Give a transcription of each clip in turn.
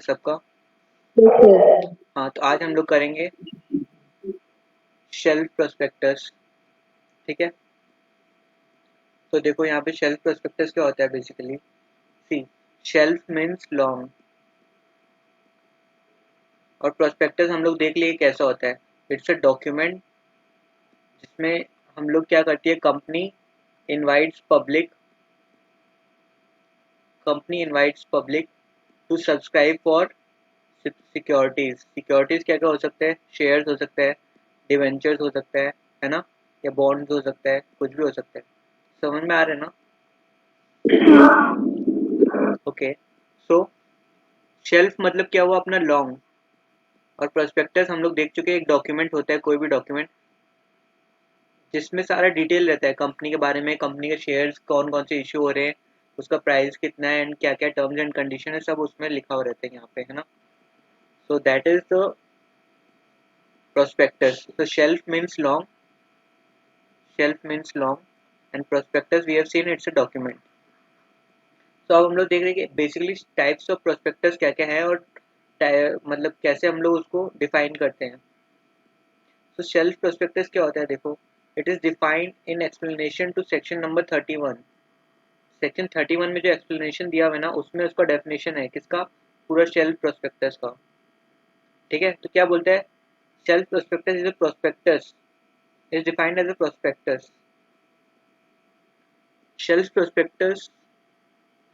सबका। बिल्कुल। हाँ, तो आज हम लोग करेंगे शेल्फ प्रोस्पेक्टस। ठीक है, तो देखो यहाँ पे शेल्फ प्रोस्पेक्टस क्या होता है बेसिकली। सी, शेल्फ मीन्स लॉन्ग, और प्रोस्पेक्टस हम लोग देख लिए कैसा होता है। इट्स अ डॉक्यूमेंट जिसमें हम लोग क्या करती है, invites public company invites public to subscribe for securities क्या क्या हो सकते हैं, शेयर्स हो सकते हैं, डिवेंचर्स हो सकता है ना, या बॉन्ड्स हो सकता है, कुछ भी हो सकता है। समझ में आ रहा है ना? ओके, सो शेल्फ मतलब क्या हुआ अपना लॉन्ग, और प्रोस्पेक्टस हम लोग देख चुके हैं, एक डॉक्यूमेंट होता है, कोई भी डॉक्यूमेंट जिसमें सारा डिटेल रहता है कंपनी के बारे में, कंपनी के शेयर्स कौन कौन से इशू हो रहे हैं, उसका प्राइस कितना है, एंड क्या क्या टर्म्स एंड कंडीशन है, सब उसमें लिखा हुआ रहता है यहाँ पे, है ना। So that is the prospectus. So shelf means long, and prospectus we have seen it's a document. So अब हम लोग देख रहे हैं कि बेसिकली टाइप्स ऑफ प्रोस्पेक्टस क्या क्या है, और मतलब कैसे हम लोग उसको डिफाइन करते हैं। तो शेल्फ प्रोस्पेक्टस क्या होता है, देखो, it is defined in explanation to section number 31। Section 31 में जो एक्सप्लेनेशन दिया हुआ है ना, उसमें उसका डेफिनेशन है किसका, पूरा शेल्फ प्रोस्पेक्टस का। ठीक है, तो क्या बोलते हैं, shelf prospectus is a prospectus is defined as a prospectus. Shelf prospectus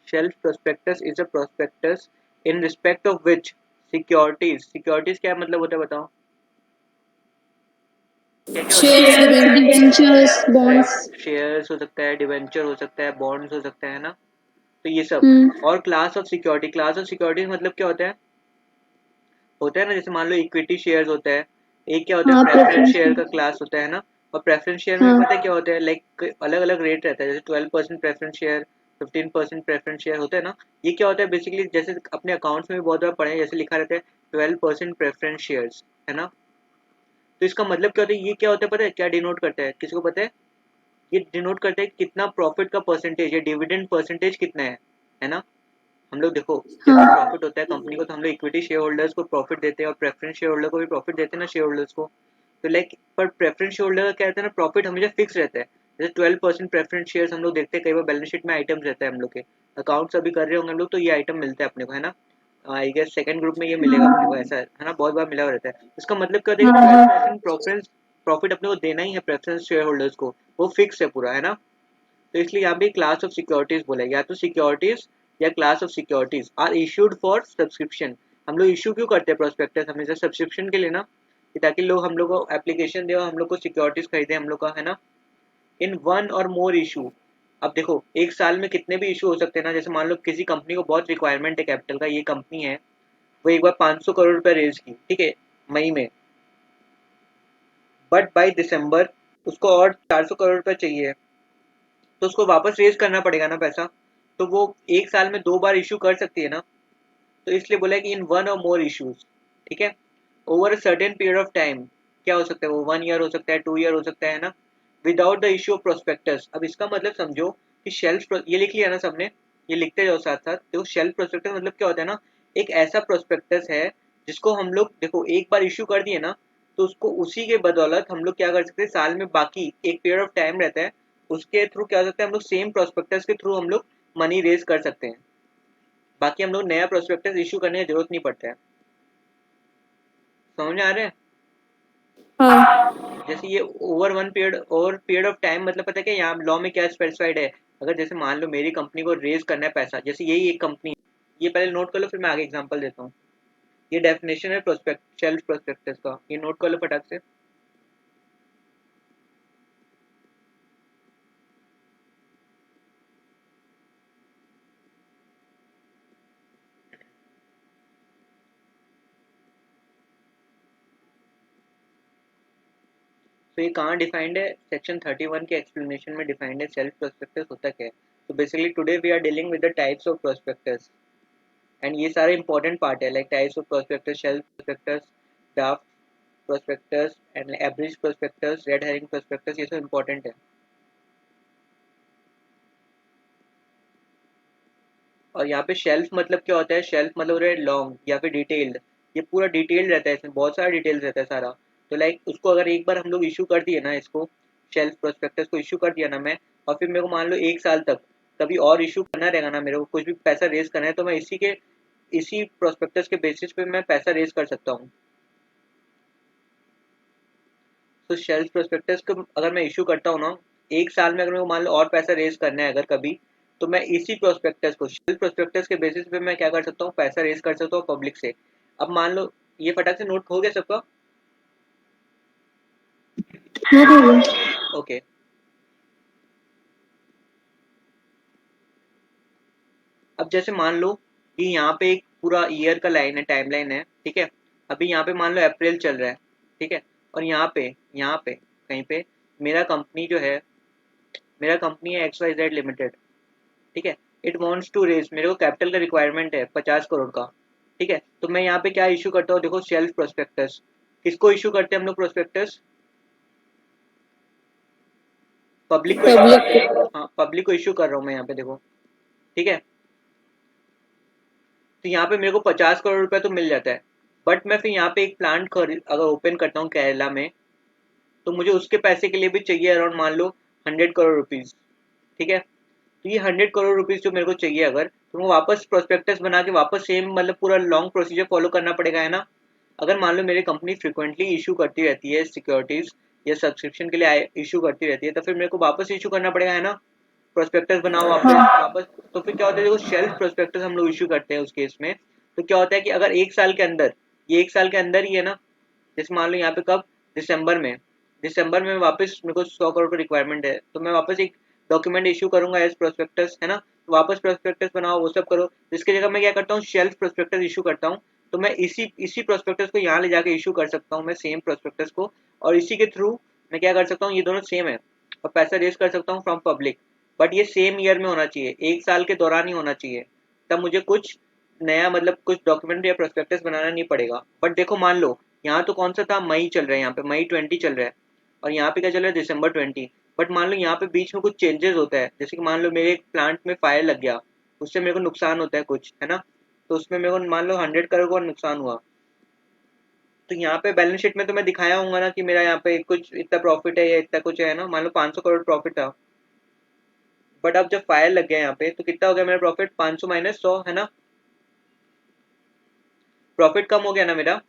Shelf prospectus is a prospectus in respect of which securities क्या मतलब होता है बताओ, क्या क्या होता शेयर्स, डिबेंचर्स, है? बॉन्ड्स। राइट, शेयर्स हो सकता है, डिवेंचर हो सकता है, बॉन्ड्स हो सकता है ना, तो ये सब। हम्म। और क्लास ऑफ सिक्योरिटीज मतलब क्या होता है ना, जैसे मान लो इक्विटी शेयर्स होता है, एक क्या होता है हाँ, प्रेफरेंस प्रेफरेंस। शेयर का क्लास होता है ना। और प्रेफरेंस शेयर में हाँ। पता है क्या होता है, लाइक अलग अलग रेट रहता है, जैसे 12% प्रेफरेंस शेयर, 15% प्रेफरेंस शेयर होता है ना। ये क्या होता है बेसिकली, जैसे अपने अकाउंट्स में भी बहुत बार पढ़े, जैसे लिखा रहता है 12% प्रेफरेंस शेयर्स, है ना। तो इसका मतलब क्या होता है, ये क्या होता है पता है, क्या डिनोट करता है, किसी को पता है? ये डिनोट करता है कितना प्रॉफिट का परसेंटेज है, डिविडेंड परसेंटेज कितना है ना। हम लोग देखो, जब भी हाँ। प्रॉफिट होता है कंपनी को, तो हम लोग इक्विटी शेयर होल्डर्स को प्रॉफिट देते हैं, और प्रेफरेंस शेयर होल्डर को भी प्रॉफिट देते हैं ना, शेयर होल्डर्स को। तो लाइक पर प्रेफरेंस शेयर होल्डर का क्या रहता है ना, प्रॉफिट हमेशा फिक्स रहता है। जैसे 12% प्रेफरेंस शेयर्स हम लोग देखते हैं, कई बार बैलेंस शीट में आइटम्स रहता है, हम लोग के अकाउंट्स अभी कर रहे होंगे हम लोग, तो ये आइटम मिलता है अपने को, है ना। आई गेस सेकंड ग्रुप में ये मिलेगा अपने को, ऐसा है ना, बहुत बार मिला हुआ रहता है। इसका मतलब क्या होता है कि हाँ। 12% प्रॉफिट अपने को देना ही है प्रेफरेंस शेयर होल्डर्स को, वो फिक्स है पूरा, है ना। तो इसलिए यहाँ पे क्लास ऑफ सिक्योरिटीज बोला, या तो सिक्योरिटीज या class of securities are issued for subscription. हम लोग इशू क्यों करते हैं प्रोस्पेक्टस, हमेशा सब्सक्रिप्शन के लिए ना, कि ताकि लोग हम लोग को एप्लीकेशन दे और हम लोग को सिक्योरिटीज खरीदे हम लोग का, है ना। इन वन और मोर इशू, अब देखो एक साल में कितने भी इशू हो सकते हैं ना, जैसे मान लो किसी कंपनी को बहुत रिक्वायरमेंट है कैपिटल का, ये कंपनी है, वो एक बार 500 करोड़ रुपए रेज की, ठीक है, मई में, बट बाई दिसंबर उसको और 400 करोड़ रुपए चाहिए, तो उसको वापस रेज करना पड़ेगा ना पैसा। तो वो एक साल में 2 बार इशू कर सकती है ना। तो इसलिए बोला है कि इन वन और मोर इशूज, ठीक है, over a certain period of time, क्या हो सकता है वो, 1 ईयर हो सकता है, 2 ईयर हो सकता है ना, without the issue of prospectus. अब इसका मतलब समझो कि शेल्फ, ये लिख लिया ना सबने, ये लिखते जाओ साथ साथ। तो शेल्फ प्रोस्पेक्टस मतलब क्या होता है ना, एक ऐसा प्रोस्पेक्टस है जिसको हम लोग देखो एक बार इशू कर दिए ना, तो उसको उसी के बदौलत हम लोग क्या कर सकते हैं, साल में बाकी एक पीरियड ऑफ टाइम रहता है, उसके थ्रू क्या हो सकता है, हम लोग सेम प्रोस्पेक्टस के थ्रू हम लोग मनी रेज कर सकते हैं। बाकी हम लोग नया प्रोस्पेक्टस इशू करने की जरूरत नहीं पड़ता है। समझ में आ रहा है? हाँ। जैसे ये ओवर पीरियड ऑफ टाइम मतलब पता है क्या यहाँ लॉ में क्या स्पेसिफाइड है। अगर जैसे मान लो मेरी कंपनी को रेज करना है पैसा, जैसे यही एक कंपनी, ये पहले नोट कर लो, फिर मैं आगे एग्जांपल देता हूँ। ये डेफिनेशन है प्रोस्पेक्ट शेल्फ प्रोस्पेक्टस का, ये नोट कर लो फटाक से। तो ये कहाँ डिफाइंड है, सेक्शन 31 के एक्सप्लेनेशन में डिफाइंड है सेल्फ प्रोस्पेक्टस होता क्या है। तो basically today we are dealing with the types of prospectus, and ये सारे इंपॉर्टेंट पार्ट है, like types of prospectus, shelf prospectus, draft prospectus and average prospectus, red herring prospectus, ये सब इंपॉर्टेंट है। और यहाँ पे शेल्फ मतलब क्या होता है, शेल्फ मतलब लॉन्ग या फिर डिटेल्ड। ये पूरा डिटेल्ड रहता है, इसमें बहुत सारा डिटेल्स रहता है सारा। तो लाइक उसको अगर एक बार हम लोग इशू कर दिए ना, इसको शेल्फ प्रोस्पेक्टस को इशू कर दिया ना मैं, और फिर मेरे को मान लो एक साल तक कभी और इशू करना रहेगा ना, मेरे को कुछ भी पैसा रेज करना है, तो मैं इसी प्रोस्पेक्टस के बेसिस पे मैं पैसा रेज कर सकता हूँ। तो शेल्फ प्रोस्पेक्टस को अगर मैं इशू करता हूँ ना, एक साल में अगर मेरे को मान लो और पैसा रेज करना है अगर कभी, तो मैं इसी प्रोस्पेक्टस को, शेल्फ प्रोस्पेक्टस के बेसिस पे मैं क्या कर सकता हूँ, पैसा रेज कर सकता हूँ पब्लिक से। अब मान लो ये फटाक से नोट हो गया सबका। हाँ भैया। ओके। अब जैसे मान लो कि यहाँ पे एक पूरा ईयर का लाइन है, टाइमलाइन है, ठीक है। अभी यहाँ पे मान लो अप्रैल चल रहा है, ठीक है। और यहाँ पे कहीं पे मेरा कंपनी जो है, मेरा कंपनी है एक्स वाई जेड लिमिटेड, ठीक है। इट वांट्स टू रेज, मेरे को कैपिटल का रिक्वायरमेंट है 50 करोड़ का, ठीक है। तो मैं यहाँ पे क्या इशू करता हूँ, देखो शेल्फ प्रोस्पेक्टस। किसको इशू करते हैं हम लोग प्रोस्पेक्टस? पब्लिक को इशू पब्लिक करते हैं, हाँ पब्लिक को इशू कर रहा हूँ मैं यहाँ पे, देखो ठीक है। तो यहाँ पे मेरे को 50 करोड़ रुपया तो मिल जाता है। बट मैं फिर यहाँ पे एक प्लांट खरीद अगर ओपन करता हूँ केरला में, तो मुझे उसके पैसे के लिए भी चाहिए अराउंड मान लो 100 करोड़ रुपीज़, ठीक है। तो ये 100 करोड़ रुपीज़ जो मेरे को चाहिए अगर, तो मैं वापस प्रोस्पेक्टस बना के वापस सेम मतलब पूरा लॉन्ग प्रोसीजर फॉलो करना पड़ेगा, है ना। अगर मान लो मेरी कंपनी फ्रिक्वेंटली इशू करती रहती है सिक्योरिटीज या सब्सक्रिप्शन के लिए इशू करती रहती है, तो फिर मेरे को वापस इशू करना पड़ेगा, है ना। प्रोस्पेक्टस बनाओ वापस हाँ वापस। तो फिर क्या होता है, देखो शेल्फ प्रोस्पेक्टस हम लोग इशू करते हैं उस केस में। तो क्या होता है कि अगर एक साल के अंदर, ये एक साल के अंदर ही है ना, जैसे मान लो यहाँ पे कब, दिसंबर में वापस मेरे को 100 करोड़ का रिक्वायरमेंट है, तो मैं वापस एक डॉक्यूमेंट इशू करूंगा एज प्रोस्पेक्टस, है ना। तो वापस प्रोस्पेक्टस बनाओ, वो सब करो। जिसकी जगह मैं क्या करता हूँ, शेल्फ प्रोस्पेक्टस इशू करता हूँ। तो मैं इसी इसी प्रोस्पेक्टस को यहाँ ले जाके इशू कर सकता हूँ मैं, सेम प्रोस्पेक्टस को। और इसी के थ्रू मैं क्या कर सकता हूँ, ये दोनों सेम है, और पैसा रेज कर सकता हूँ फ्रॉम पब्लिक। बट ये सेम ईयर में होना चाहिए, एक साल के दौरान ही होना चाहिए। तब मुझे कुछ नया मतलब कुछ डॉक्यूमेंट या प्रोस्पेक्टस बनाना नहीं पड़ेगा। बट देखो मान लो यहाँ तो कौन सा था, मई चल रहा है, यहाँ पे मई 20 चल रहा है, और यहाँ पे क्या चल रहा है, दिसंबर 20। बट मान लो यहाँ पे बीच में कुछ चेंजेस होता है, जैसे कि मान लो मेरे एक प्लांट में फायर लग गया, उससे मेरे को नुकसान होता है कुछ, है ना। तो उसमें मेरे को मान लो 100 करोड़ का नुकसान हुआ। तो यहाँ पे बैलेंस शीट में तो मैं दिखाया होऊंगा ना कि मेरा यहाँ पे कुछ इतना प्रॉफिट है या इतना कुछ है ना, मान लो 500 करोड़ प्रॉफिट था। बट अब जब फायर लग गया यहाँ पे, तो कितना हो गया मेरा प्रॉफिट, 500 माइनस 100, है ना। प्रॉफिट कम हो गया ना मेरा।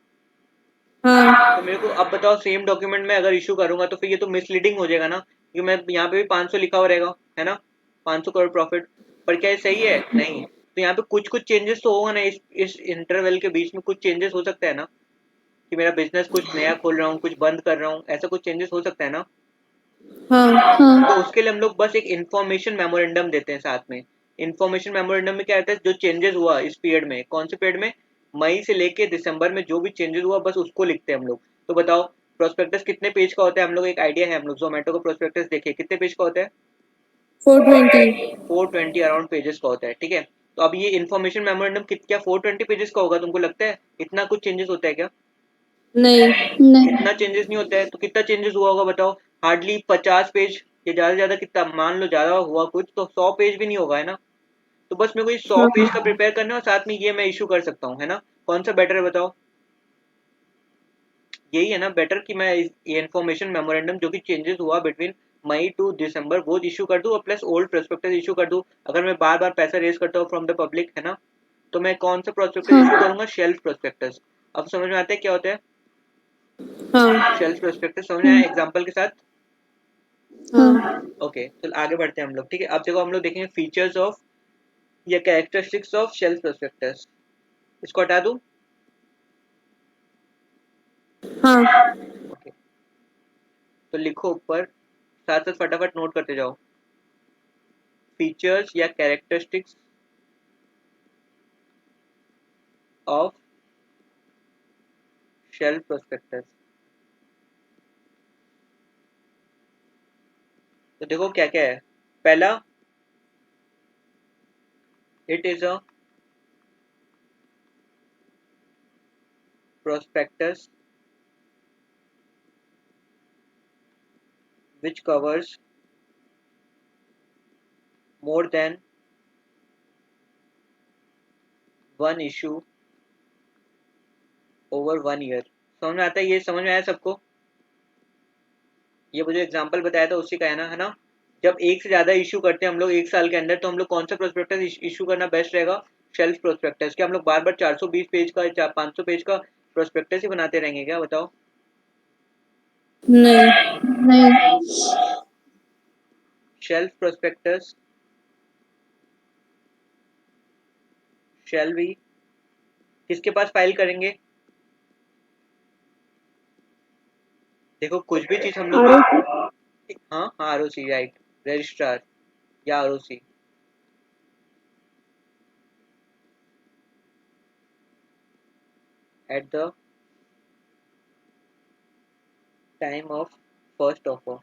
हाँ तो मेरे को अब बताओ, सेम डॉक्यूमेंट में अगर इशू करूंगा तो फिर ये तो मिसलीडिंग हो जाएगा ना, क्योंकि मैं यहाँ पे भी 500 लिखा हुआ रहेगा, है ना, 500 करोड़ प्रॉफिट। पर क्या ये सही है? नहीं। तो यहाँ पे कुछ कुछ चेंजेस तो होगा ना, इस इंटरवल के बीच में कुछ चेंजेस हो सकता है ना, कि मेरा बिजनेस कुछ नया खोल रहा हूँ, कुछ बंद कर रहा हूँ, ऐसा कुछ चेंजेस हो सकता है ना। हाँ तो उसके लिए हम लोग बस एक इन्फॉर्मेशन मेमोरेंडम देते हैं साथ में। इन्फॉर्मेशन मेमोरेंडम में क्या रहता है, जो चेंजेस हुआ इस पीरियड में, कौन से पीरियड में, मई से लेके दिसंबर में जो भी चेंजेस हुआ बस उसको लिखते हैं हम लोग। तो बताओ प्रोस्पेक्टस कितने पेज का होता है, हम लोग एक आइडिया है, हम लोग जोमेटो का प्रोस्पेक्टस देखे कितने पेज का होता है, 420। 420 अराउंड पेजेस का होता है, ठीक है। तो अब ये इन्फॉर्मेशन मेमोरेंडम क्या 420 पेजेस का होगा, तुमको लगता है इतना कुछ चेंजेस होता है क्या? नहीं नहीं। इतना चेंजेस नहीं होता है। तो कितना चेंजेस हुआ होगा बताओ, हार्डली 50 पेज, या ज्यादा से ज्यादा कितना, मान लो ज्यादा हुआ कुछ तो 100 पेज भी नहीं होगा, है ना। तो बस मेरे को ये 100 पेज का हाँ प्रिपेयर करना है, और साथ में ये मैं इशू कर सकता हूँ, है ना। कौन सा बेटर है बताओ? यही है ना बेटर, कि मैं ये इन्फॉर्मेशन मेमोरेंडम जो भी चेंजेस हुआ बिटवीन मई टू दिसंबर वो इशू कर दूं, और प्लस ओल्ड प्रोस्पेक्टस इशू कर दूं। अगर मैं बार बार पैसा रेज करता हूँ फ्रॉम द पब्लिक, है ना, तो मैं कौन सा प्रोस्पेक्टस इशू हाँ करूंगा, शेल्फ प्रोस्पेक्टस। अब समझ में आता है क्या होता है हाँ शेल्फ प्रोस्पेक्टस, समझ में आया एग्जाम्पल के साथ? हाँ। ओके, तो आगे बढ़ते हैं हम लोग, ठीक है। अब देखो हम लोग देखेंगे फीचर्स ऑफ या कैरेक्टरिस्टिक्स ऑफ शेल्फ प्रोस्पेक्टस। इसको हटा दूं? हाँ ओके, तो लिखो ऊपर, साथ साथ फटाफट नोट करते जाओ। फीचर्स या कैरेक्टरिस्टिक्स ऑफ शेल्फ प्रोस्पेक्टस। तो देखो क्या क्या है। पहला, it is a prospectus which covers more than one issue over 1 year. समझ में आता है? ये समझ में आया सबको? ये वो जो एग्जांपल बताया था उसी का है ना? जब एक से ज्यादा इशू करते हैं हम लोग एक साल के अंदर, तो हम लोग कौन सा प्रोस्पेक्टस इशू करना बेस्ट रहेगा? Shelf prospectus. क्या हम लोग बार बार 420 पेज का 500 पेज का प्रोस्पेक्टस ही बनाते रहेंगे क्या? बताओ। नहीं। शेल्फ प्रोस्पेक्टस शैल बी किसके पास फाइल करेंगे? देखो कुछ भी चीज हम लोग हाँ हाँ, आरओसी, राइट, रजिस्ट्रार या ROC. Eight the time of first offer.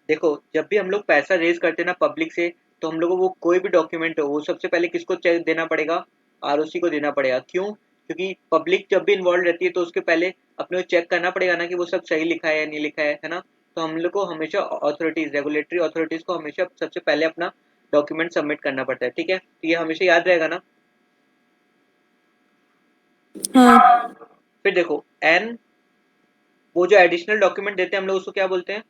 देखो जब भी हम लोग पैसा रेज करते हैं ना पब्लिक से, तो हम लोग को वो कोई भी डॉक्यूमेंट हो वो सबसे पहले किसको चेक देना पड़ेगा? आरओसी को देना पड़ेगा। क्यों? क्योंकि पब्लिक जब भी इन्वॉल्व रहती है तो उसके पहले अपने को चेक करना पड़ेगा ना कि वो सब सही लिखा है या नहीं लिखा है ना? तो हम लोग को हमेशा अथॉरिटीज, रेगुलेटरी अथॉरिटीज को हमेशा सबसे पहले अपना डॉक्यूमेंट सबमिट करना पड़ता है। ठीक है, तो ये हमेशा याद रहेगा ना? हाँ। फिर देखो एन, वो जो एडिशनल डॉक्यूमेंट देते हैं हम लोग उसको क्या बोलते हैं?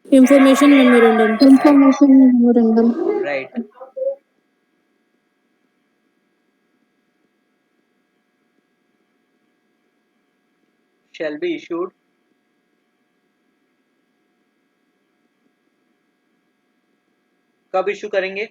Information memorandum. Right. Shell be issued कब इशू करेंगे?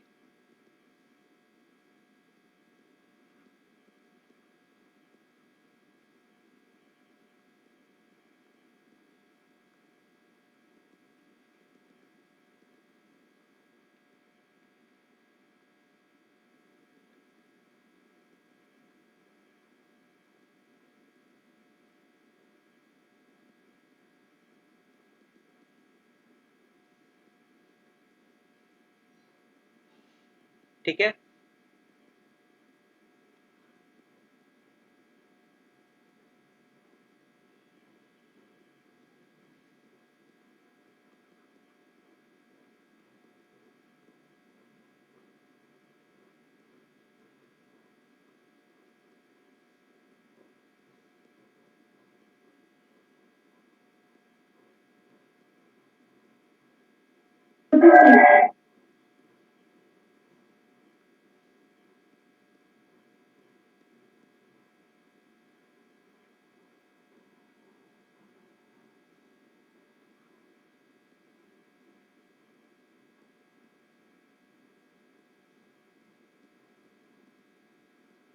ठीक है,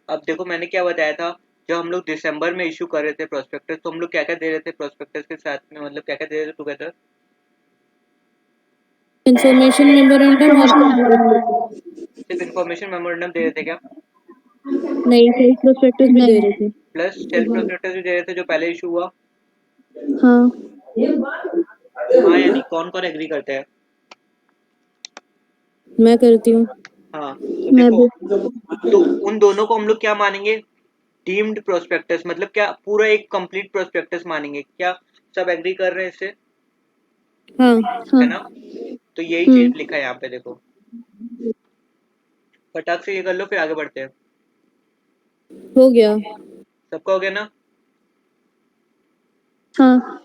अब देखो मैंने क्या बताया था। जब हम लोग दिसंबर में इशू कर रहे थे प्रोस्पेक्टस, तो हम लोग क्या क्या दे रहे थे प्रोस्पेक्टस के साथ में? मतलब क्या क्या दे रहे थे टुगेदर? इंफॉर्मेशन मेमोरेंडम और सिर्फ इन्फॉर्मेशन मेमोरेंडम दे रहे थे क्या? नहीं, सेल्फ प्रोस्पेक्टस भी दे रहे थे। प्लस सेल्फ प्रोस्पेक्टस भी दे रहे थे जो पहले इशू हुआ? हाँ। हाँ या नहीं, कौन कौन एग्री करते हैं? मैं करती हूँ। हाँ, तो देखो, तो उन दोनों को हम लोग क्या मानेंगे? Deemed prospectus. मतलब क्या पूरा एक कंप्लीट प्रोस्पेक्टस मानेंगे क्या? सब एग्री कर रहे हैं इससे? हाँ। है ना? तो यही चीज लिखा है यहाँ पे, देखो फटाक से ये कर लो फिर आगे बढ़ते हैं। हो गया। सबका हो गया ना? हाँ।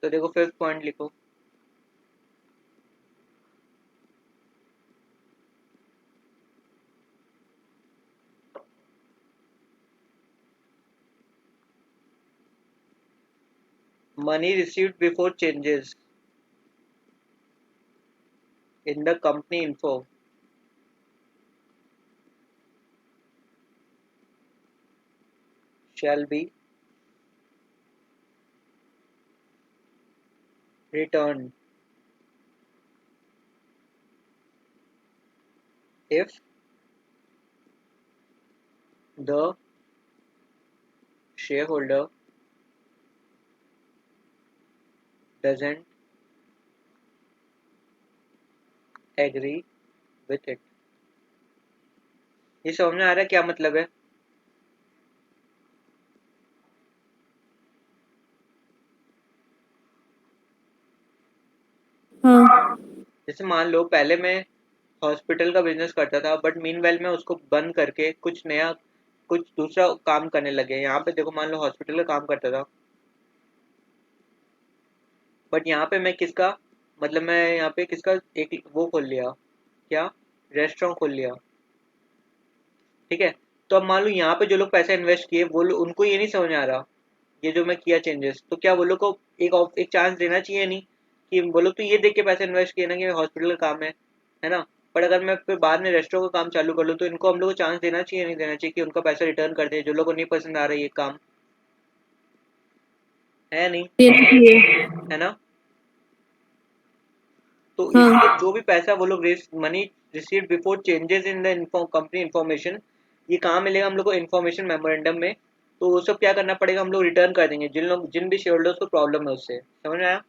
तो देखो फिफ्थ पॉइंट लिखो। Money received before changes in the company info shall be returned if the shareholder doesn't agree with it। ये समझ में आ रहा है क्या मतलब है? हाँ। जैसे मान लो पहले मैं हॉस्पिटल का बिजनेस करता था, बट मीनवाइल में उसको बंद करके कुछ नया, कुछ दूसरा काम करने लगे। यहाँ पे देखो, मान लो हॉस्पिटल का काम करता था, बट यहाँ पे मैं किसका, मतलब मैं यहाँ पे किसका एक वो खोल लिया, क्या, रेस्टोरेंट खोल लिया। ठीक है, तो अब मान लो यहाँ पे जो लोग पैसा इन्वेस्ट किए वो उनको ये नहीं समझ आ रहा ये जो मैं किया चेंजेस, तो क्या वो लोग को एक चांस देना चाहिए नहीं, कि वो लोग तो ये देख के पैसे इन्वेस्ट किए ना कि हॉस्पिटल का काम है ना। पर अगर मैं फिर बाद में रेस्टोरेंट का काम चालू कर लूँ, तो इनको हम लोग को चांस देना चाहिए नहीं देना चाहिए कि उनका पैसा रिटर्न कर दे, जो लोग को नहीं पसंद आ रहा है ये काम, है नहीं, देना चाहिए। है ना। तो इसलिए हाँ। जो भी पैसा वो लोग money receive before changes in the company information, ये कहाँ मिलेगा हम लोग को, इन्फॉर्मेशन मेमोरेंडम में। तो वो सब क्या करना पड़ेगा, हम लोग रिटर्न कर देंगे जिन भी शेयर होल्डर्स को प्रॉब्लम है उससे, समझ में आया।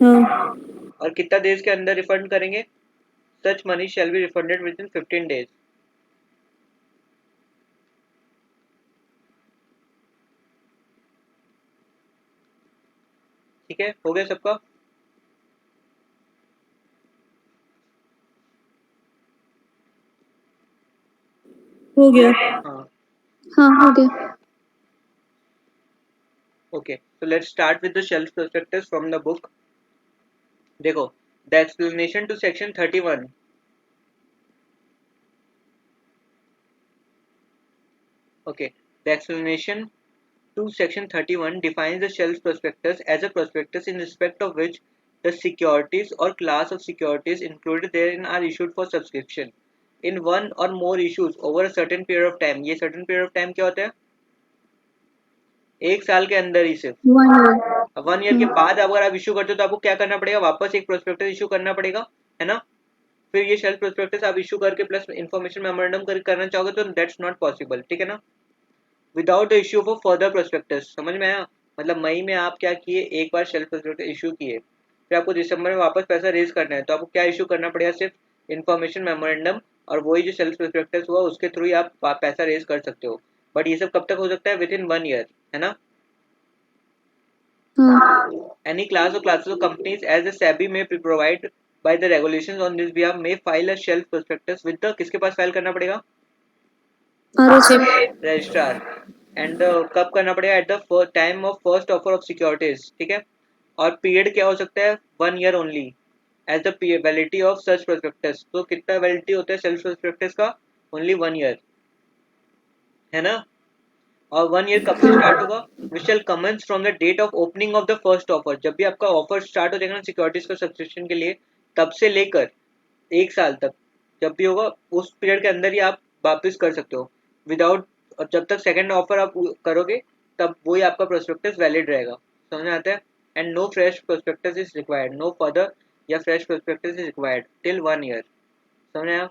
हाँ। और कितना देर के अंदर रिफंड करेंगे, such money shall be refunded within 15 days। ठीक है, हो गया सबका। हो गया। हाँ, हाँ हो गया। Okay, so let's start with the shelf prospectus from the book। देखो, the explanation to section 31। okay, the explanation to section 31 defines the shelf prospectus as a prospectus in respect of which the securities or class of securities included therein are issued for subscription in one or more issues over a certain period of time। ये certain period of time क्या होता है, एक साल के अंदर ही सिर्फ। 1 year। 1 year के बाद अगर आप इशू करते हो तो आपको क्या करना पड़ेगा, वापस एक प्रोस्पेक्टस इशू करना पड़ेगा, है ना। फिर ये शेल्फ प्रोस्पेक्टस आप इशू करके प्लस इन्फॉर्मेशन मेमोरेंडम करना चाहोगे तो दैट्स नॉट पॉसिबल, ठीक है ना, without the issue of further prospectus. समझ में आया, मतलब मई में आप क्या किए, एक बार शेल्फ प्रोस्पेक्टस इशू किए, फिर आपको दिसंबर में वापस पैसा रेज करना है, तो आपको क्या इशू करना पड़ेगा, सिर्फ इन्फॉर्मेशन मेमोरेंडम, और वही जो शेल्फ प्रोस्पेक्टस हुआ उसके थ्रू ही आप पैसा रेज कर सकते हो। बट ये सब कब तक हो सकता है, विद इन 1 ईयर, है ना। हाँ। Any class or classes of companies as the SEBI may provide by the regulations on this behalf may file a shelf prospectus with the, किसके पास फाइल करना पड़ेगा, ROC। रजिस्ट्रार। एंड कब करना पड़ेगा, at the time of first offer of securities, ठीक है। और period क्या हो सकता है, 1 year only as the validity of such prospectus. तो कितना वैलिडिटी होता है सेल्फ प्रोस्पेक्टस का, ओनली 1 ईयर, है ना। और 1 ईयर कब से स्टार्ट होगा, which shall commence from the date of opening of the first offer. जब भी आपका ऑफर स्टार्ट हो जाएगा ना सिक्योरिटीज का सब्सक्रिप्शन के लिए, तब से लेकर एक साल तक जब भी होगा, उस पीरियड के अंदर ही आप वापस कर सकते हो विदाउट, और जब तक सेकंड ऑफर आप करोगे तब वही आपका प्रोस्पेक्टस वैलिड रहेगा। समझ में आता है। And no fresh prospectus is required, no further या fresh prospectus is required till 1 year. समझ में आया।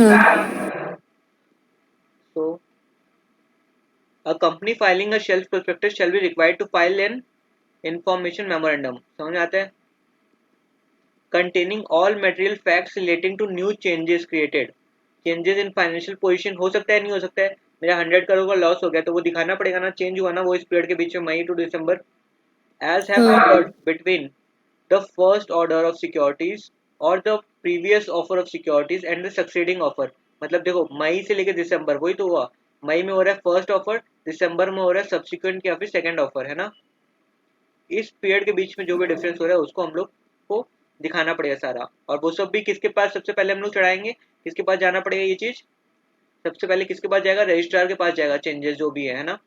हाँ। सो a company filing a shelf prospectus shall be required to file an information memorandum। समझ में आता है, containing all material facts relating to new changes created, changes in financial position, हो सकता है नहीं हो सकता है, मेरा 100 करोड़ का लॉस हो गया तो वो दिखाना पड़ेगा ना, चेंज हुआ ना वो इस पीरियड के बीच में, मई टू दिसंबर, as have हाँ। occurred between the first order of securities or the previous offer of securities and the succeeding offer। मतलब देखो, मई से लेकर दिसंबर वही तो हुआ, मई में हो रहा है फर्स्ट ऑफर, दिसंबर में हो रहा है सब्सिक्वेंट या फिर सेकंड ऑफर, है ना। इस पीरियड के बीच में जो भी डिफरेंस हो रहा है उसको हम लोग को दिखाना पड़ेगा सारा। और वो सब भी किसके पास सबसे पहले हम लोग चढ़ाएंगे, किसके पास जाना पड़ेगा ये चीज, सबसे पहले किसके पास जाएगा, रजिस्ट्रार के पास जाएगा, चेंजेस जो भी है ना।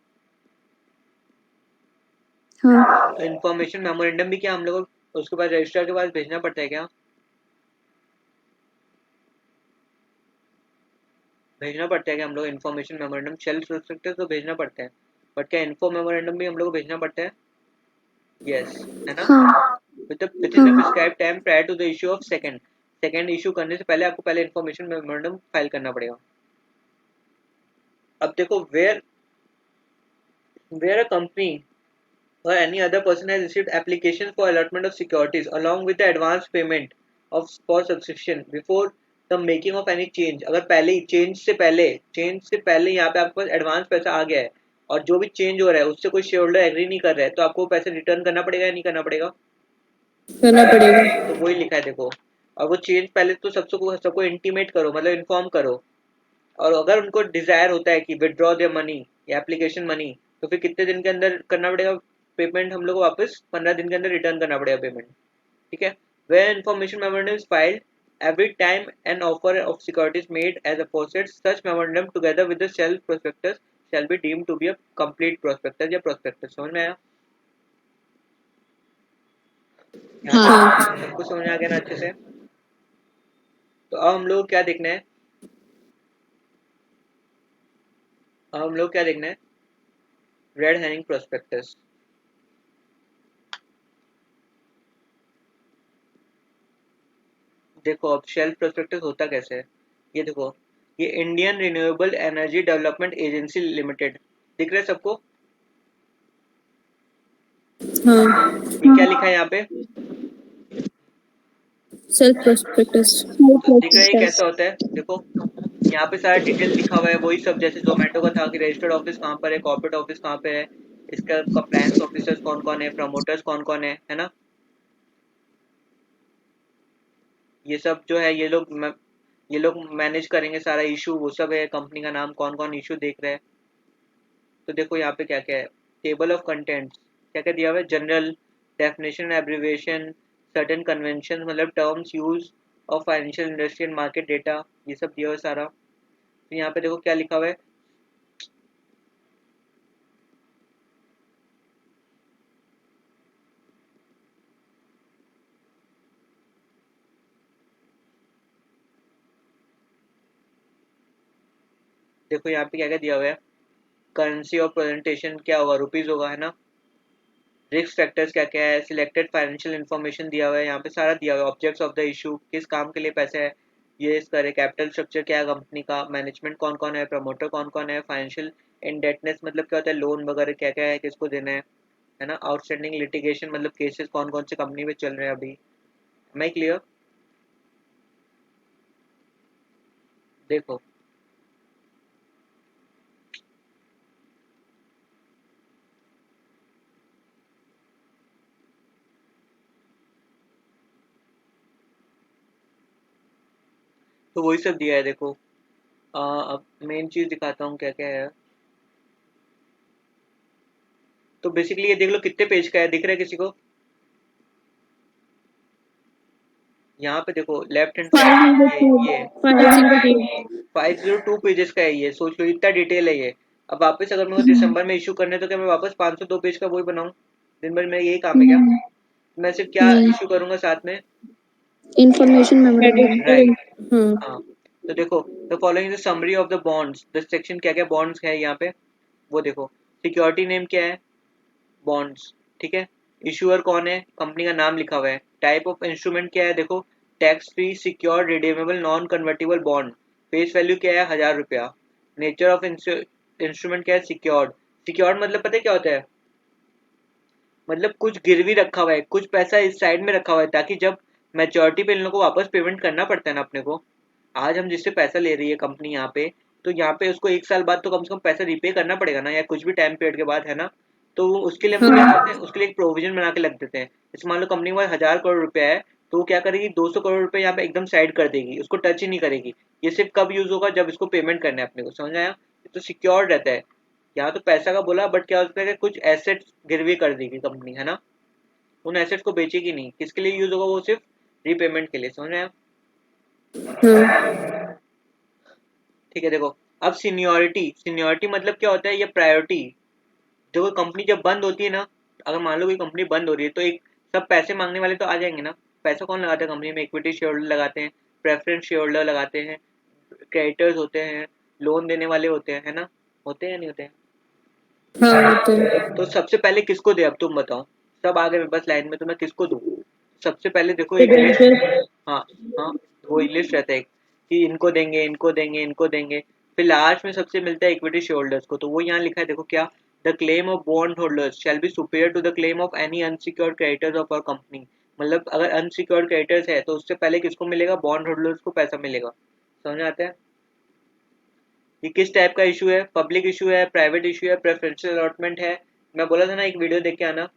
हाँ। तो इन्फॉर्मेशन मेमोरेंडम भी क्या हम लोग उसके पास रजिस्ट्रार के पास भेजना पड़ता है क्या, भेजना पड़ता है क्या हम लोग इन्फॉर्मेशन मेमोरेंडम, शेल्फ प्रोस्पेक्टस तो भेजना पड़ता है, बट क्या इन्फो मेमोरेंडम भी हम लोग को भेजना पड़ता है, यस, है ना। हाँ। within the हाँ। prescribed time prior to the issue of second issue करने से पहले आपको पहले इन्फॉर्मेशन मेमोरेंडम फाइल करना पड़ेगा। अब देखो, where a company or any other person has received applications for allotment of securities along with the advance payment of for subscription before the making of any change। अगर पहले ही change से पहले यहाँ पे आपके पास एडवांस पैसा आ गया है और जो भी चेंज हो रहा है उससे कोई शेयर होल्डर एग्री नहीं कर रहा है, तो आपको पैसे रिटर्न करना पड़ेगा या नहीं करना पड़ेगा, करना पड़ेगा। तो वही लिखा है देखो, और वो चेंज पहले तो सबको इंटीमेट करो, मतलब इन्फॉर्म करो। और अगर उनको डिजायर होता है कि विदड्रॉ देयर मनी या एप्लीकेशन मनी, तो फिर कितने दिन के अंदर करना पड़ेगा पेमेंट, हम लोग को वापस 15 दिन के अंदर रिटर्न करना पड़ेगा पेमेंट। ठीक है। Where information memorandum is filed, every time an offer of security is made as a posset, such memorandum together with the shelf prospectus shall be deemed to be a complete prospectus या prospectus। समझ में आया? यहाँ हाँ तक सबको समझ में आ गया ना अच्छे से? तो अब हम लोग क्या देखना है? अब हम लोग क्या देखना है? Red herring prospectus. देखो अब शेल्फ प्रोस्पेक्टस होता कैसे है, ये देखो, ये Indian renewable energy development agency limited, दिख रहा है सबको? हाँ ये क्या लिखा है यहाँ पे? Self prospectus. तो दिख रहा है ये कैसा होता है, देखो यहाँ पे सारा डिटेल लिखा हुआ है, वही सब जैसे जोमेटो का था कि रजिस्टर्ड ऑफिस कहाँ पर है, कॉर्पोरेट ऑफिस कहाँ पे है, इसका कंप्लायंस ऑफिसर्स कौन कौन है, प्रमोटर्स कौन कौन है ना। ये सब जो है ये लोग मैनेज करेंगे सारा इशू, वो सब है, कंपनी का नाम, कौन कौन इशू देख रहे हैं। तो देखो यहाँ पे क्या क्या है, टेबल ऑफ कंटेंट्स क्या क्या दिया हुआ है, general, definition, abbreviation, certain convention, मतलब terms use of financial industry and market data, ये सब दिया हुआ है सारा। तो यहाँ पे देखो क्या लिखा हुआ है, देखो यहाँ पे क्या क्या दिया हुआ है, करेंसी और प्रेजेंटेशन क्या होगा, रुपीज होगा, है ना। रिस्क फैक्टर्स क्या क्या है, सिलेक्टेड फाइनेंशियल इन्फॉर्मेशन दिया हुआ है, यहाँ पे सारा दिया हुआ है, ऑब्जेक्ट्स ऑफ द इशू, किस काम के लिए पैसे है, ये इस करे, कैपिटल स्ट्रक्चर क्या है कंपनी का, मैनेजमेंट कौन कौन है, प्रमोटर कौन कौन है, फाइनेंशियल इंडेटनेस मतलब क्या होता है, लोन वगैरह क्या क्या है, किसको देना है ना। आउटस्टैंडिंग लिटिगेशन मतलब केसेस कौन कौन से कंपनी में चल रहे हैं अभी। मैं क्लियर? देखो तो वही सब दिया है, देखो अब मेन चीज दिखाता हूँ क्या क्या है। तो बेसिकली ये देख लो कितने पेज का है, दिख रहा है किसी को? यहाँ पे देखो left hand five side hundred two ये 502। 502 पेजेस का है, ये सोच लो इतना डिटेल है ये। अब वापस अगर मेरे को दिसंबर में इशू करने, तो क्या मैं वापस 502 पेज का वही बनाऊं? दिन भर में यही काम है क्या? मैं सिर्फ क्या नहीं, इशू करूंगा साथ में? Information memorandum. राइट। हाँ हाँ। तो देखो the following the summary of the bonds, the section क्या क्या बॉन्ड्स है यहाँ पे, वो देखो। सिक्योरिटी नेम क्या है, बॉन्ड्स, ठीक है। इशूअर कौन है, कंपनी का नाम लिखा हुआ है। टाइप ऑफ इंस्ट्रूमेंट क्या है, देखो, tax free secure redeemable non convertible bond, face value क्या है, 1000 रुपया। नेचर ऑफ इंस्ट्रूमेंट क्या है, सिक्योर्ड। सिक्योर्ड मतलब पता है क्या होता है, मतलब कुछ गिरवी रखा हुआ है, कुछ पैसा इस साइड में रखा हुआ है, ताकि जब मैच्योरिटी पे इन लोगों को वापस पेमेंट करना पड़ता है ना अपने को, आज हम जिससे पैसा ले रही है कंपनी यहाँ पे, तो यहाँ पे उसको 1 साल बाद तो कम से कम पैसा रिपे करना पड़ेगा ना, या कुछ भी टाइम पीरियड के बाद, है ना। तो उसके लिए हम लोग क्या हाँ करते हैं, उसके लिए एक प्रोविजन बना के रख देते हैं। जैसे मान लो कंपनी के पास 1000 करोड़ रुपया है, तो वो क्या करेगी, 200 करोड़ रुपये यहाँ पे एकदम साइड कर देगी, उसको टच ही नहीं करेगी। ये सिर्फ कब यूज होगा, जब इसको पेमेंट करना है अपने को, समझ आया? ये तो सिक्योर्ड रहता है। यहाँ तो पैसा का बोला, बट क्या होता है कि कुछ एसेट्स गिरवी कर देगी कंपनी, है ना। उन एसेट्स को बेचेगी नहीं, किसके लिए यूज होगा, वो सिर्फ रीपेमेंट के लिए, समझ रहे हैं आप? हाँ ठीक है, देखो अब सीनियोरिटी, सीनियोरिटी मतलब क्या होता है, ये प्रायोरिटी। देखो कंपनी जब बंद होती है ना, अगर मान लो कोई कंपनी बंद हो रही है, तो एक सब पैसे मांगने वाले तो आ जाएंगे ना। पैसा कौन लगाता है कंपनी में, इक्विटी शेयर होल्डर लगाते हैं, प्रेफरेंस शेयर होल्डर लगाते हैं, क्रेडिटर्स होते हैं, लोन देने वाले होते हैं, है ना। होते हैं या नहीं होते हैं? हाँ होते हैं। तो सबसे पहले किसको दे, अब तुम बताओ। सब आ गए मेरे पास लाइन में, तो मैं किसको दूं? सबसे पहले देखो एक लिस्ट। क्रेडेंशियल। हाँ। हाँ। वो लिस्ट रहता है कि इनको देंगे, इनको देंगे, इनको देंगे। फिर लास्ट में सबसे मिलता है इक्विटी शेयर होल्डर्स को, तो वो यहाँ लिखा है, देखो क्या, the claim of bond holders shall be superior to the claim of any unsecured creditors of our company. मतलब अगर अनसिक्योर्ड क्रेडिटर्स है, तो उससे पहले किसको मिलेगा, बॉन्ड होल्डर्स को पैसा मिलेगा। समझ में आता है? ये किस टाइप का इशू है, पब्लिक इशू है, प्राइवेट इशू है, प्रेफरेंशियल अलॉटमेंट है। मैं बोला था ना एक वीडियो देख के आना,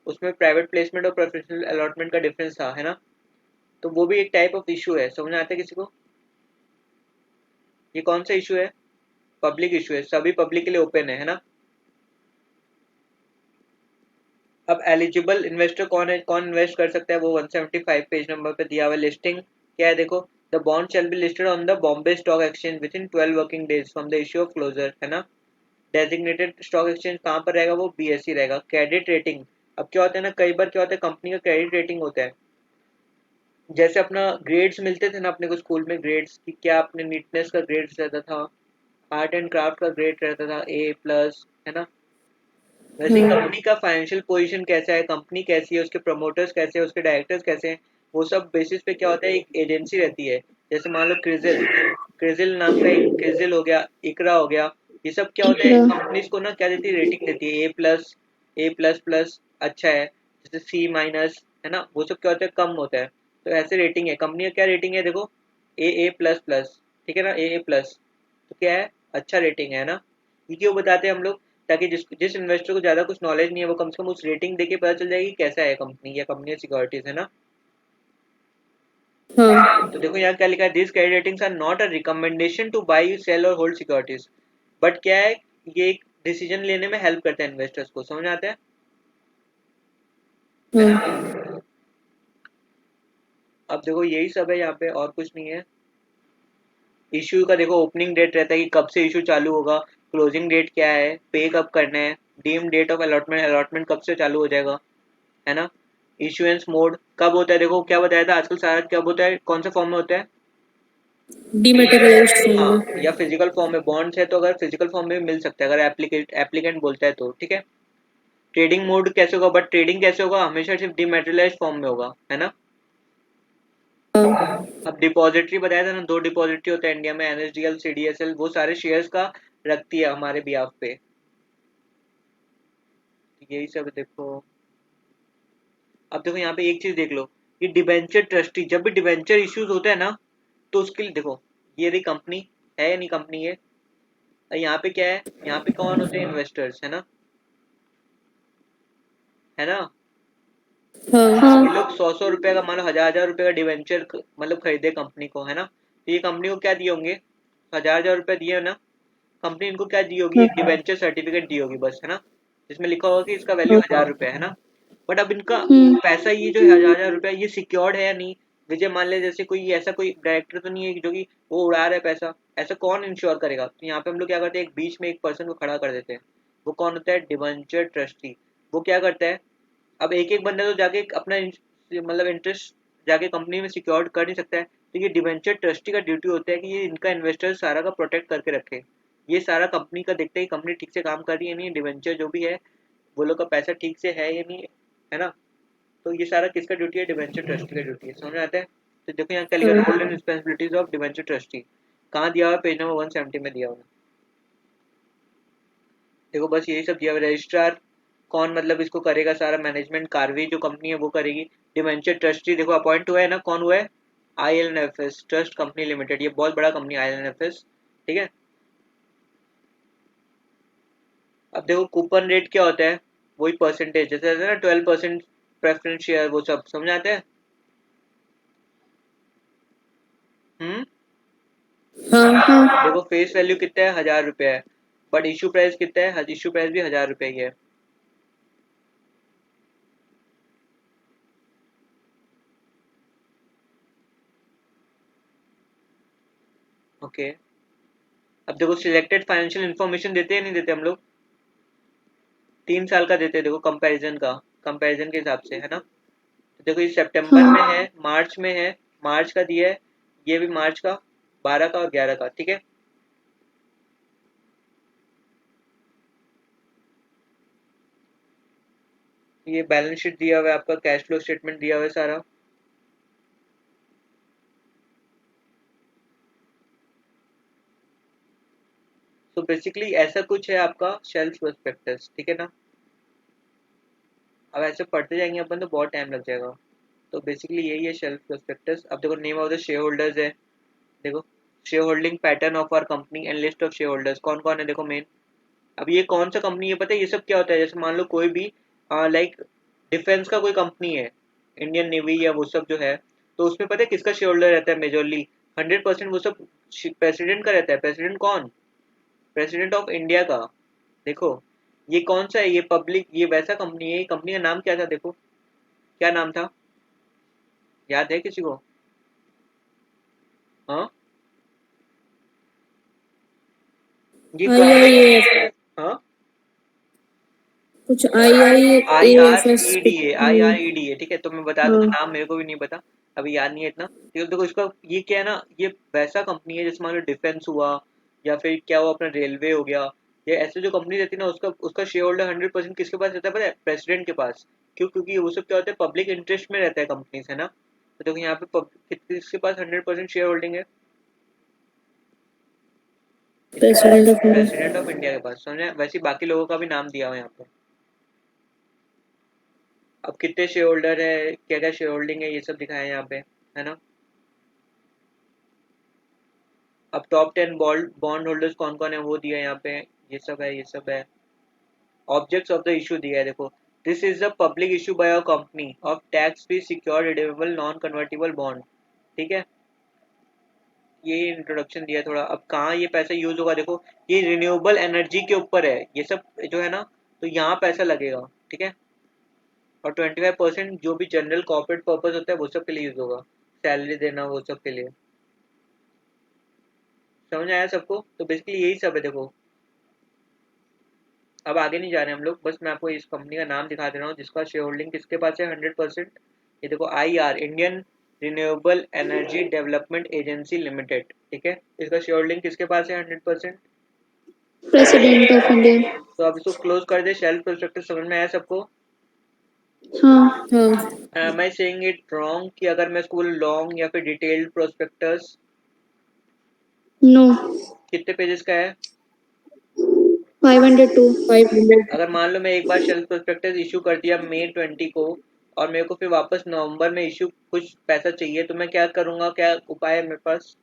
उसमें प्राइवेट प्लेसमेंट और प्रेफरेंशियल अलॉटमेंट का डिफरेंस था, है ना। तो वो भी एक टाइप ऑफ इशू है। समझ में आता है किसी को? ये कौन सा इशू है? पब्लिक इशू है, सभी पब्लिक के लिए ओपन है ना। अब एलिजिबल इन्वेस्टर कौन है, कौन इन्वेस्ट कर सकता है, वो 175 पेज नंबर पे दिया हुआ है। लिस्टिंग क्या है देखो, the bond shall be listed on the Bombay stock exchange within 12 working days from the issue of closure, है ना। डेजिग्नेटेड स्टॉक एक्सचेंज कहाँ पर रहेगा, वो बीएससी रहेगा। क्रेडिट रेटिंग, अब क्या होता है ना, कई बार क्या होता है, कंपनी का क्रेडिट रेटिंग होता है। जैसे अपना ग्रेड्स मिलते थे ना अपने को स्कूल में, ग्रेड्स की क्या, अपने नीटनेस का ग्रेड्स रहता था, आर्ट एंड क्राफ्ट का ग्रेड रहता था A+, है ना। वैसे कंपनी का फाइनेंशियल पोजीशन कैसा है, कंपनी कैसी है, उसके प्रमोटर्स कैसे हैं, उसके डायरेक्टर्स कैसे हैं, वो सब बेसिस पे क्या होता है, एक एजेंसी रहती है। जैसे मान लो क्रिजिल, क्रिजिल नाम का एक, क्रिजिल हो गया, इकरा हो गया, ये सब क्या होता है, इकरा। कंपनीज को ना क्या देती है, रेटिंग देती है A+, A++ अच्छा है, जैसे C-, है ना, वो सब क्या होता है, कम होता है। तो ऐसे रेटिंग है, कंपनी का क्या रेटिंग है देखो, A++, ठीक है ना, A+, तो क्या है, अच्छा रेटिंग है ना। ये क्यों बताते हैं हम लोग, ताकि जिस जिस इन्वेस्टर को ज्यादा कुछ नॉलेज नहीं है वो कम से कम उस रेटिंग देके पता चल जाएगी कैसा है कंपनी या कंपनी सिक्योरिटीज, है ना। हाँ। तो देखो यहाँ क्या लिखा है, this credit ratings are not a recommendation to buy, sell और होल्ड सिक्योरिटीज, बट क्या है, ये एक डिसीजन लेने में हेल्प करता है इन्वेस्टर्स को। समझ आता है हाँ। ना। अब देखो यही सब है यहाँ पे, और कुछ नहीं है। इशू का देखो, ओपनिंग डेट रहता है कि कब से इशू चालू होगा, क्लोजिंग डेट क्या है, पे कब करना है, deem date of allotment, allotment कब से चालू हो जाएगा, है ना। इशुएंस मोड कब होता है, देखो क्या बताया था आजकल सारा, कब होता है, कौन से फॉर्म में होता है। डिमेटेरियलाइज्ड फॉर्म हाँ, में। या फिजिकल फॉर्म में, बॉन्ड्स है तो अगर फिजिकल फॉर्म में भी मिल सकता है अगर एप्लीकेंट बोलता है तो, ठीक है। ट्रेडिंग मोड कैसे होगा, बट ट्रेडिंग कैसे होगा, हमेशा सिर्फ डिमेटेरियलाइज्ड फॉर्म में होगा, है ना। हाँ। अब डिपॉजिटरी बताया था ना, दो डिपॉजिटरी होता है इंडिया में, NSDL CDSL, वो सारे शेयर्स का रखती है हमारे बिहाफ पे। यही सब देखो। अब देखो यहाँ पे एक चीज देख लो, कि डिबेंचर ट्रस्टी, जब भी डिबेंचर इश्यूज होते हैं ना, तो उसके लिए देखो, ये रही कंपनी, है या नहीं कंपनी है, यहाँ पे क्या है, यहाँ पे कौन होते हैं, इन्वेस्टर्स, है ना, है ना। हाँ। ये लोग 100-100 रुपए का, मान लो 1000-1000 रुपए का डिवेंचर मतलब खरीदे कंपनी को, है ना, तो ये कंपनी को क्या दिए होंगे, 1000-1000 रुपए दिए ना, कंपनी इनको क्या दी होगी, एक हाँ। डिवेंचर सर्टिफिकेट दी होगी बस, है ना, जिसमें लिखा होगा कि इसका वैल्यू हाँ। 1000 रुपए है ना। बट अब इनका पैसा, ये जो 1000-1000 रुपए, ये सिक्योर्ड है या नहीं। विजय मान ले, जैसे कोई ऐसा कोई डायरेक्टर तो नहीं है जो कि वो उड़ा रहा है पैसा, ऐसा कौन इंश्योर करेगा। तो यहाँ पे हम लोग क्या करते हैं, एक बीच में एक पर्सन को खड़ा कर देते हैं, वो कौन होता है, डिवेंचर ट्रस्टी। वो क्या करता है, अब एक एक बंदा तो जाके अपना मतलब इंटरेस्ट जाके कंपनी में सिक्योर कर नहीं सकता है, तो ये डिवेंचर ट्रस्टी का ड्यूटी होता है कि ये इनका इन्वेस्टर सारा का प्रोटेक्ट करके रखे। ये सारा कंपनी का देखते ही, कंपनी ठीक से काम कर रही है नहीं, डिवेंचर जो भी है वो लोग का पैसा ठीक से है या नहीं, है ना। तो ये सारा किसका ड्यूटी है, डिवेंचर ट्रस्टी का ड्यूटी है। समझ में आता है। तो देखो यहाँ क्या लिखा, role and responsibilities of debenture trustee, कहाँ दिया हुआ है, पेज नंबर 170 में दिया हुआ है। देखो बस यही सब दिया हुआ है। रजिस्ट्रार कौन, मतलब इसको करेगा सारा मैनेजमेंट, कार्वी जो कंपनी है वो करेगी। डिवेंचर ट्रस्टी देखो अपॉइंट हुआ है ना, कौन हुआ है, IL&FS ट्रस्ट कंपनी लिमिटेड, ये बहुत बड़ा कंपनी IL&FS, ठीक है। अब देखो कूपन रेट क्या होता है, वही परसेंटेज, जैसे रहता है ना 12% प्रेफरेंस शेयर, वो सब समझ आते हैं। हम्म। हाँ। देखो फेस वैल्यू कितना है, 1000 रुपये है, बट इशू प्राइस कितना है, इशू प्राइस भी 1000 रुपये ही है। ओके। अब देखो सिलेक्टेड फाइनेंशियल इन्फॉर्मेशन देते हैं नहीं देते हम लोग, 3 साल का देते हैं देखो, कंपैरिजन का, कंपैरिजन के हिसाब से, है ना। तो देखो ये सितंबर में है, मार्च में है, मार्च का दिया है, ये भी मार्च का, 12 का और 11 का, ठीक है। ये बैलेंस शीट दिया हुआ है आपका, कैश फ्लो स्टेटमेंट दिया हुआ है सारा। तो बेसिकली ऐसा कुछ है आपका शेल्फ प्रोस्पेक्टस, ठीक है ना। अब ऐसे पढ़ते जाएंगे अपन तो बहुत टाइम लग जाएगा। तो बेसिकली यही है शेल्फ प्रोस्पेक्टस। अब देखो name of the share holders है, देखो share holding pattern of our company and list of share holders, कौन कौन है देखो मेन। अब ये कौन सा कंपनी है पता है, ये सब क्या होता है, जैसे मान लो कोई भी लाइक डिफेंस का कोई कंपनी है, इंडियन नेवी या वो सब जो है, तो उसमें पता है किसका शेयर होल्डर रहता है मेजरली? 100% वो सब प्रेसिडेंट का रहता है। प्रेसिडेंट कौन? प्रेसिडेंट ऑफ इंडिया का। देखो ये कौन सा है, ये पब्लिक, ये वैसा कंपनी है। ये कंपनी का नाम क्या था देखो, क्या नाम था, याद है किसी को? हाँ, ये IIAF हाँ, कुछ I R IIAFS E D कुछ ए, I R E D A, ठीक है, तो मैं बता दूंगा, हाँ नाम मेरे को भी नहीं पता, अभी याद नहीं है इतना, ठीक है। देखो इसका ये क्या है ना, ये वैसा कंपनी है जैसे मान लो डिफेंस हुआ, या फिर क्या हुआ अपना रेलवे हो गया, ये ऐसे जो कंपनी रहती है ना, उसका उसका शेयर होल्डर 100% किसके पास रहता है पता है? प्रेसिडेंट के पास। क्यों? क्योंकि वो सब क्या होता है, पब्लिक इंटरेस्ट में रहता है कंपनीज, है ना। तो देखो यहाँ पे किसके पास 100% शेयर होल्डिंग है? किसके पास? President of India. President of India के पास, समझे? वैसे ही बाकी लोगों का भी नाम दिया हुआ है यहाँ पे। अब कितने शेयर होल्डर है, क्या क्या शेयर होल्डिंग है, ये सब दिखाया है यहाँ पे, है ना। अब टॉप 10 बॉन्ड बॉन्ड होल्डर्स कौन कौन है वो दिया है यहाँ पे, ये सब है, ये सब है। ऑब्जेक्ट्स ऑफ द इशू दिया है देखो, this is the public issue bye a company of tax free secure redeemable non convertible bond, ठीक है। ये इंट्रोडक्शन दिया है थोड़ा। अब कहाँ ये पैसा यूज होगा देखो, ये रिन्यूएबल एनर्जी के ऊपर है ये सब जो है ना, तो यहाँ पैसा लगेगा, ठीक है। और 25% जो भी जनरल कॉर्पोरेट पर्पज होता है वो सब के लिए यूज होगा, सैलरी देना वो सब के लिए। समझ आया सबको? तो बेसिकली यही सब है देखो। अब आगे नहीं जा रहे हम लोग, बस मैं आपको इस कंपनी का नाम दिखा दे रहा हूँ जिसका शेयर होल्डिंग किसके पास है 100%। ये देखो, I R, Indian renewable energy development agency limited, ठीक है। इसका शेयर होल्डिंग किसके पास है 100%? President of India. तो अब इसको क्लोज कर दे, शेल्फ प्रोस्पेक्टस समझ में आया सबको? हाँ हाँ am I saying it wrong कि अगर मैं इसको लॉन्ग या फिर डिटेल्ड प्रोस्पेक्टस? नो। कितने पेजेस का है? 502 500। अगर मान लो मैं एक बार शेल्फ प्रोस्पेक्टस इशू कर दिया मई 20 को, और मेरे को फिर वापस नवंबर में इशू कुछ पैसा चाहिए, तो मैं क्या करूंगा, क्या उपाय है मेरे पास?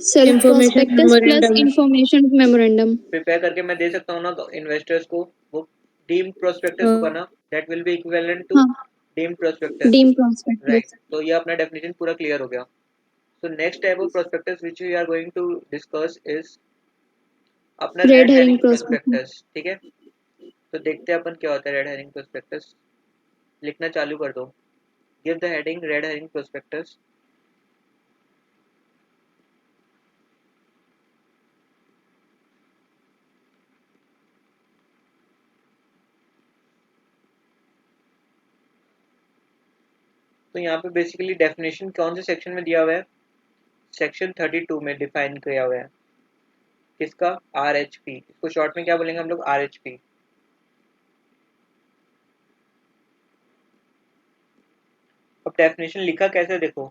Self information prospectus plus memorandum. Information memorandum. Prepare करके मैं दे सकता हूँ ना इन्वेस्टर्स को, वो डीम्ड प्रोस्पेक्टस होगा हाँ ना, that will be equivalent to हाँ deemed prospectus, deem right. Prospectus. तो ये अपना डेफिनेशन पूरा क्लियर हो गया। So next type of prospectus which we are going to discuss is अपना red red herring herring prospectus. Prospectus, ठीक है। तो देखते हैं अपन क्या होता है रेड हेरिंग प्रोस्पेक्टस। लिखना चालू कर दो, give the heading red herring prospectus. तो यहाँ पे बेसिकली डेफिनेशन कौन से सेक्शन में दिया हुआ है? सेक्शन 32 में डिफाइन किया हुआ है। किसका? आर एच पी, इसको शॉर्ट में क्या बोलेंगे हम लोग? R H P. अब डेफिनेशन लिखा कैसे देखो,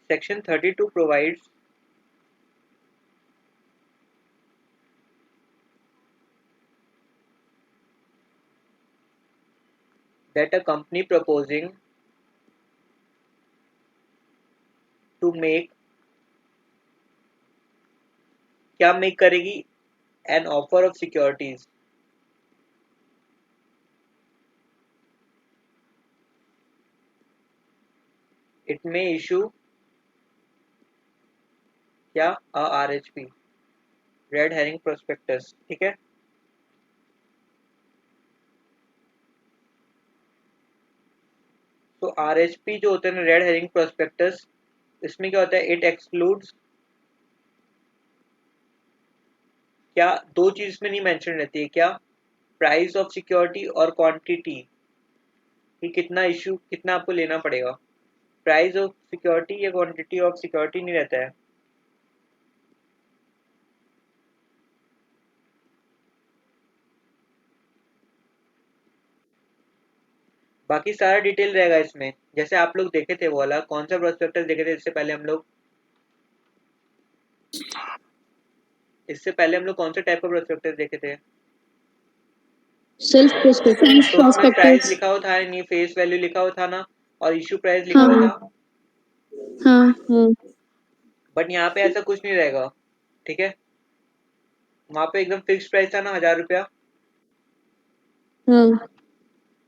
section 32 provides that a company proposing to make, क्या मेक करेगी? An offer of securities, it में इशू क्या? R H P, red herring prospectus, ठीक है। तो आर एच पी जो होते हैं ना, रेड हेरिंग प्रोस्पेक्टस, इसमें क्या होता है? इट एक्सक्लूड्स क्या? दो चीज में नहीं मेंशन रहती है, क्या? प्राइस ऑफ सिक्योरिटी और क्वांटिटी, कि कितना इशू, कितना आपको लेना पड़ेगा। प्राइस ऑफ सिक्योरिटी या क्वांटिटी ऑफ सिक्योरिटी नहीं रहता है। बाकी सारा डिटेल रहेगा इसमें, जैसे आप लोग देखे थे वो वाला, कौन सा प्रोस्पेक्टस देखे थे इससे पहले हम लोग? इससे पहले हम लोग कौन से टाइप का प्रोस्पेक्टस देखे थे? Self prospectus. तो उसमें प्राइस लिखा हुआ था नहीं, फेस वैल्यू लिखा हुआ था ना, और इशू प्राइस लिखा हाँ हुआ हाँ था। हाँ हाँ बट यहाँ पे ऐसा कुछ नहीं रहेगा, ठीक है। वहां पे एकदम फिक्स प्राइस था ना, 1000 रुपया। हाँ।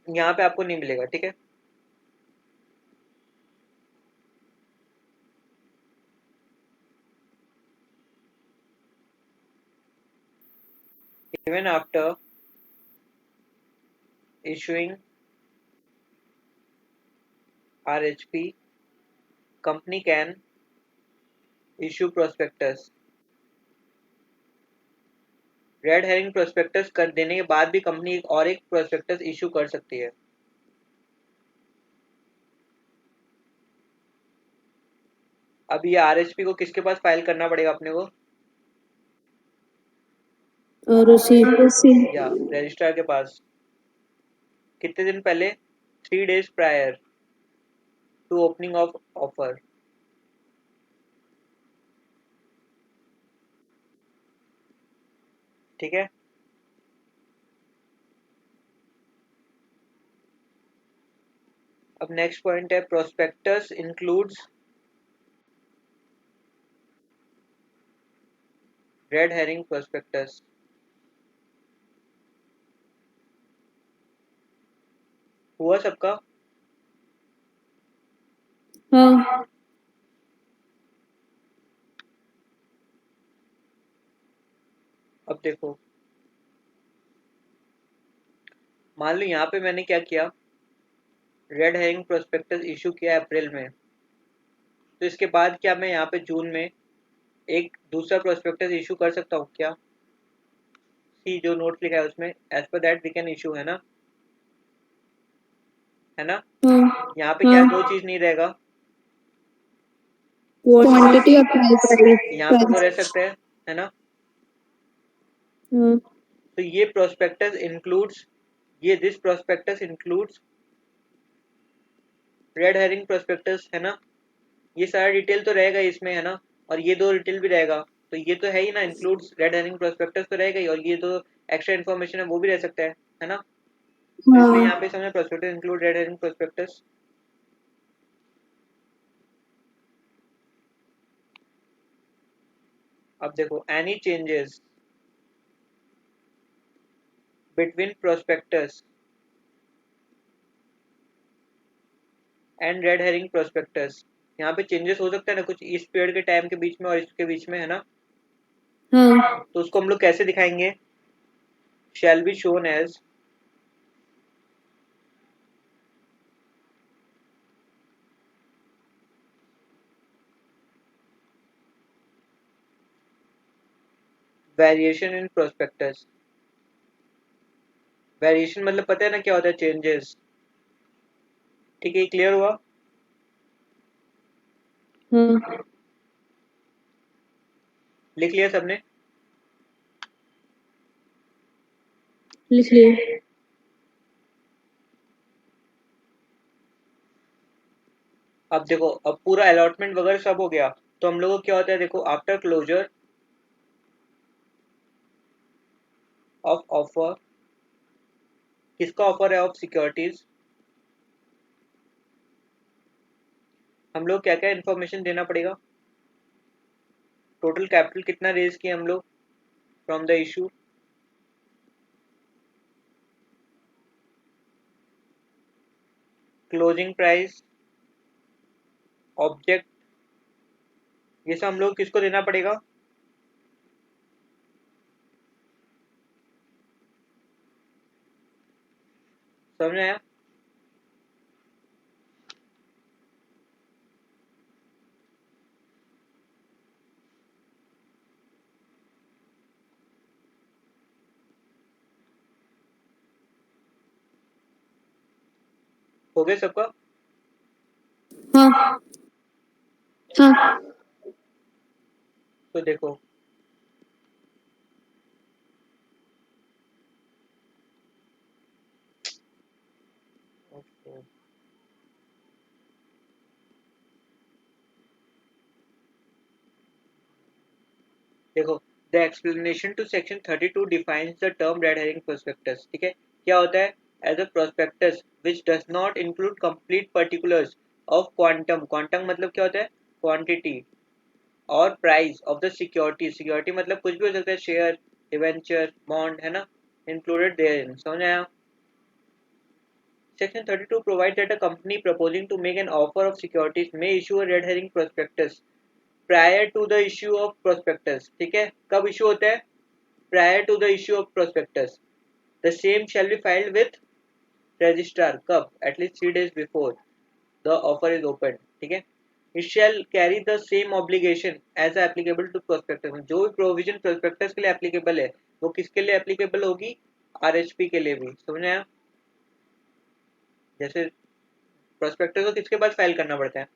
यहाँ पे आपको नहीं मिलेगा, ठीक है। Even after issuing RHP, company can issue prospectus. Red herring prospectus कर देने के बाद भी कंपनी और एक प्रोस्पेक्टस इशू कर सकती है। अब ये आरएचपी को किसके पास फाइल करना पड़ेगा अपने को? ROC या रजिस्ट्रार के पास। कितने दिन पहले? 3 days prior to opening of offer. ठीक है। अब नेक्स्ट पॉइंट है prospectus includes red herring prospectus. हुआ सबका? हाँ अब देखो, मान लो यहाँ पे मैंने क्या किया, रेड हेरिंग प्रोस्पेक्टस इशू किया अप्रैल में, तो इसके बाद क्या मैं यहाँ पे जून में एक दूसरा प्रोस्पेक्टस इशू कर सकता हूँ क्या? सी जो नोट लिखा है उसमें as per that we can issue, है ना? है ना? हाँ यहाँ पे क्या दो हाँ चीज नहीं रहेगा, क्वांटिटी और प्राइस। यहाँ पे वो रह सकता है ना? हाँ तो ये प्रोस्पेक्टस इंक्लूड्स, ये this prospectus includes red herring prospectus, है ना? ये सारा डिटेल तो रहेगा इसमें, है ना? और ये दो डिटेल भी रहेगा, तो ये तो है ही ना, इंक्लूड्स रेड हेरिंग प्रोस्पेक्टस तो रहेगा ही, और ये तो एक्स्ट्रा इन्फॉर्मेशन है वो भी रह सकता है ना? तो इसलिए यहाँ हाँ पे समझे prospectus include red herring prospectus. अब देखो, any changes between prospectus and red herring prospectus, यहाँ पे चेंजेस हो सकता है ना कुछ इस पीरियड के टाइम के बीच में और इसके बीच में, है ना? हाँ तो उसको हम लोग कैसे दिखाएंगे? Shall be shown as variation in prospectus. Variation मतलब पता है ना क्या होता है? चेंजेस। ठीक है, क्लियर हुआ? हाँ लिख लिया सबने? लिख लिए। अब देखो, अब पूरा अलॉटमेंट वगैरह सब हो गया, तो हम लोगों को क्या होता है देखो, आफ्टर क्लोजर ऑफ ऑफर, किसका ऑफर है? Of securities. हम लोग क्या क्या इन्फॉर्मेशन देना पड़ेगा? टोटल कैपिटल कितना रेज किया हम लोग from the issue, closing price, object, ये सब हम लोग किसको देना पड़ेगा? समझ में आया? हो गया सबका? हाँ हाँ तो देखो, देखो, the explanation to section 32 defines the term red herring prospectus. ठीक है, क्या होता है? As a prospectus which does not include complete particulars of quantum, quantum मतलब क्या होता है? क्वांटिटी, और price of the security, security मतलब कुछ भी हो सकता है, शेयर, डिवेंचर, बॉन्ड, है ना? Included there. समझ आया? Section 32 provides that a company proposing to make an offer of securities may issue a red herring prospectus prior to the issue of prospectus। ठीक है, कब इशू होता है? prior to the issue of prospectus. The same shall be filed with registrar कब at least 3 days before the offer is opened. ठीक है. It shall carry the same obligation as applicable to prospectus. जो भी provision prospectus के लिए applicable है वो किसके लिए एप्लीकेबल होगी? आरएचपी के लिए भी. समझ आया? जैसे प्रोस्पेक्टस को किसके पास फाइल करना पड़ता है?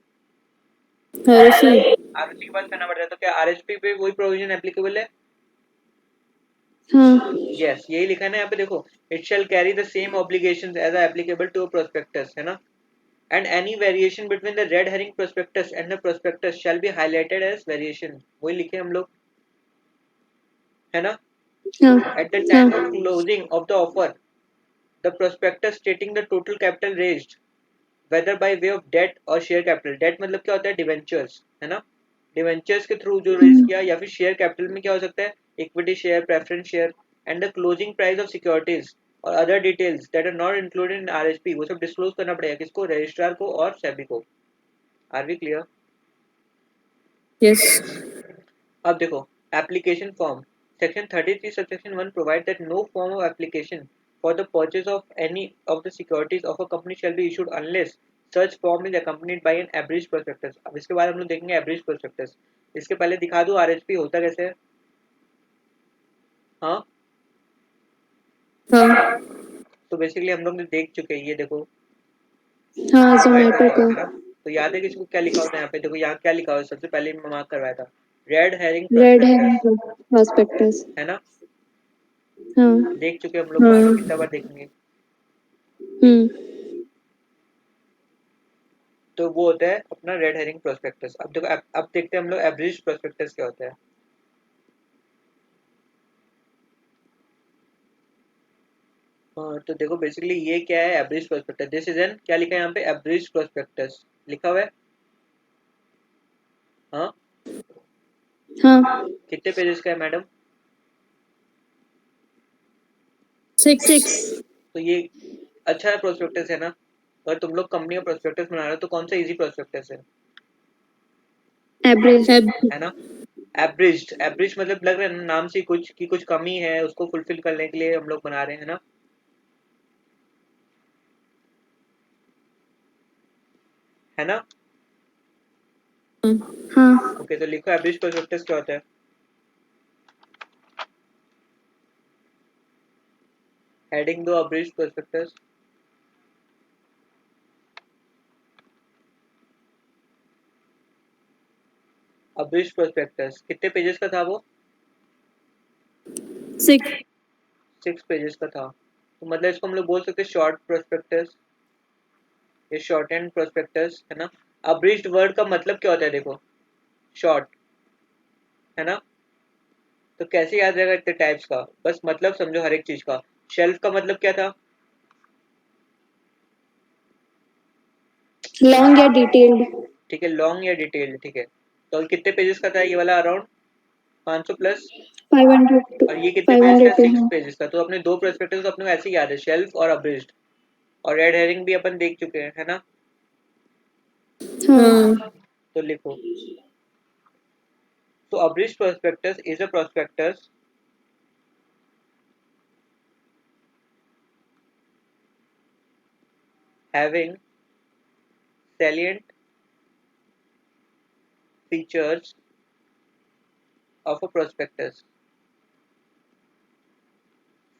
आरएचपी के पास करना पड़ता है. तो क्या आरएचपी पे वही प्रोविजन एप्लीकेबल है? हाँ. यस, यही लिखा है ना यहाँ पे. देखो, it shall carry the same obligations as applicable to prospectus, है ना. And any variation between the red herring prospectus and the prospectus shall be highlighted as variation. वही लिखे हम लोग, है ना. At the time of closing of the offer, the prospectus stating the total capital raised, whether by way of debt or share capital. Debt मतलब क्या होता है? Debentures, है ना. Debentures के थ्रू जो रेज किया, या फिर शेयर कैपिटल में क्या हो सकता है? Equity share, preference share, and the closing price of securities और other details that are not included in RHP, वो सब डिस्क्लोज करना पड़ेगा. किसको? रजिस्ट्रार को और सेबी को. Are we clear? Yes. अब देखो, application form. Section 33 subsection 1 provide that no form of application for the purchase of any of the securities of a company shall be issued unless such form is accompanied by an abridged prospectus. अब इसके बाद हम लोग देखेंगे एब्रिज prospectus. इसके पहले दिखा दूं आरएचपी होता कैसे है. हाँ, तो बेसिकली हम लोग ने देख चुके हैं. ये देखो, हाँ, जोमेटो का. है ना. तो याद है किसी को क्या लिखा होता है यहाँ पे? देखो यहाँ क्या लिखा हुआ है, सबसे पहले मैं मार्क करवाया था, रेड हेरिंग रेड प्रोस्पेक्टस, है प्रॉस्पेक्टस. है ना. हाँ. देख चुके हम लोग, बाद में कितना बार देखेंगे. तो वो होता है अपना रेड हेरिंग प्रोस्पेक्टस. अब देखो, अब देखते हैं हम लोग एवरेज प्रोस्पेक्टस क्या होता है. हाँ, तो देखो बेसिकली ये क्या है? Average prospectus. This is an, क्या लिखा है यहाँ पे? एवरेज प्रोस्पेक्टस लिखा हुआ है. हाँ, हाँ. कितने पेजेस का है मैडम? 6. तो ये अच्छा प्रोस्पेक्टस है ना. अगर तुम लोग कंपनी का प्रोस्पेक्टस बना रहे हो तो कौन सा इजी प्रोस्पेक्टस है? एवरेज. है ना. एवरेज, एवरेज मतलब लग रहा है ना नाम से कुछ की कुछ कमी है, उसको फुलफिल करने के लिए हम लोग बना रहे हैं ना. है ना. हाँ. ओके, तो लिखो एवरेज प्रोस्पेक्टस क्या होता है. हेडिंग दो एवरेज प्रोस्पेक्टस. एवरेज प्रोस्पेक्टस कितने पेजेस का था वो? 6. 6 पेजेस का था. तो मतलब इसको हम लोग बोल सकते हैं शॉर्ट प्रोस्पेक्टस, ये शॉर्ट एंड प्रोस्पेक्टस, है ना. अब्रिज्ड वर्ड का मतलब क्या होता है? देखो, शॉर्ट, है ना. तो कैसे याद रहेगा इतने टाइप्स का? बस मतलब समझो हर एक चीज का. शेल्फ का मतलब क्या था? लॉन्ग या डिटेल्ड. ठीक है, लॉन्ग या डिटेल्ड. ठीक है, तो कितने पेजेस का था ये वाला? Around 500 plus. 500 और ये कितने पेजेस का? 500 सिक्स टू. पेजेस का. तो अपने दो प्रोस्पेक्टस तो अपने को ऐसे ही याद है, शेल्फ और अब्रिज्ड. और रेड हेरिंग भी अपन देख चुके हैं, है ना. हाँ. तो लिखो, तो abridged prospectus is a prospectus having salient features of a prospectus.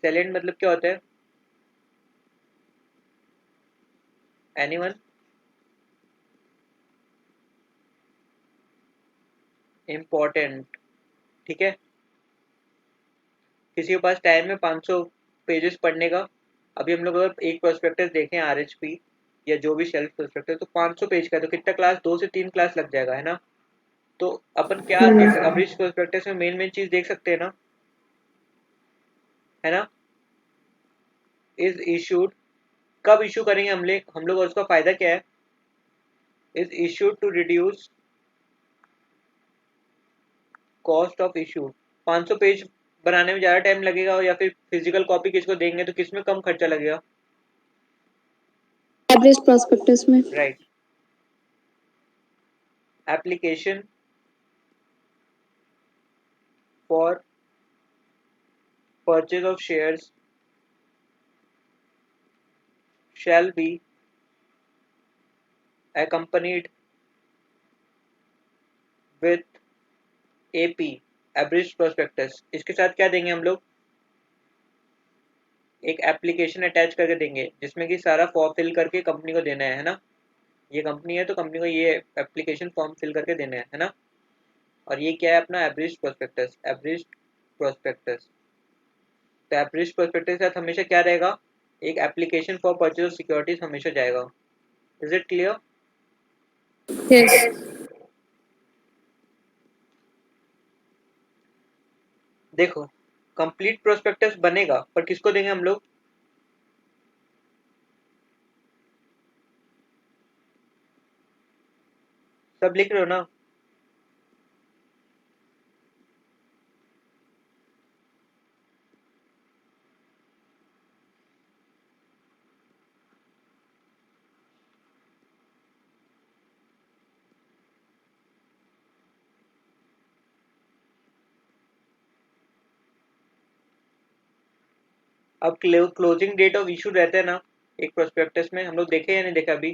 salient मतलब क्या होता है? Anyone? Important. ठीक है, किसी के पास टाइम है 500 पेजेस पढ़ने का. अभी हम लोग अगर एक प्रोस्पेक्टस देखें आरएचपी या जो भी शेल्फ प्रोस्पेक्टस, तो 500 पेज का है, तो कितना क्लास? 2 से 3 क्लास लग जाएगा, है ना. तो अपन क्या देख सकते? अब्रिज्ड प्रोस्पेक्टस में मेन मेन चीज देख सकते हैं ना, है ना. इज इशूड, कब इशू करेंगे हम लोग और उसका फायदा क्या है? Is issued to reduce cost of issue. 500 page बनाने में ज़्यादा टाइम लगेगा, या फिर फिजिकल कॉपी किसको देंगे तो किसमें कम खर्चा लगेगा? एवरेज प्रॉस्पेक्टस में. Right. Application for purchase of shares shall be accompanied with AP abridged prospectus। इसके साथ क्या देंगे हम लोग, एक एप्लीकेशन अटैच करके देंगे जिसमें कि सारा फॉर्म फिल करके कंपनी को देना है ना। ये कंपनी है तो कंपनी को ये एप्लीकेशन फॉर्म फिल करके देना है ना। और ये क्या है अपना एब्रिज्ड प्रोस्पेक्टस, एब्रिज्ड प्रोस्पेक्टस। तो एब्रिज्ड प्रोस्पेक्टस के साथ हमेशा क्या रहेगा, एक application for purchase of securities हमेशा जाएगा। Is it clear? यस। देखो कंप्लीट प्रोस्पेक्टस बनेगा पर किसको देंगे हम लोग, सब लिख रहे हो ना? अब क्लोजिंग डेट ऑफ इशू रहता है ना एक प्रोस्पेक्टस में, हम लोग देखे या नहीं देखा अभी,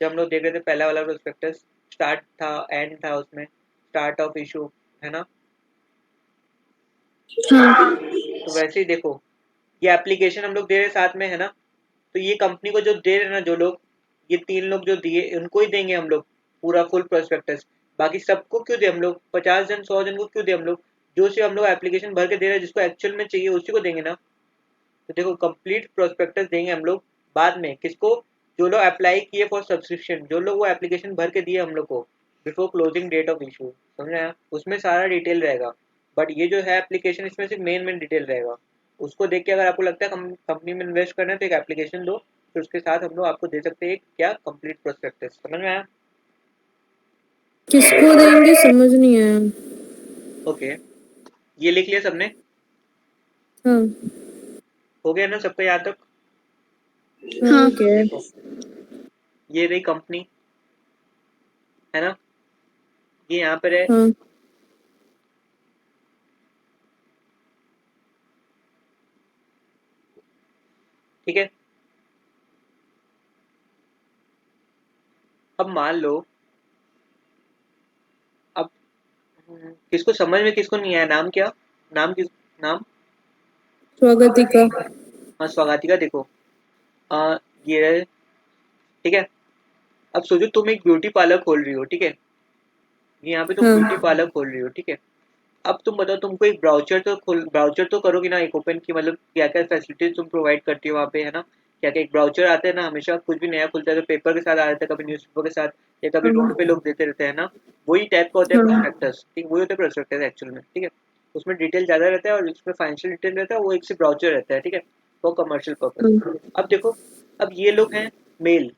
जब हम लोग देख रहे थे पहला वाला प्रोस्पेक्टस, स्टार्ट था एंड था उसमें, स्टार्ट ऑफ इशू है ना। हाँ। तो वैसे ही देखो ये एप्लीकेशन हम लोग दे रहे साथ में है ना, तो ये कंपनी को जो दे रहे ना जो लोग, ये 3 लोग जो दिए उनको ही देंगे हम लोग पूरा फुल प्रोस्पेक्टस। बाकी सबको क्यों दे हम लोग, 50 जन 100 जन को क्यों दे हम लोग, जो सिर्फ हम लोग एप्लीकेशन भर के दे रहे हैं जिसको एक्चुअल में चाहिए उसी को देंगे ना। तो देखो कंप्लीट प्रोस्पेक्टस देंगे हम लोग बाद में किसको, जो लोग अप्लाई किए फॉर सब्सक्रिप्शन, जो लोग वो एप्लीकेशन भर के दिए हम लोग को before closing date of issue, समझ आया, उसमें सारा डिटेल रहेगा। बट ये जो है एप्लीकेशन इसमें सिर्फ मेन डिटेल रहेगा। उसको देख के अगर आपको लगता है कंपनी में इन्वेस्ट करना है तो एक एप्लीकेशन दो, फिर उसके साथ हम लोग आपको दे सकते हैं क्या, कंप्लीट प्रोस्पेक्टस। समझ में आया? किसको देंगे समझ नहीं आया। ओके ये लिख लिया सबने? हाँ। हो गया ना सबका यहाँ तक? हाँ। देखो ये रही कंपनी है ना, ये यहाँ पर है। हाँ। ठीक है अब मान लो, अब किसको समझ में किसको नहीं आया, नाम क्या, नाम किस, नाम स्वागतिका। हाँ स्वागतिका। देखो ये रहे, ठीक है। अब सोचो तुम एक ब्यूटी पार्लर खोल रही हो, ठीक है, ये यहाँ पे तुम ब्यूटी हाँ। पार्लर खोल रही हो, ठीक है। अब तुम बताओ तुमको एक ब्राउचर तो करोगी ना एक ओपन की, मतलब क्या क्या फैसिलिटीज तुम प्रोवाइड करती हो वहाँ पे है ना। क्या क्या एक ब्राउचर आते हैं ना, हमेशा कुछ भी नया खुलता है तो पेपर के साथ आ जाता है, कभी न्यूज़पेपर के साथ, या कभी रोड पे हाँ। लोग देते रहते हैं ना। वही टाइप का होता है हाँ। प्रोस्पेक्टस, ठीक वही होता है प्रोस्पेक्टस एक्चुअल में, ठीक है। उसमें डिटेल ज़्यादा रहता है और उसमें फाइनेंशियल डिटेल रहता है, वो एक से ब्राउचर रहता है, ठीक है, फॉर कमर्शियल पर्पज। हाँ। अब देखो अब ये लोग हैं मेल,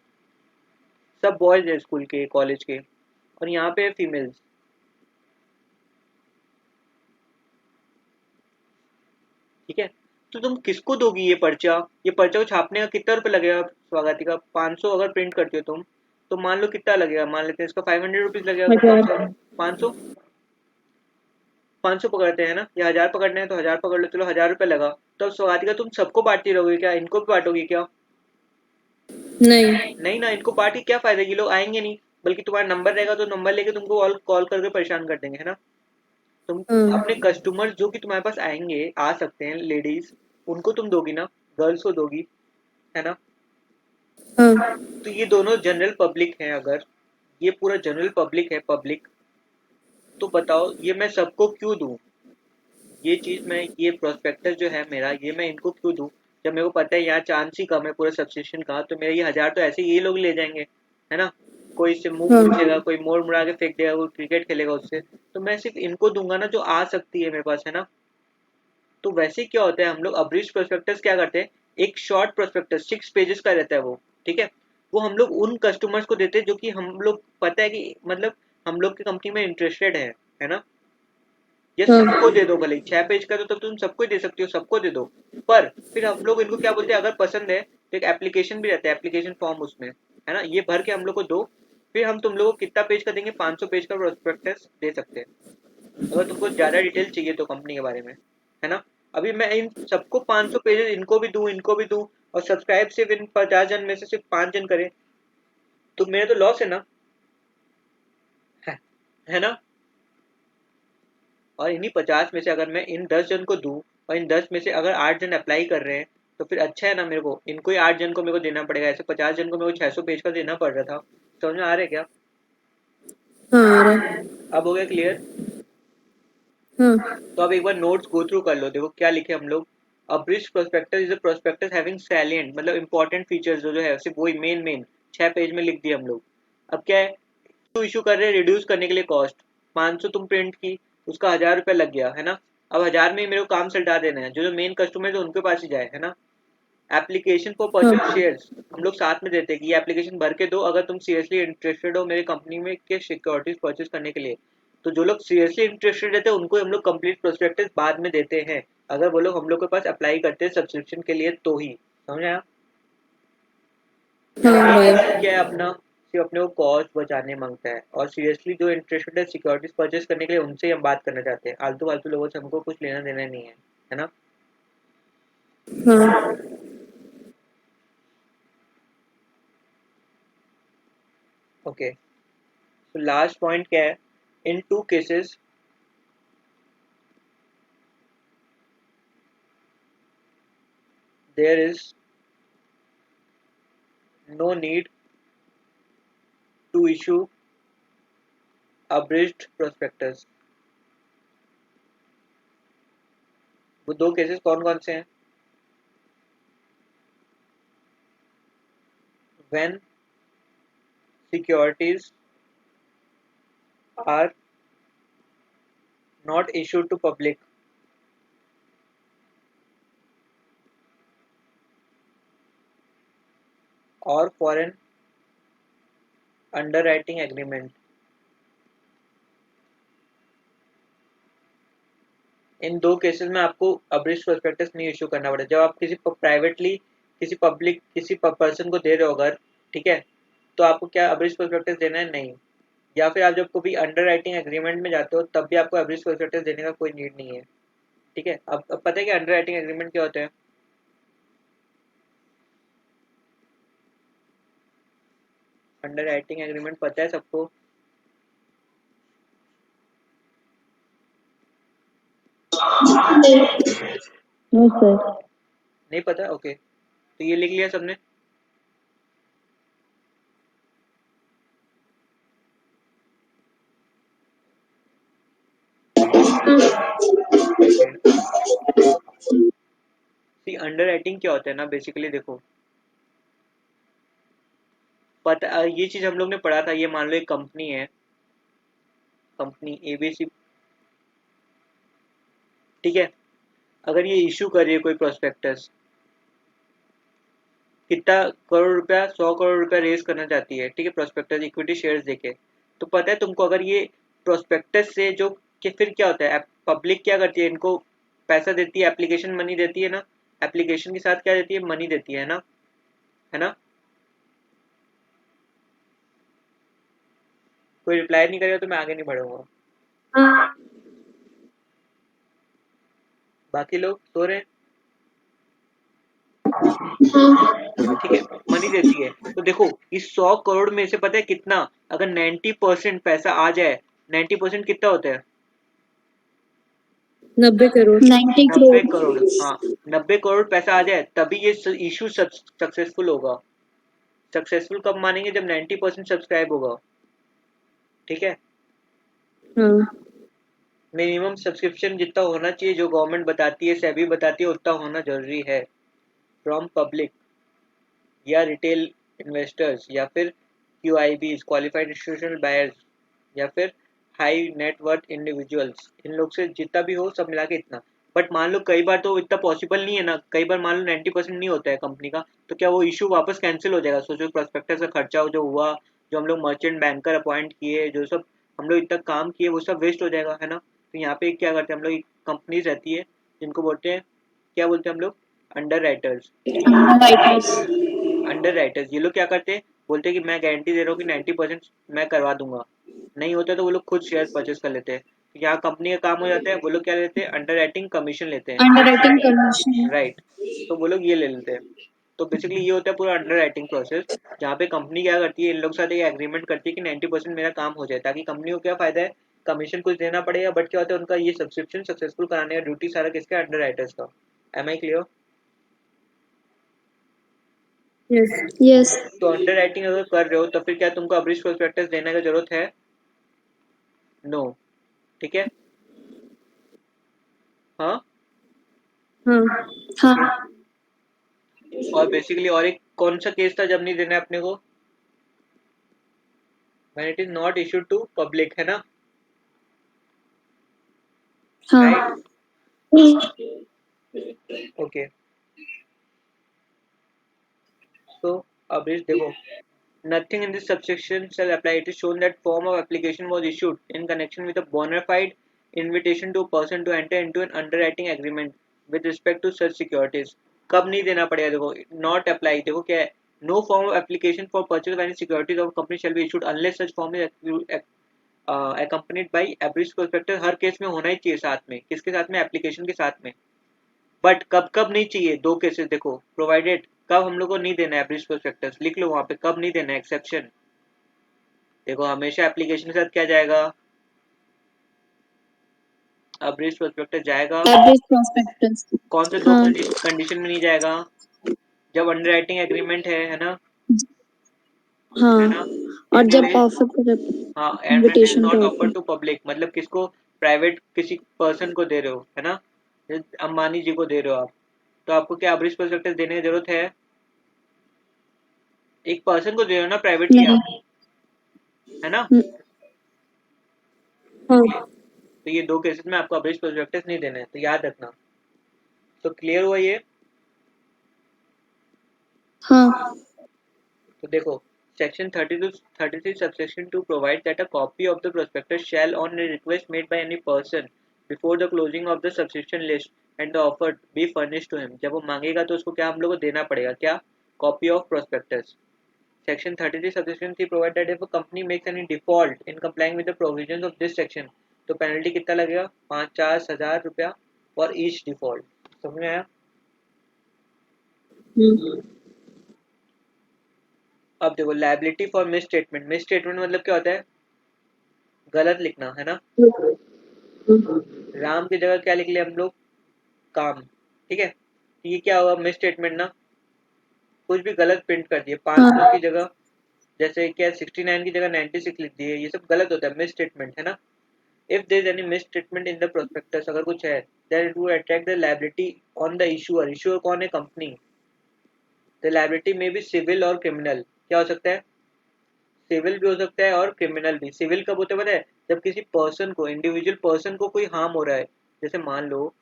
सब बॉयज है स्कूल के कॉलेज के, और यहाँ पे फीमेल्स, ठीक है। तो तुम किसको दोगी ये पर्चा को छापने का कितना रुपये लगेगा स्वागति का, 500 अगर प्रिंट करती हो तुम, तो मान लो कितना लगेगा, मान लेते हैं इसका 500 रुपीज लगेगा हजार। 500, 500 पकड़ते हैं ना, या 1000 पकड़ने हैं तो 1000 पकड़ लो, चलो 1000 रुपये लगा। तो अब स्वागति का तुम सबको बांटती रहोगी क्या, इनको भी बांटोगी क्या? नहीं। नहीं ना, इनको बांट के क्या फायदा, ये लोग आएंगे नहीं, बल्कि तुम्हारा नंबर रहेगा तो नंबर लेके तुमको कॉल करके परेशान कर देंगे है ना। तुम अपने हाँ। कस्टमर जो कि तुम्हारे पास आएंगे, आ सकते हैं लेडीज, उनको तुम दोगी ना, गर्ल्स को दोगी है ना। हाँ। तो ये दोनों जनरल पब्लिक हैं, अगर ये पूरा जनरल पब्लिक है पब्लिक, तो बताओ ये मैं सबको क्यों दूं, ये चीज मैं, ये प्रोस्पेक्टस जो है मेरा, ये मैं इनको क्यों दूं, जब मेरे को पता है यहाँ चांस ही कम है पूरे सब्सक्रिप्शन का, तो मेरा ये 1000 तो ऐसे ही ये लोग ले जाएंगे है ना। कोई इससे मुंह पूछेगा, हाँ। कोई मोड़ मुड़ा के फेंक देगा, कोई क्रिकेट खेलेगा उससे, तो मैं सिर्फ इनको दूंगा ना जो आ सकती है मेरे पास है ना। तो वैसे क्या होता है, हम लोग अब्रिज प्रोस्पेक्टस क्या करते हैं, एक शॉर्ट प्रोस्पेक्टस 6 पेजेस का रहता है वो, ठीक है। वो हम लोग उन कस्टमर्स को देते हैं जो कि हम लोग पता है कि मतलब हम लोग की कंपनी में इंटरेस्टेड है ना। ये सबको दे हाँ। दो, भले 6 पेज का, तो तब तुम सबको ही दे सकती हो, सबको दे दो। पर फिर हम लोग इनको क्या बोलते हैं, अगर पसंद है तो एक एप्लीकेशन भी रहता है, एप्लीकेशन फॉर्म उसमें है ना, ये भर के हम लोग को दो। फिर हम तुम लोग को कितना पेज का देंगे, 500 पेज का प्रोस्पेक्टस दे सकते हैं, अगर तुमको ज्यादा डिटेल चाहिए तो कंपनी के बारे में है ना। अभी मैं इन सबको 500 पेजेस इनको भी दूं और सब्सक्राइब सिर्फ इन 50 जन में से सिर्फ 5 जन करें, तो मेरा तो लॉस है ना, है ना। और इन्हीं 50 में से अगर मैं इन 10 जन को दूं और इन 10 में से अगर 8 जन अप्लाई कर रहे हैं, तो फिर अच्छा है ना, मेरे को इनको ही 8 जन को मेरे को देना पड़ेगा, ऐसे 50 जन को मेरे को 600 पेज का देना पड़ रहा था। समझ में आ रहा है क्या? हाँ आ रहा है। अब हो गया क्लियर? हाँ तो अब एक बार नोट्स गो थ्रू कर लो, देखो क्या लिखे हम लोग। A brief prospectus is a prospectus having salient, मतलब इंपॉर्टेंट फीचर्स जो जो है सिर्फ वही मेन मेन 6 पेज में लिख दिए हम लोग। अब क्या है, तो इशू कर रहे हैं रिड्यूस करने के लिए कॉस्ट। 500 तुम प्रिंट की, उसका 1000 रुपया लग गया है ना। अब 1000 में ही मेरे को काम सल्टा देना है, जो जो मेन कस्टमर है उनके पास ही जाए, है ना। एप्लीकेशन फॉर परचेज हाँ शेयर्स हम लोग साथ में देते हैं कि ये एप्लीकेशन भर के दो अगर तुम सीरियसली इंटरेस्टेड हो मेरे कंपनी में के सिक्योरिटीज परचेज करने के लिए। तो जो लोग सीरियसली इंटरेस्टेड रहते हैं उनको हम लोग कंप्लीट प्रोस्पेक्टस बाद में देते हैं, अगर वो लोग हम लोग के पास अप्लाई करते हैं सब्सक्रिप्शन के लिए तो ही। समझ आया? हाँ मेन भाई। मकसद क्या है अपना, सिर्फ अपने को कॉस्ट बचाने मांगता है, और सीरियसली जो इंटरेस्टेड है सिक्योरिटीज परचेज करने के लिए उनसे ही हम बात करना चाहते हैं, आलतू फालतू लोगों से हमको कुछ लेना देना नहीं है ना। हाँ ओके, तो लास्ट पॉइंट क्या है, in two cases there is no need to issue abridged prospectus। वो दो केसेस कौन कौन से हैं? when securities are not issued to public or for an underwriting agreement। इन दो केसेस में आपको अब्रिज्ड प्रोस्पेक्टस नहीं इशू करना पड़ेगा, जब आप किसी प्राइवेटली किसी पब्लिक किसी पर्सन को दे रहे हो अगर, ठीक है, तो आपको क्या अब्रिज्ड प्रोस्पेक्टस देना है? नहीं। या फिर आप जब कभी अंडर राइटिंग एग्रीमेंट में जाते हो तब भी आपको अब्रिज्ड प्रोस्पेक्टस देने का कोई नीड नहीं है। ठीक है, अब पता है कि अंडर राइटिंग एग्रीमेंट क्या होता है? अंडर राइटिंग एग्रीमेंट पता है सबको? No sir. नहीं पता? ओके, तो ये लिख लिया सबने। ओके, सी अंडर राइटिंग क्या होता है ना, बेसिकली देखो, पता ये चीज हम लोग ने पढ़ा था, ये मान लो एक कंपनी है, कंपनी एबीसी, ठीक है। अगर ये इशू कर रही है कोई प्रोस्पेक्टस, कितना करोड़ रुपया, 100 करोड़ रुपया रेज करना चाहती है, ठीक है, प्रोस्पेक्टस इक्विटी शेयर्स देके, तो पता है तुमको अगर ये प्रोस्पेक्टस से जो, कि फिर क्या होता है, पब्लिक क्या करती है, इनको पैसा देती है, एप्लीकेशन मनी देती है ना, एप्लीकेशन के साथ क्या देती है, मनी देती है ना, है ना। कोई रिप्लाई नहीं करेगा तो मैं आगे नहीं बढ़ूंगा। हाँ बाकी लोग सो रहे हैं? हाँ ठीक है, मनी देती है। तो देखो इस 100 करोड़ में से पता है कितना, अगर 90% पैसा आ जाए, 90% कितना होता है? 90 करोड़। 90 करोड़, हाँ। 90 करोड़ पैसा आ जाए तभी ये इशू सक्सेसफुल होगा। सक्सेसफुल कब मानेंगे? जब 90% सब्सक्राइब होगा, ठीक है। हाँ मिनिमम सब्सक्रिप्शन जितना होना चाहिए, जो गवर्नमेंट बताती है, सेबी बताती है, उतना होना जरूरी है, फ्रॉम पब्लिक या रिटेल इन्वेस्टर्स या फिर क्यूआईबीज क्वालिफाइड इंस्टीट्यूशनल बायर्स या फिर हाई नेट वर्थ इंडिविजुअल्स, इन लोग से जितना भी हो सब मिला के इतना। बट मान लो कई बार तो इतना पॉसिबल नहीं है ना, कई बार मान लो 90% नहीं होता है कंपनी का, तो क्या वो इशू वापस कैंसिल हो जाएगा? सोचो प्रोस्पेक्टस का खर्चा जो हुआ, जो हम लोग मर्चेंट बैंकर अपॉइंट किए, जो सब हम लोग इतना काम किए, वो सब वेस्ट हो जाएगा, है ना। तो यहाँ पे क्या करते हैं हम लोग, कंपनीज रहती है जिनको बोलते हैं, क्या बोलते हैं हम लोग, under writers. Writers. Under writers ये लोग क्या करते हैं, बोलते हैं कि मैं गारंटी दे रहा हूँ कि 90% मैं करवा दूंगा, नहीं होता तो वो लोग खुद शेयर परचेस कर लेते हैं। यहाँ कंपनी का काम हो जाता है, वो लोग क्या लेते हैं, अंडर राइटिंग कमीशन लेते हैं, अंडरराइटिंग कमीशन। राइट। तो वो लोग ये ले लेते हैं। तो बेसिकली ये होता है पूरा अंडर राइटिंग प्रोसेस, जहाँ पे कंपनी क्या करती है, इन लोग के साथ एक एग्रीमेंट करती है कि 90% मेरा काम हो जाए, ताकि कंपनी को क्या फायदा है, कमीशन कुछ देना पड़ेगा, बट क्या होता है उनका ये सब्सक्रिप्शन सक्सेसफुल कराने का ड्यूटी सारा किसका, अंडर राइटर्स का। Am I clear? Yes yes. तो अंडर राइटिंग अगर कर रहे हो तो फिर क्या तुमको अब्रिश प्रोस्पेक्टस देने की जरूरत है? नो। ठीक है। हाँ। हाँ ओके। हाँ और बेसिकली और एक कौन सा केस था जब नहीं देना है अपने को? When it is not issued to public, है ना? राइट। हाँ। ओके। तो अब इस देखो, nothing in this subsection shall apply. It is shown that form of application was issued in connection with a bona fide invitation to a person to enter into an underwriting agreement with respect to such securities. कब नहीं देना पड़ेगा देखो, not apply, देखो क्या है, no form of application for purchase of any securities of a company shall be issued unless such form is accompanied by abridged prospectus. Her case में होना ही चाहिए साथ में, किसके साथ में, एप्लीकेशन के साथ में। बट कब कब नहीं चाहिए, दो केसेस देखो, प्रोवाइडेड कब हम लोग को नहीं देना है ब्रीच प्रोस्पेक्टस, लिख लो वहां पे कब नहीं देना है, एक्सेप्शन। देखो हमेशा एप्लीकेशन के साथ क्या जाएगा, अब ब्रीच प्रोस्पेक्टस जाएगा। Average prospectus. कौन से दो हाँ कंडीशन में नहीं जाएगा? जब अंडरराइटिंग एग्रीमेंट है ना, है हाँ। ना? और इसके जब लिए, ऑफर पर हाँ, and when it is invitation पे नॉट होता ऑफर है। टू पब्लिक, मतलब किसको, प्राइवेट किसी पर्सन को दे रहे हो, है ना? जैसे अंबानी जी को दे रहे हो आप, तो आपको क्या ब्रीच प्रोस्पेक्टस देने की जरूरत है? एक पर्सन को दे रहे हो ना प्राइवेटली नहीं। आप, है ना? हाँ तो ये दो केसेस में आपको अब्रीच प्रोस्पेक्टस नहीं देना है, तो याद रखना। तो क्लियर हुआ ये? हाँ। तो देखो, section 32 33 subsection 2 provides that a copy of the prospectus shall on a request made by any person before the closing of the subscription list and the offer be furnished to him. जब वो मांगेगा तो उसको क्या हम लोग को देना पड़ेगा, क्या, copy of prospectus. Section 33 subsection 3 provide that if a company makes any default in complying with the provisions of this section, तो पेनल्टी कितना लगेगा, 50,000 रुपया फॉर ईच डिफॉल्ट। समझ में आया? हम्म। अब देखो, liability for miss statement, miss statement मतलब क्या होता है, गलत लिखना, है ना? राम की जगह क्या लिख लिया हम लोग, काम। ठीक है, तो ये क्या होगा, मिस स्टेटमेंट ना, कुछ भी गलत प्रिंट कर दिए, 500 की हाँ। जगह, जैसे क्या 69 की जगह 96 लिख दिए, ये सब गलत होता है, मिस स्टेटमेंट, है ना? If there is any misstatement in the prospectus, अगर कुछ है, then it would attract the liability on the issuer. Issuer कौन है, कंपनी। द लायबिलिटी में भी सिविल और क्रिमिनल, क्या हो सकता है, सिविल भी हो सकता है और क्रिमिनल भी। सिविल कब होता है पता है, जब किसी पर्सन को, इंडिविजुअल पर्सन को कोई हार्म हो रहा है, जैसे मान लो,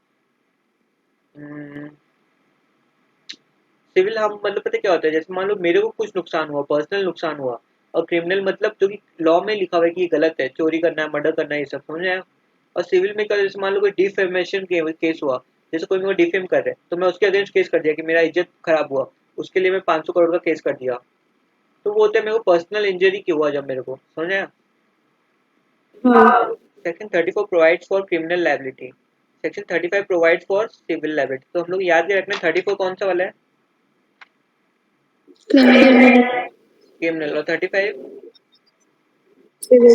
सिविल हार्म मतलब पता है क्या होता है, जैसे मान लो मेरे को कुछ नुकसान हुआ, पर्सनल नुकसान हुआ। और क्रिमिनल मतलब जो कि लॉ में लिखा हुआ है कि ये गलत है, चोरी करना है, मर्डर करना है, ये सब, समझ आया? और सिविल में क्या, जैसे मान लो कोई डिफेमेशन केस हुआ, जैसे कोई मेरे को डिफेम कर रहा है, तो मैं उसके अगेंस्ट केस कर दिया कि मेरा इज्जत खराब हुआ, उसके लिए मैं 500 करोड़ का केस कर दिया, तो वो होता है मेरे को पर्सनल इंजरी की हुआ जब मेरे को, समझ आया? हाँ। Section 34 provides for criminal liability, section 35 provides for civil liability. तो हम लोग याद के रखना, 34 कौन सा वाला है, क्रिमिनल। क्रिमिनल, और 35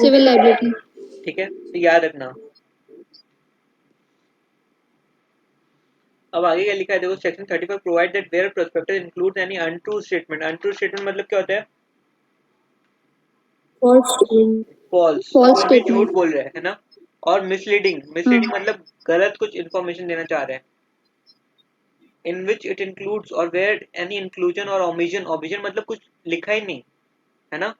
सिविल लाइबिलिटी। ठीक है, तो याद रखना। अब आगे क्या लिखा है देखो, section 35 provide that where prospectus includes any untrue statement, untrue statement मतलब क्या होता है, फॉल्स स्टेटमेंट। फॉल्स, फॉल्स कोई भी झूठ स्टेटमेंट। बोल रहा है ना? और मिसलीडिंग, मिसलीडिंग हाँ। मतलब गलत कुछ इन्फॉर्मेशन देना चाह रहे हैं, इन विच इट इंक्लूड्स और वेयर एनी इंक्लूजन और ओमिशन, ओमिशन मतलब कुछ लिखा ही नहीं, है ना?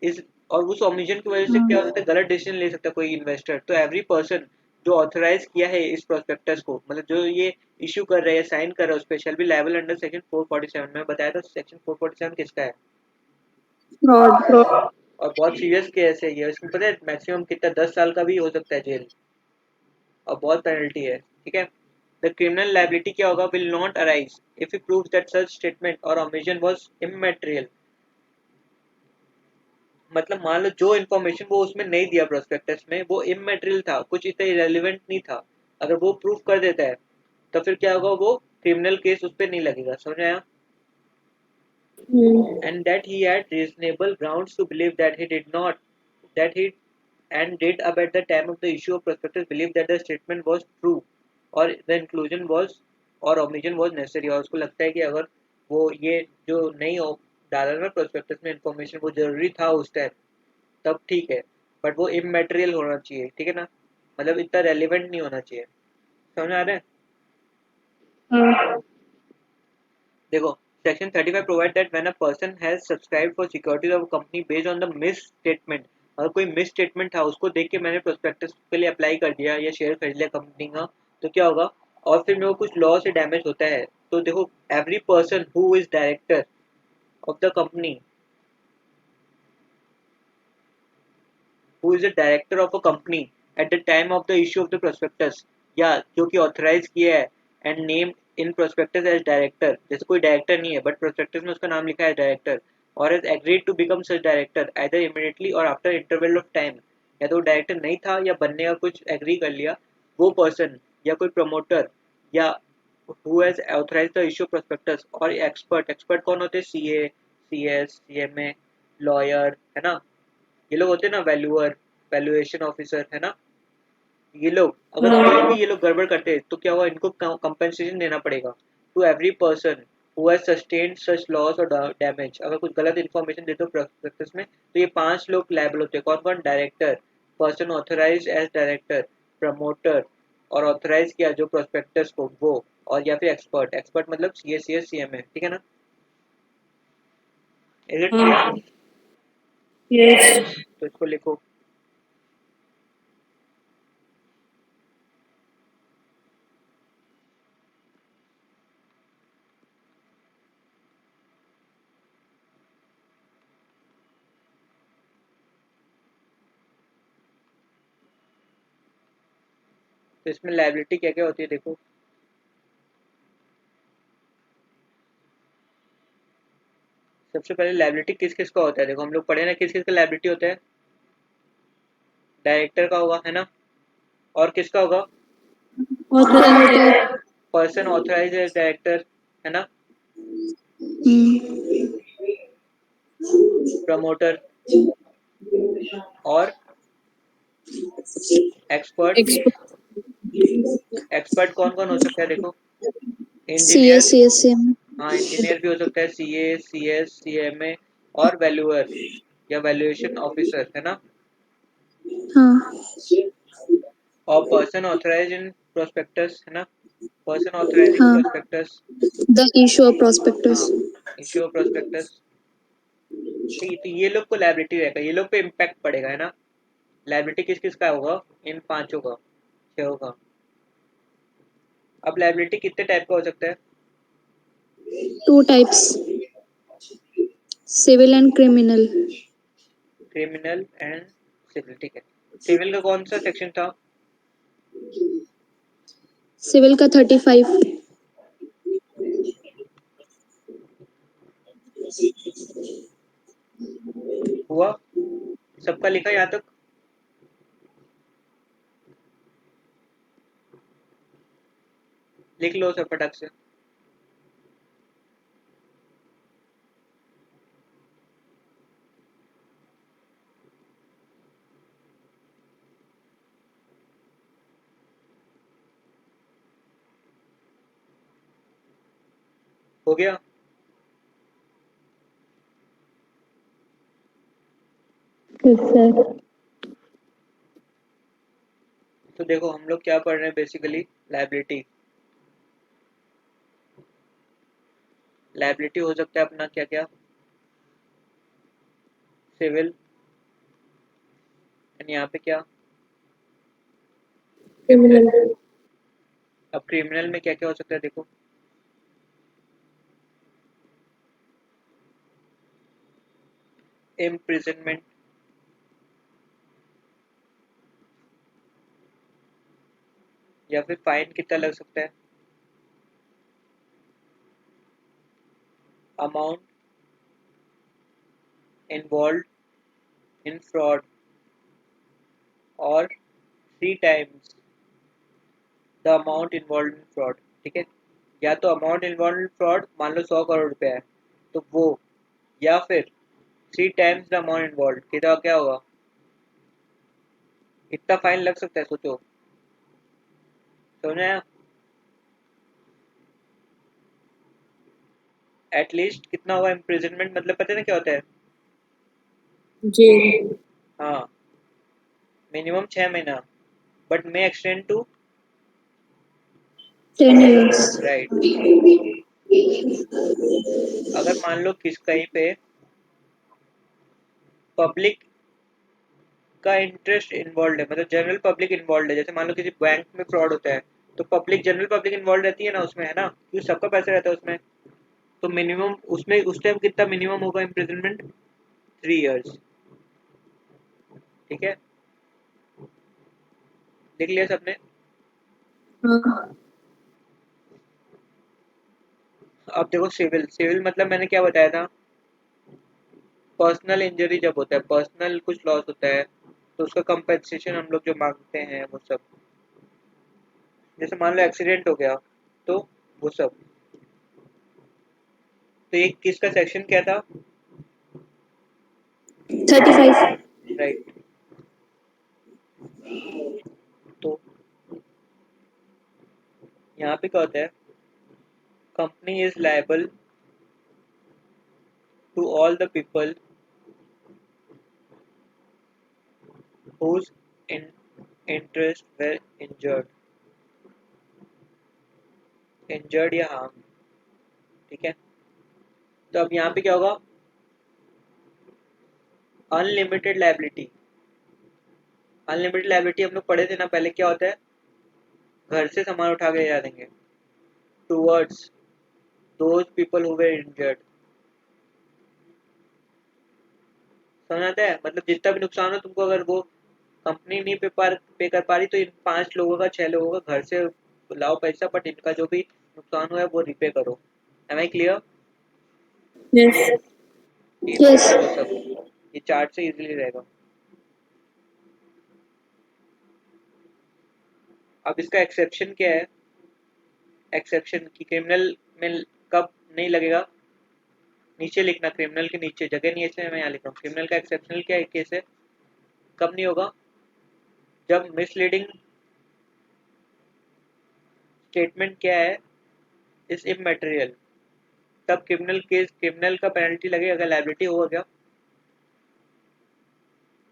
इस, और उस ओमिशन की वजह से क्या हो सकता है, हाँ। गलत डिसीजन ले सकता है कोई इन्वेस्टर। तो एवरी पर्सन जो ऑथराइज किया है इस प्रोस्पेक्टस को, मतलब जो ये इश्यू कर रहा है, साइन कर रहा है, स्पेशल भी लायबल अंडर सेक्शन 447 में बताया था, सेक्शन 447 किसका है, फ्रॉड। और बहुत सीरियस केस है ये, इसमें पता है मैक्सिमम कितना, 10 साल का भी हो सकता है जेल, और बहुत पेनल्टी है। ठीक है, द क्रिमिनल लायबिलिटी क्या होगा, will not arise if you prove that such statement और ओमिशन वाज इमैटेरियल, मतलब मान लो जो इन्फॉर्मेशन वो उसमें नहीं दिया प्रोस्पेक्टस में, वो इमेटेरियल था, कुछ इतना इरेलीवेंट नहीं था, अगर वो प्रूफ कर देता है तो फिर क्या होगा, वो क्रिमिनल केस उस पर नहीं लगेगा, समझ आया? And that he had reasonable grounds to believe that he did not, that he and did up at the time of the issue of prospectus believe that the statement was true or the inclusion was or omission was necessary, और उसको लगता है कि अगर वो ये जो नहीं हो डाला ना प्रोस्पेक्टस में इंफॉर्मेशन वो जरूरी था उस टाइम, तब ठीक है, बट वो इमेटेरियल होना चाहिए, ठीक है ना, मतलब इतना रेलिवेंट नहीं होना चाहिए, समझ आ रहा है? हाँ देखो, section 35 provide that when a person has subscribed for securities of a company based on the miss statement, अगर कोई मिस स्टेटमेंट था उसको देख के मैंने प्रोस्पेक्टस के लिए अप्लाई कर दिया या शेयर खरीद लिया कंपनी का, तो क्या होगा, और फिर मेरे को कुछ लॉ से डैमेज होता है, तो देखो every person who is director of the company, who is a director of a company at the time of the issue of the prospectus, या जो कि ऑथराइज किया है and name in prospectus as director, जैसे कोई director नहीं है but prospectus में उसका नाम लिखा है डायरेक्टर, और as agreed to become such director either immediately or after interval of time, या तो डायरेक्टर नहीं था या बनने का कुछ एग्री कर लिया, वो पर्सन या कोई प्रमोटर या who has authorized the issue prospectus, और एक्सपर्ट, एक्सपर्ट कौन होते हैं, सीए, सीएस, सीएमए, लॉयर, है ना, ये लोग होते हैं ना, वैल्यूअर, वैल्यूएशन ऑफिसर, है ना, ये लोग अगर कोई भी ये लोग गड़बड़ करते हैं तो क्या हुआ, इनको कंपनसेशन देना पड़ेगा to every person who has sustained such loss or damage, अगर कुछ गलत इन्फॉर्मेशन देते हो प्रोस्पेक्टस में तो ये 5 लोग लायबल होते हैं, कौन कौन, director, person authorize as director, promoter और ऑथराइज किया जो प्रोस्पेक्टस को वो, और या फिर एक्सपर्ट, एक्सपर्ट मतलब C S, C S, C M है, ठीक है ना, इज इट क्लियर? हाँ यस तो इसको लिखो। तो इसमें लाइबिलिटी क्या क्या होती है देखो, सबसे पहले लाइबिलिटी किस किस का होता है, देखो हम लोग पढ़े ना किस किस का लाइबिलिटी होता है, डायरेक्टर का होगा, है ना, और किसका होगा, authorized person authorize as director, है ना, प्रमोटर और एक्सपर्ट, एक्सपर्ट एक्सपर्ट कौन कौन हो सकता है देखो, C engineer, S C S C M हाँ इंजीनियर भी हो सकता है, सी ए, सी एस, सी एम ए, और वैल्यूअर या वैल्यूएशन ऑफिसर, है ना, हाँ और पर्सन ऑथराइज इन प्रोस्पेक्टस, है ना, पर्सन ऑथराइजिंग हाँ प्रोस्पेक्टस, द इशू ऑफ हाँ प्रोस्पेक्टस इश्यू प्रोस्पेक्टस, ठीक है, तो ये लोग को लाइबिलिटी रहेगा, ये लोग पे इम्पैक्ट पड़ेगा, है ना, लाइबिलिटी किस किस का होगा, इन पांचों का, छह का। अब लाइबिलिटी कितने टाइप का हो सकता है, two types civil and criminal criminal and civil, ठीक है, सिविल का कौन सा सेक्शन था, सिविल का 35 हुआ, सबका लिखा यहाँ तक, लिख लो सब फटाक से, हो गया, सर तो देखो हम लोग क्या पढ़ रहे हैं बेसिकली, लाइबिलिटी, लाइबिलिटी हो सकता है अपना क्या क्या, सिविल, एंड यहाँ पे क्या, क्रिमिनल, क्रिमिनल अब क्रिमिनल में क्या क्या हो सकता है देखो, इम्प्रिजनमेंट, या फिर फाइन कितना लग सकता है, अमाउंट इन्वॉल्व, इन फ्रॉड और 3 times the amount involve in fraud. ठीक है, या तो अमाउंट इन्वॉल्व इन फ्रॉड मान लो 100 करोड़ रुपए है तो वो, या फिर 3 times द अमाउंट इन्वॉल्व, कितना क्या होगा, कितना फाइन लग सकता है सोचो, समझ में आया? एटलीस्ट कितना होगा इम्प्रिजनमेंट, मतलब पता है ना क्या होता है? जेल। हाँ, मिनिमम 6 महीना, but may extend to 10 years. Right. अगर मान लो किस कहीं पे पब्लिक का इंटरेस्ट इन्वॉल्व है, मतलब जनरल पब्लिक इन्वॉल्व है, जैसे मान लो किसी बैंक में फ्रॉड होता है तो पब्लिक, जनरल पब्लिक इन्वॉल्व रहती है ना उसमें, है ना, क्योंकि सबका पैसा रहता है उसमें, तो मिनिमम उसमें उस टाइम कितना मिनिमम होगा इम्प्रिजनमेंट? 3 years। ठीक है, देख लिया सबने? हाँ। अब देखो सिविल, सिविल मतलब मैंने क्या बताया था, पर्सनल इंजरी जब होता है, पर्सनल कुछ लॉस होता है तो उसका कंपनसेशन हम लोग जो मांगते हैं वो सब, जैसे मान लो एक्सीडेंट हो गया तो वो सब। तो एक किसका सेक्शन क्या था? 35. राइट। तो यहाँ पे क्या होता है, company is liable to all the people whose in interest were injured या harmed। ठीक है, तो अब यहाँ पे क्या होगा, अनलिमिटेड लाइबिलिटी। अनलिमिटेड लाइबिलिटी हम लोग पढ़े थे ना पहले, क्या होता है, घर से सामान उठा के ले जा देंगे towards those people who were injured. समझ आता है, मतलब जितना भी नुकसान हो तुमको, अगर वो कंपनी नहीं पे कर पा रही तो इन 5 लोगों का, 6 लोगों का घर से लाओ पैसा, बट इनका जो भी नुकसान हुआ है वो रिपे करो। Am I clear? यस। ये Yes. देखो सब, ये चार्ट से इजीली रहेगा। अब इसका एक्सेप्शन क्या है, एक्सेप्शन की क्रिमिनल में कब नहीं लगेगा, नीचे लिखना, क्रिमिनल के नीचे जगह नहीं है इसलिए मैं यहाँ लिख रहा हूँ। क्रिमिनल का एक्सेप्शनल क्या है केस है, कब नहीं होगा, जब मिसलीडिंग स्टेटमेंट क्या है, इज इमटेरियल, तब क्रिमिनल केस, क्रिमिनल का पेनल्टी लगेगा, अगर लाइबिलिटी होगा क्या,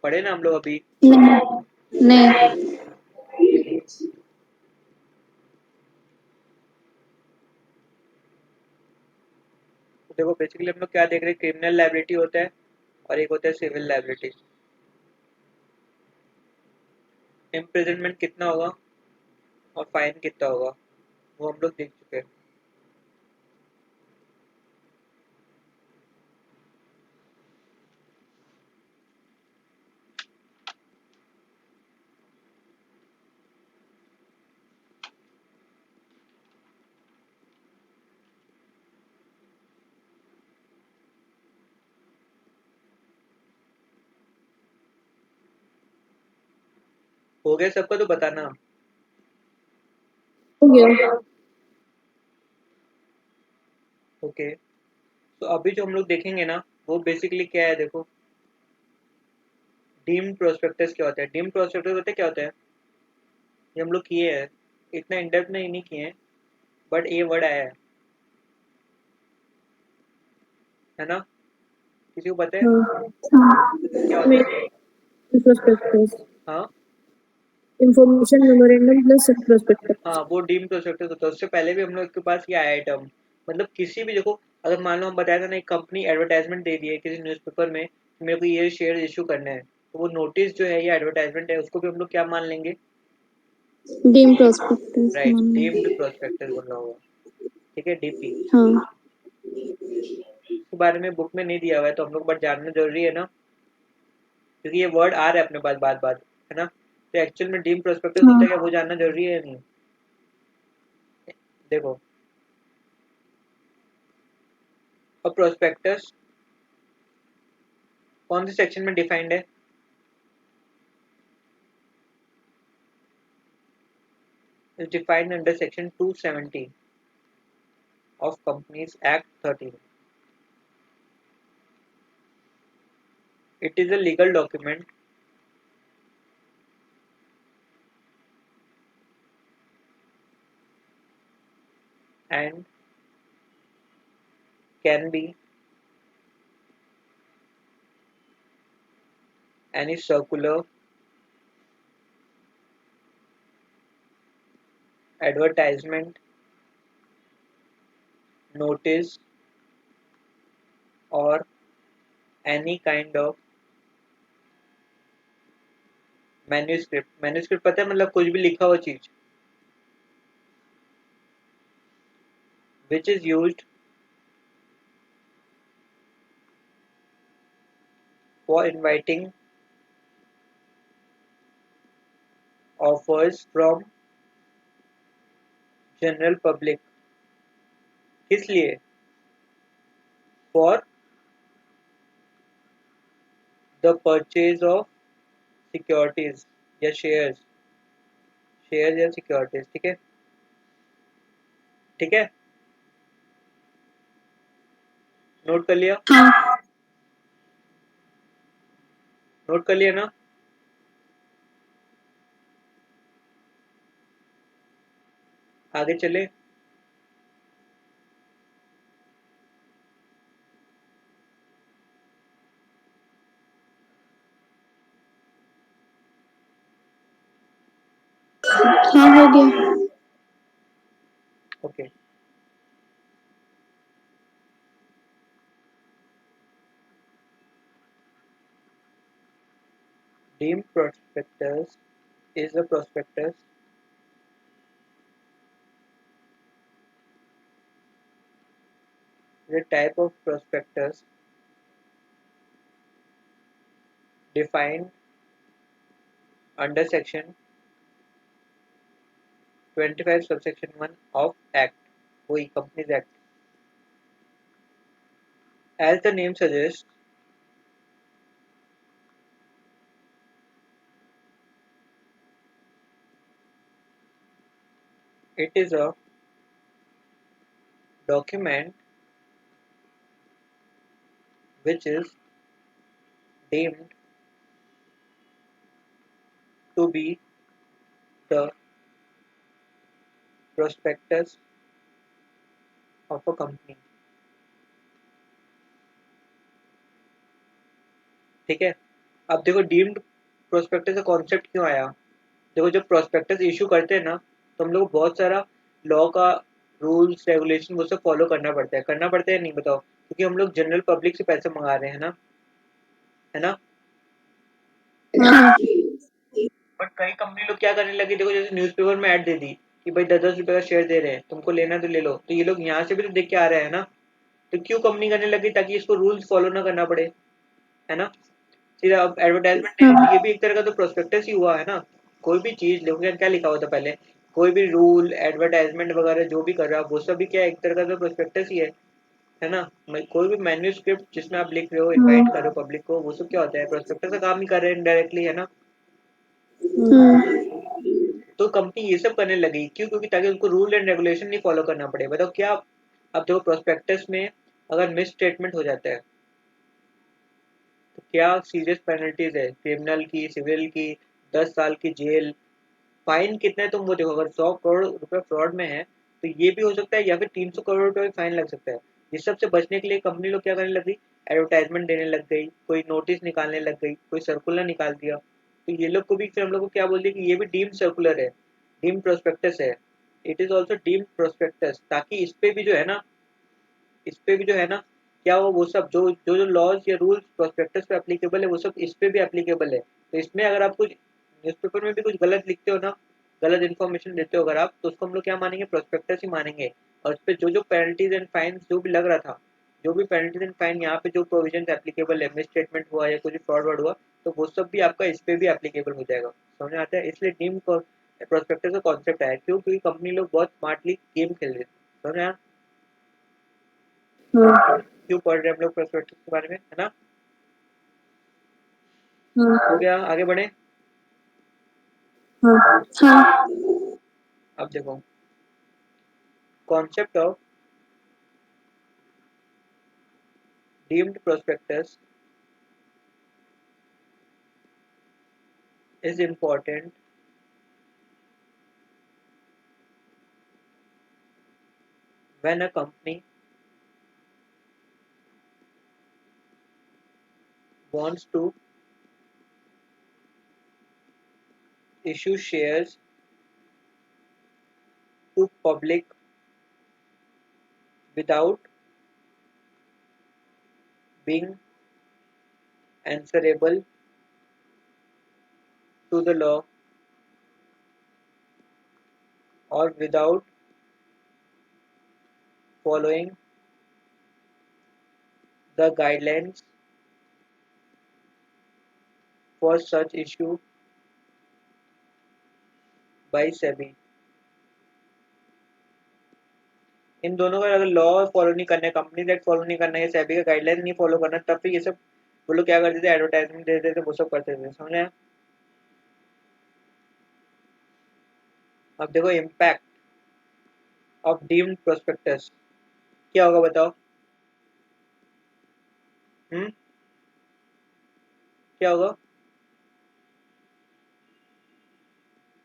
पढ़े ना हम लोग अभी। नहीं. नहीं. तो देखो बेसिकली हम लोग क्या देख रहे हैं, क्रिमिनल लाइबिलिटी होता है और एक होता है सिविल लाइबिलिटी। इम्प्रिजनमेंट कितना होगा और फाइन कितना होगा वो हम लोग देख चुके हैं। हो गया सबका तो बताना। हो गया। ओके, तो अभी जो हम लोग देखेंगे ना वो बेसिकली क्या है, देखो डीम्ड प्रोस्पेक्टस क्या होता है। डीम्ड प्रोस्पेक्टस होता है क्या होता है, ये हम लोग किए हैं, इतना इंडेप्थ नहीं किए हैं, बट ये वर्ड आया है ना, किसी को पता है हाँ। क्या होता है? में प्रोस्पेक्टस, हाँ इंफॉर्मेशन मेमोरेंडम प्लस प्रोस्पेक्टस। हाँ, वो डीम्ड प्रोस्पेक्टस होता है, उससे पहले भी हम लोग के पास ये आया है टर्म। मतलब किसी भी, देखो अगर मान लो हम बताया था ना, एक कंपनी एडवर्टाइजमेंट दे दी है किसी न्यूज़पेपर में कि मेरे को ये शेयर इशू करना है, तो वो नोटिस जो है, ये एडवर्टाइजमेंट है, उसको भी हम लोग क्या मान लेंगे? Dim prospectus राइट, मान डीम्ड लेंगे. प्रोस्पेक्टस बोलना होगा। ठीक है, डीपी हाँ. के बारे में बुक में नहीं दिया हुआ है तो हम लोग बट जानना जरूरी है ना, क्योंकि ये वर्ड आ रहा है अपने पास बात बात, है ना, तो एक्चुअल में डीम प्रोस्पेक्टस होता है क्या, हाँ. वो जानना जरूरी है या नहीं? देखो, अब प्रोस्पेक्टस कौन से सेक्शन में डिफाइंड है? is defined under Section 270 of Companies Act 13. It is a legal document and can be any circular, advertisement, notice, or any kind of manuscript. Manuscript पता है मतलब कुछ भी लिखा हुआ चीज, which is used for inviting offers from general public. किस लिए? For the purchase of securities या शेयर्स, शेयर्स या सिक्योरिटीज। ठीक है, ठीक है, नोट कर लिया? हाँ नोट कर लिया ना? आगे चले। हाँ हो गया। Okay, deemed prospectus is a prospectus is a type of prospectus defined under section 25 subsection 1 of act, वही companies act। as the name suggests, it is a document which is deemed to be the prospectus of a company। ठीक है, अब देखो deemed prospectus का concept क्यों आया। देखो जब प्रोस्पेक्टस इशू करते हैं ना, तो हम लोग को बहुत सारा लॉ का रूल्स रेगुलेशन वो सब फॉलो करना पड़ता है नहीं बताओ, क्योंकि हम लोग जनरल पब्लिक से पैसे मंगा रहे हैं ना, है ना। हाँ बट कई कंपनी लोग क्या करने लगी, देखो जैसे न्यूज़पेपर में ऐड दे दी कि भाई 10-10 रुपए का शेयर दे रहे हैं, तुमको लेना तो ले लो, तो ये लोग यहाँ से भी तो देख के आ रहे हैं ना, तो क्यों कंपनी करने लगी, ताकि इसको रूल्स फॉलो ना करना पड़े, है ना। सीधा अब एडवर्टाइजमेंट देने हाँ ये भी एक तरह का तो प्रोस्पेक्टस ही हुआ है ना। कोई भी चीज देखो क्या लिखा होता पहले, कोई भी रूल एडवर्टाइजमेंट वगैरह जो भी कर रहा है वो सब भी क्या एक तरह का तो प्रोस्पेक्टस ही है ना। कोई भी मैन्यूस्क्रिप्ट जिसमें आप लिख रहे हो, इनवाइट कर रहे हो पब्लिक को, वो सब क्या होता है, प्रोस्पेक्टस का काम ही कर रहे हैं इनडायरेक्टली, है ना। तो कंपनी ये सब करने लगी क्यों, क्योंकि ताकि उनको रूल एंड रेगुलेशन नहीं फॉलो करना पड़े। बताओ क्या, अब देखो प्रोस्पेक्टस में अगर मिस स्टेटमेंट हो जाता है तो क्या सीरियस पेनल्टीज है, क्रिमिनल की, सिविल की, 10 साल की जेल। फाइन कितना है तुम वो देखो, अगर 100 करोड़ रुपए फ्रॉड में है तो ये भी हो सकता है, या फिर 300 करोड़ रुपए फाइन लग सकता है। इस सब से बचने के लिए कंपनी लोग क्या करने लग गई, एडवर्टाइजमेंट देने लग गई, कोई नोटिस निकालने लग गई, कोई सर्कुलर निकाल दिया। तो ये लोग को भी फिर हम लोग को क्या बोल दिया कि ये भी डीम्ड सर्कुलर है, डीम्ड प्रोस्पेक्टस है। It is also deemed prospectus, ताकि इस पे भी जो है ना, इस पे भी जो है ना, क्या वो सब जो जो जो लॉज या रूल्स प्रोस्पेक्टस पे एप्लीकेबल है वो सब इस पे भी एप्लीकेबल है। तो इसमें अगर आप कुछ न्यूज़पेपर में भी कुछ गलत लिखते हो ना, गलत इन्फॉर्मेशन देते हो अगर आप, तो उसको हम लोग क्या मानेंगे, प्रोस्पेक्टस ही मानेंगे। और इस पे जो जो पेनल्टीज एंड फाइन जो भी लग रहा था, जो भी पेनल्टीज एंड फाइन यहाँ पे जो प्रोविजन एप्लीकेबल है, मिस स्टेटमेंट हुआ या कुछ फ्रॉड वर्ड हुआ, तो वो सब भी आपका इस पे भी एप्लीकेबल हो जाएगा। समझ में आता है, इसलिए डीम प्रोस्पेक्टस का कॉन्सेप्ट आया क्यों, क्योंकि कंपनी लोग बहुत स्मार्टली गेम खेल रहे थे। समझ में आया क्यों पढ़ रहे हैं हम लोग प्रोस्पेक्टस के बारे में, है ना। हो गया, आगे बढ़े। हाँ अब देखो, concept of deemed prospectus is important when a company wants to issue shares to public without being answerable to the law or without following the guidelines for such issue by SEBI। इन दोनों का अगर law follow नहीं करना है, company act follow नहीं करना है, सेबी का गाइडलाइन नहीं फॉलो करना, तब फिर ये सब वो लोग क्या करते थे, एडवर्टाइजमेंट दे देते थे, वो सब करते थे। समझ आया? अब देखो इम्पैक्ट ऑफ डीम्ड प्रोस्पेक्टस क्या होगा बताओ। क्या होगा?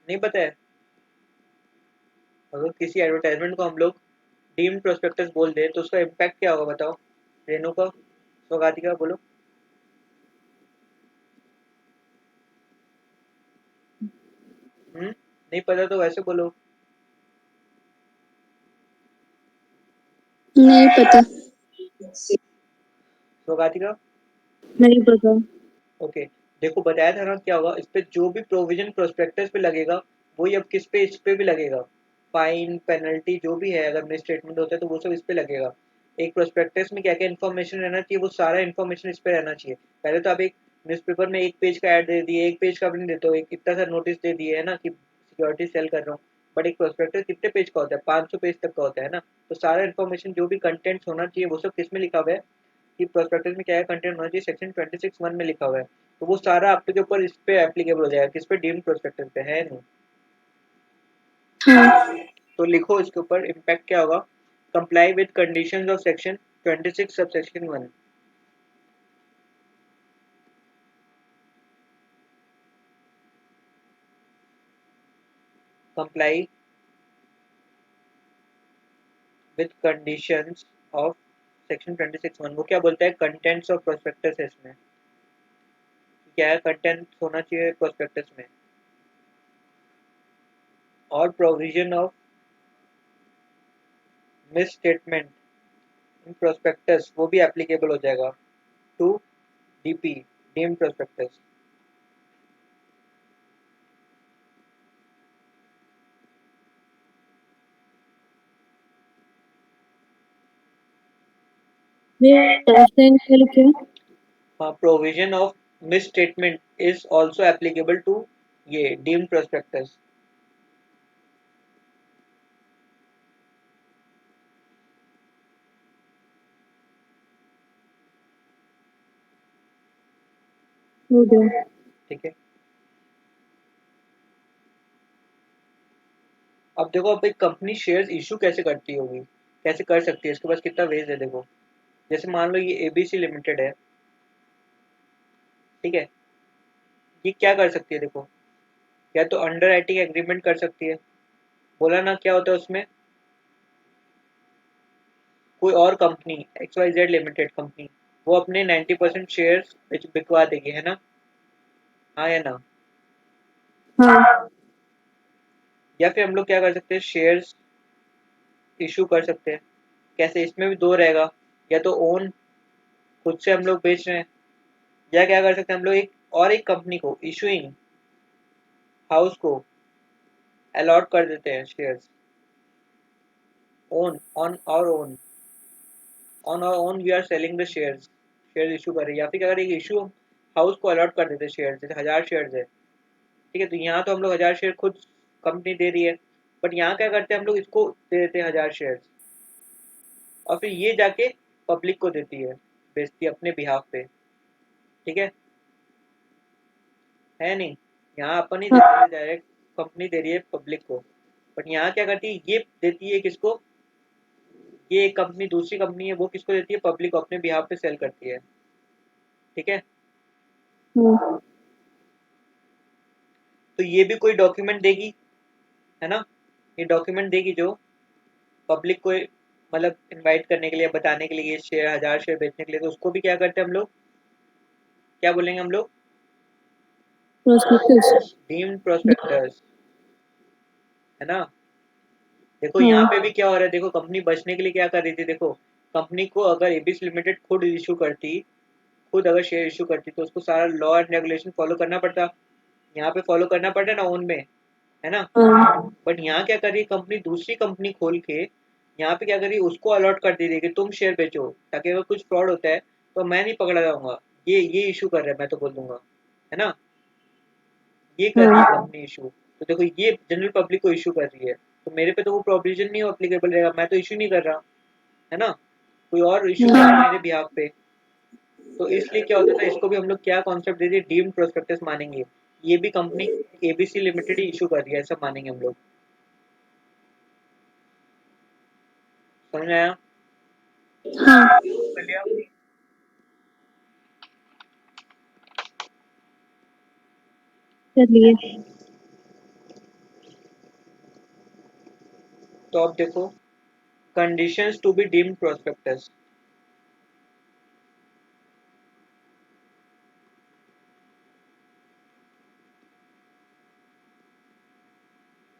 नहीं पता है? अगर किसी एडवर्टाइजमेंट को हम लोग डीम्ड प्रोस्पेक्टस बोल दे तो उसका इम्पैक्ट क्या होगा बताओ। रेणुका, स्वगातिका बोलो। नहीं पता तो वैसे बोलो। नहीं पता। स्वगातिका? नहीं पता। ओके, देखो बताया था ना क्या होगा, इस पे जो भी प्रोविजन प्रोस्पेक्टस पे लगेगा वही अब किस पे, इस पे भी लगेगा। फाइन, पेनल्टी जो भी है, अगर मिस स्टेटमेंट होता है तो वो सब इस पे लगेगा। एक प्रोस्पेक्टस में क्या क्या इन्फॉर्मेशन रहना चाहिए, वो सारा इन्फॉर्मेशन इस पे रहना चाहिए। पहले तो आप एक न्यूज़पेपर में एक पेज का ऐड दे दिए, एक पेज का भी नहीं देते हो, एक इतना सा नोटिस दे दिए है ना कि सिक्योरिटी सेल कर रहा हूँ। बट एक प्रोस्पेक्टस कितने पेज का होता है? 500 पेज तक का होता है ना। तो सारा इन्फॉर्मेशन जो भी कंटेंट्स होना चाहिए वो सब किस में लिखा हुआ है कि प्रोस्पेक्टस में क्या है कंटेंट होना चाहिए, सेक्शन 26(1) में लिखा हुआ है। तो वो सारा आपके ऊपर इस पे एप्लीकेबल हो जाएगा, किस पे? डीम्ड प्रोस्पेक्टस पे, है नहीं? हाँ। तो लिखो इसके ऊपर इम्पैक्ट क्या होगा। Comply with conditions of section 26 subsection 1। Comply with conditions of section 26(1) वो क्या बोलता है? कंटेंट्स ऑफ प्रोस्पेक्टस है इसमें। क्या है कंटेंट होना चाहिए प्रोस्पेक्टस में, और provision of misstatement in prospectus वो भी एप्लीकेबल हो जाएगा टू डीपी, डीम्ड प्रोस्पेक्टस। ये डैश लाइन क्या लिखे हैं? provision of misstatement is also applicable to ये deemed prospectus। हो गया। ठीक है, अब देखो, अब एक कंपनी शेयर्स इशू कैसे करती होगी, कैसे कर सकती है, इसके पास कितना वेज है देखो। जैसे मान लो ये एबीसी लिमिटेड है, ठीक है, ये क्या कर सकती है देखो, या तो अंडर राइटिंग एग्रीमेंट कर सकती है। बोला ना क्या होता है उसमें, कोई और कंपनी XYZ लिमिटेड कंपनी वो अपने 90% शेयर्स बिकवा देगी, है ना? हाँ या ना? हाँ। या फिर हम लोग क्या कर सकते हैं, शेयर्स इशू कर सकते हैं। कैसे? इसमें भी दो रहेगा, या तो ओन खुद से हम लोग बेच रहे हैं, या क्या कर सकते हैं हम लोग, एक और एक कंपनी को, इशूइंग हाउस को अलॉट कर देते हैं शेयर्स। ओन ऑन और ओन ऑन और own we are selling the shares, share issue कर रहे हैं। या फिर अगर एक इशू हाउस को अलॉट कर देते हैं शेयर, जैसे 1000 शेयर्स है, ठीक है, तो यहाँ तो हम लोग 1000 शेयर खुद कंपनी दे रही है, बट यहाँ क्या करते हैं हम लोग, इसको दे देते हैं 1000 शेयर्स, और फिर ये जाके पब्लिक को देती है, बेचती है अपने बिहाफ पे। ठीक है नहीं? यहाँ अपन ही दे रहे हैं, डायरेक्ट कंपनी दे रही है पब्लिक को। बट यहाँ क्या करती है, ये देती है किसको, ये एक कंपनी दूसरी कंपनी है वो किसको देती है, पब्लिक को अपने बिहाफ पे सेल करती है। ठीक है, हाँ तो ये भी कोई डॉक्यूमेंट देगी, है ना, ये डॉक्यूमेंट देगी जो पब्लिक को मतलब इनवाइट करने के लिए, बताने के लिए, ये शेयर 1000 शेयर बेचने के लिए, तो उसको भी क्या करते हैं हम लोग, क्या बोलेंगे हम लोग, प्रोस्पेक्टस। डीम्ड प्रोस्पेक्टस, है ना। देखो यहाँ पे भी हाँ क्या हो रहा है, देखो कंपनी बचने के लिए क्या कर रही थी, देखो कंपनी को अगर एबीसी लिमिटेड खुद इशू करती, खुद अगर शेयर इशू करती तो उसको सारा लॉ एंड रेगुलेशन फॉलो करना पड़ता, यहाँ पे फॉलो करना पड़ता ना ओन में, है ना। हाँ बट यहाँ क्या कर रही है कंपनी, दूसरी कंपनी खोल के यहाँ पे क्या कर रही है, उसको अलॉट कर दे रही है कि तुम शेयर बेचो, ताकि अगर कुछ फ्रॉड होता है तो मैं नहीं पकड़ा जाऊंगा, ये इशू कर रहा है मैं तो बोल दूंगा, है ना, ये कर रही है हाँ कंपनी इशू। तो देखो ये जनरल पब्लिक को इशू कर रही है, तो मेरे पे तो वो प्रोविजन नहीं अप्लीकेबल रहेगा, मैं तो इशू नहीं कर रहा, है ना, कोई और इशू कर रहा है मेरे बिहाफ पे। तो इसलिए क्या होता था, इसको भी हम लोग क्या कॉन्सेप्ट दे दिए, डीम्ड प्रोस्पेक्टस मानेंगे, ये भी कंपनी एबीसी लिमिटेड ही इशू कर रही है, ऐसा मानेंगे हम लोग। समझ में आया, हाँ कर लिया। चलिए। तो अब देखो, conditions to be deemed prospectus,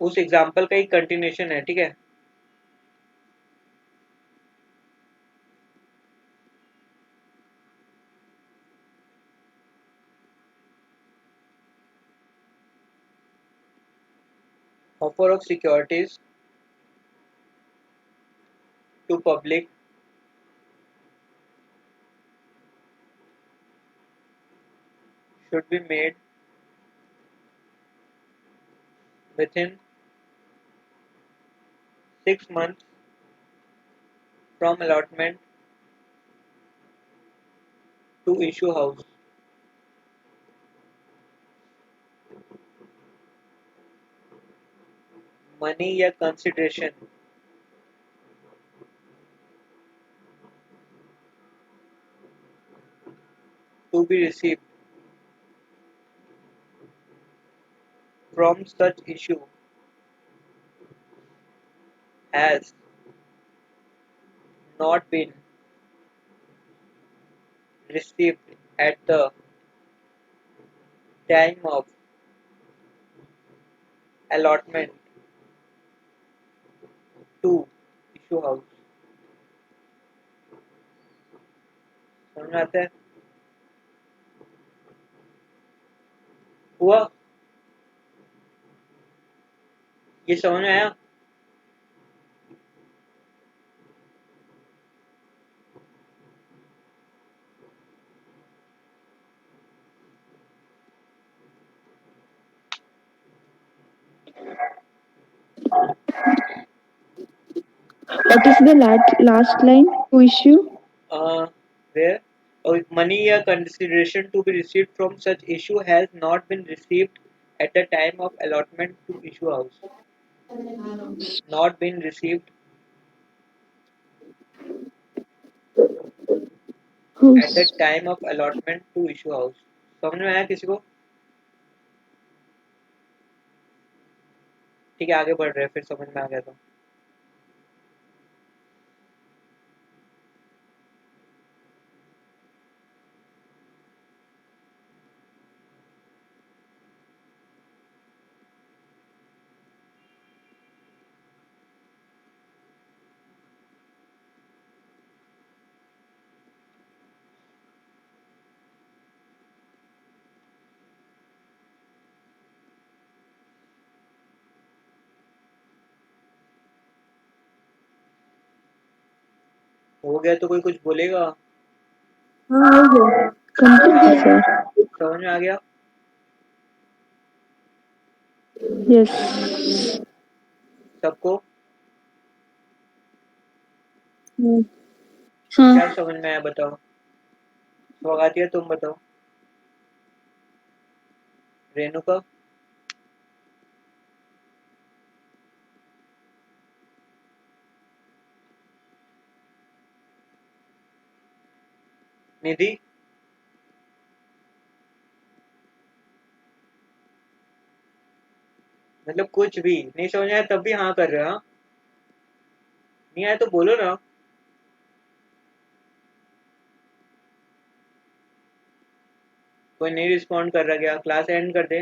उस एग्जाम्पल का एक कंटिन्यूशन है, ठीक है। Offer of securities to public should be made within 6 months from allotment to issue house। Money या consideration to be received from such issue has not been received at the time of allotment to issue house। समझ में आता है, हुआ, ये समझ में आया। What is the last line to issue? Where money or consideration to be received from such issue has not been received at the time of allotment to issue house, not been received at the Whose? time of allotment to issue house। समझ में आया किसी को, ठीक है आगे बढ़ रहे हैं, फिर समझ में आ गया तो। हो गया तो कोई कुछ बोलेगा, हाँ हो गया, कंप्लीट सर। समझ में आ गया। यस। सबको क्या हाँ समझ में आया बताओ, स्वागत है, तुम बताओ, रेणुका। निधि मतलब कुछ भी नहीं समझ आया तब भी हाँ कर रहे हो? हाँ नहीं आया तो बोलो ना। कोई नहीं रिस्पॉन्ड कर रहा, क्या क्लास एंड कर दे?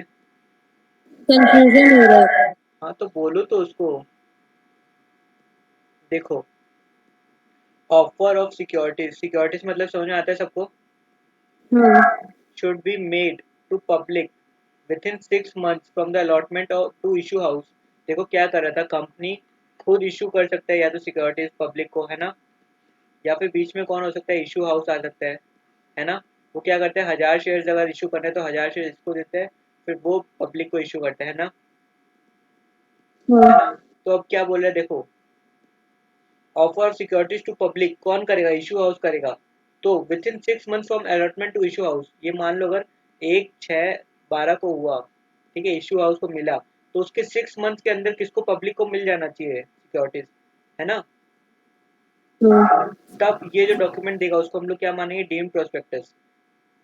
कंफ्यूजन हो रहा है। हाँ तो बोलो तो उसको। देखो, ऑफर ऑफ सिक्योरिटीज, सिक्योरिटीज मतलब समझ में आता है सबको? हाँ should be made to public within 6 months from the allotment of to issue house। देखो क्या कर रहा था, कंपनी खुद इशू कर सकता है या तो सिक्योरिटीज पब्लिक को, है ना, या फिर बीच में कौन हो सकता है, इशू हाउस आ सकता है ना। वो क्या करते हैं, 1000 शेयर्स अगर इशू करना है तो 1000 शेयर इसको देते हैं, फिर वो पब्लिक को इशू करते हैं ना। हाँ तो अब क्या बोल रहे हैं देखो, ऑफर सिक्योरिटीज टू पब्लिक कौन करेगा, इशू हाउस करेगा। तो within 6 month from allotment to issue house, ये मान लो अगर 1/6/12 को हुआ, ठीक है, इशू हाउस को मिला, तो उसके 6 मंथ के अंदर किसको, पब्लिक को मिल जाना चाहिए सिक्योरिटीज, है ना। हाँ तब ये जो डॉक्यूमेंट देगा उसको हम लोग क्या मानेंगे, डीम्ड प्रोस्पेक्टस।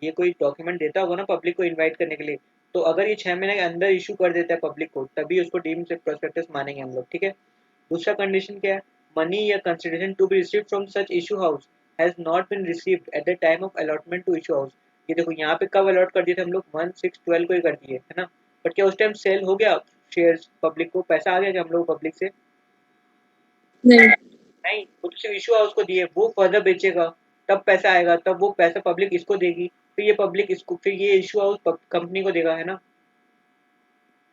ये कोई डॉक्यूमेंट देता होगा ना पब्लिक को इनवाइट करने के लिए, तो अगर ये 6 महीने के अंदर इशू कर देता है पब्लिक को, तभी उसको डीम्ड प्रोस्पेक्टस मानेंगे हम लोग, ठीक है। दूसरा कंडीशन क्या है, मनी या consideration to be received from such issue house has not been received at the time of allotment to issue house. ये देखो यहाँ पे कब अलॉट कर दिए थे हम लोग, 1/6/12 को ही कर दिए, है ना। बट क्या उस टाइम सेल हो गया शेयर्स, पब्लिक को पैसा आ गया क्या हम लोग पब्लिक से? नहीं नहीं, वो तो सिर्फ इशू हाउस को दिए, वो फर्दर बेचेगा, तब पैसा आएगा, तब वो पैसा पब्लिक इसको देगी, फिर ये पब्लिक इसको, फिर ये इशू हाउस कंपनी को देगा, है ना।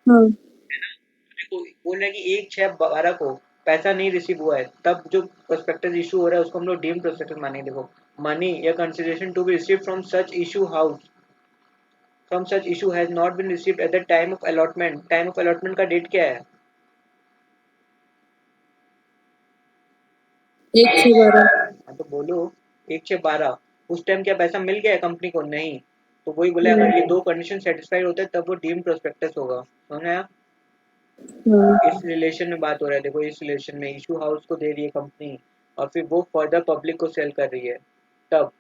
हाँ देखो बोल रहा है कि 1/6/12 को पैसा नहीं रिसीव हुआ है, तब जो प्रोस्पेक्टस इशू हो रहा है उसको हम लोग डीम्ड प्रोस्पेक्टस मानेंगे। देखो, मनी या consideration to be receive from such issue has not been received at the time of allotment, time of allotment का डेट क्या है? 1/6/12। हाँ तो बोलो, 1/6/12, उस टाइम क्या पैसा मिल गया है कंपनी को? नहीं। तो वही बोले अगर ये नहीं दो कंडीशन सेटिस्फाइड होते हैं तब वो डीम्ड प्रोस्पेक्टस होगा, समझ में आया? इस हाँ रिलेशन में बात हो रहा है, देखो इस रिलेशन में इशू हाउस को दे रही है कंपनी और फिर वो फर्दर पब्लिक को सेल कर रही है, तब।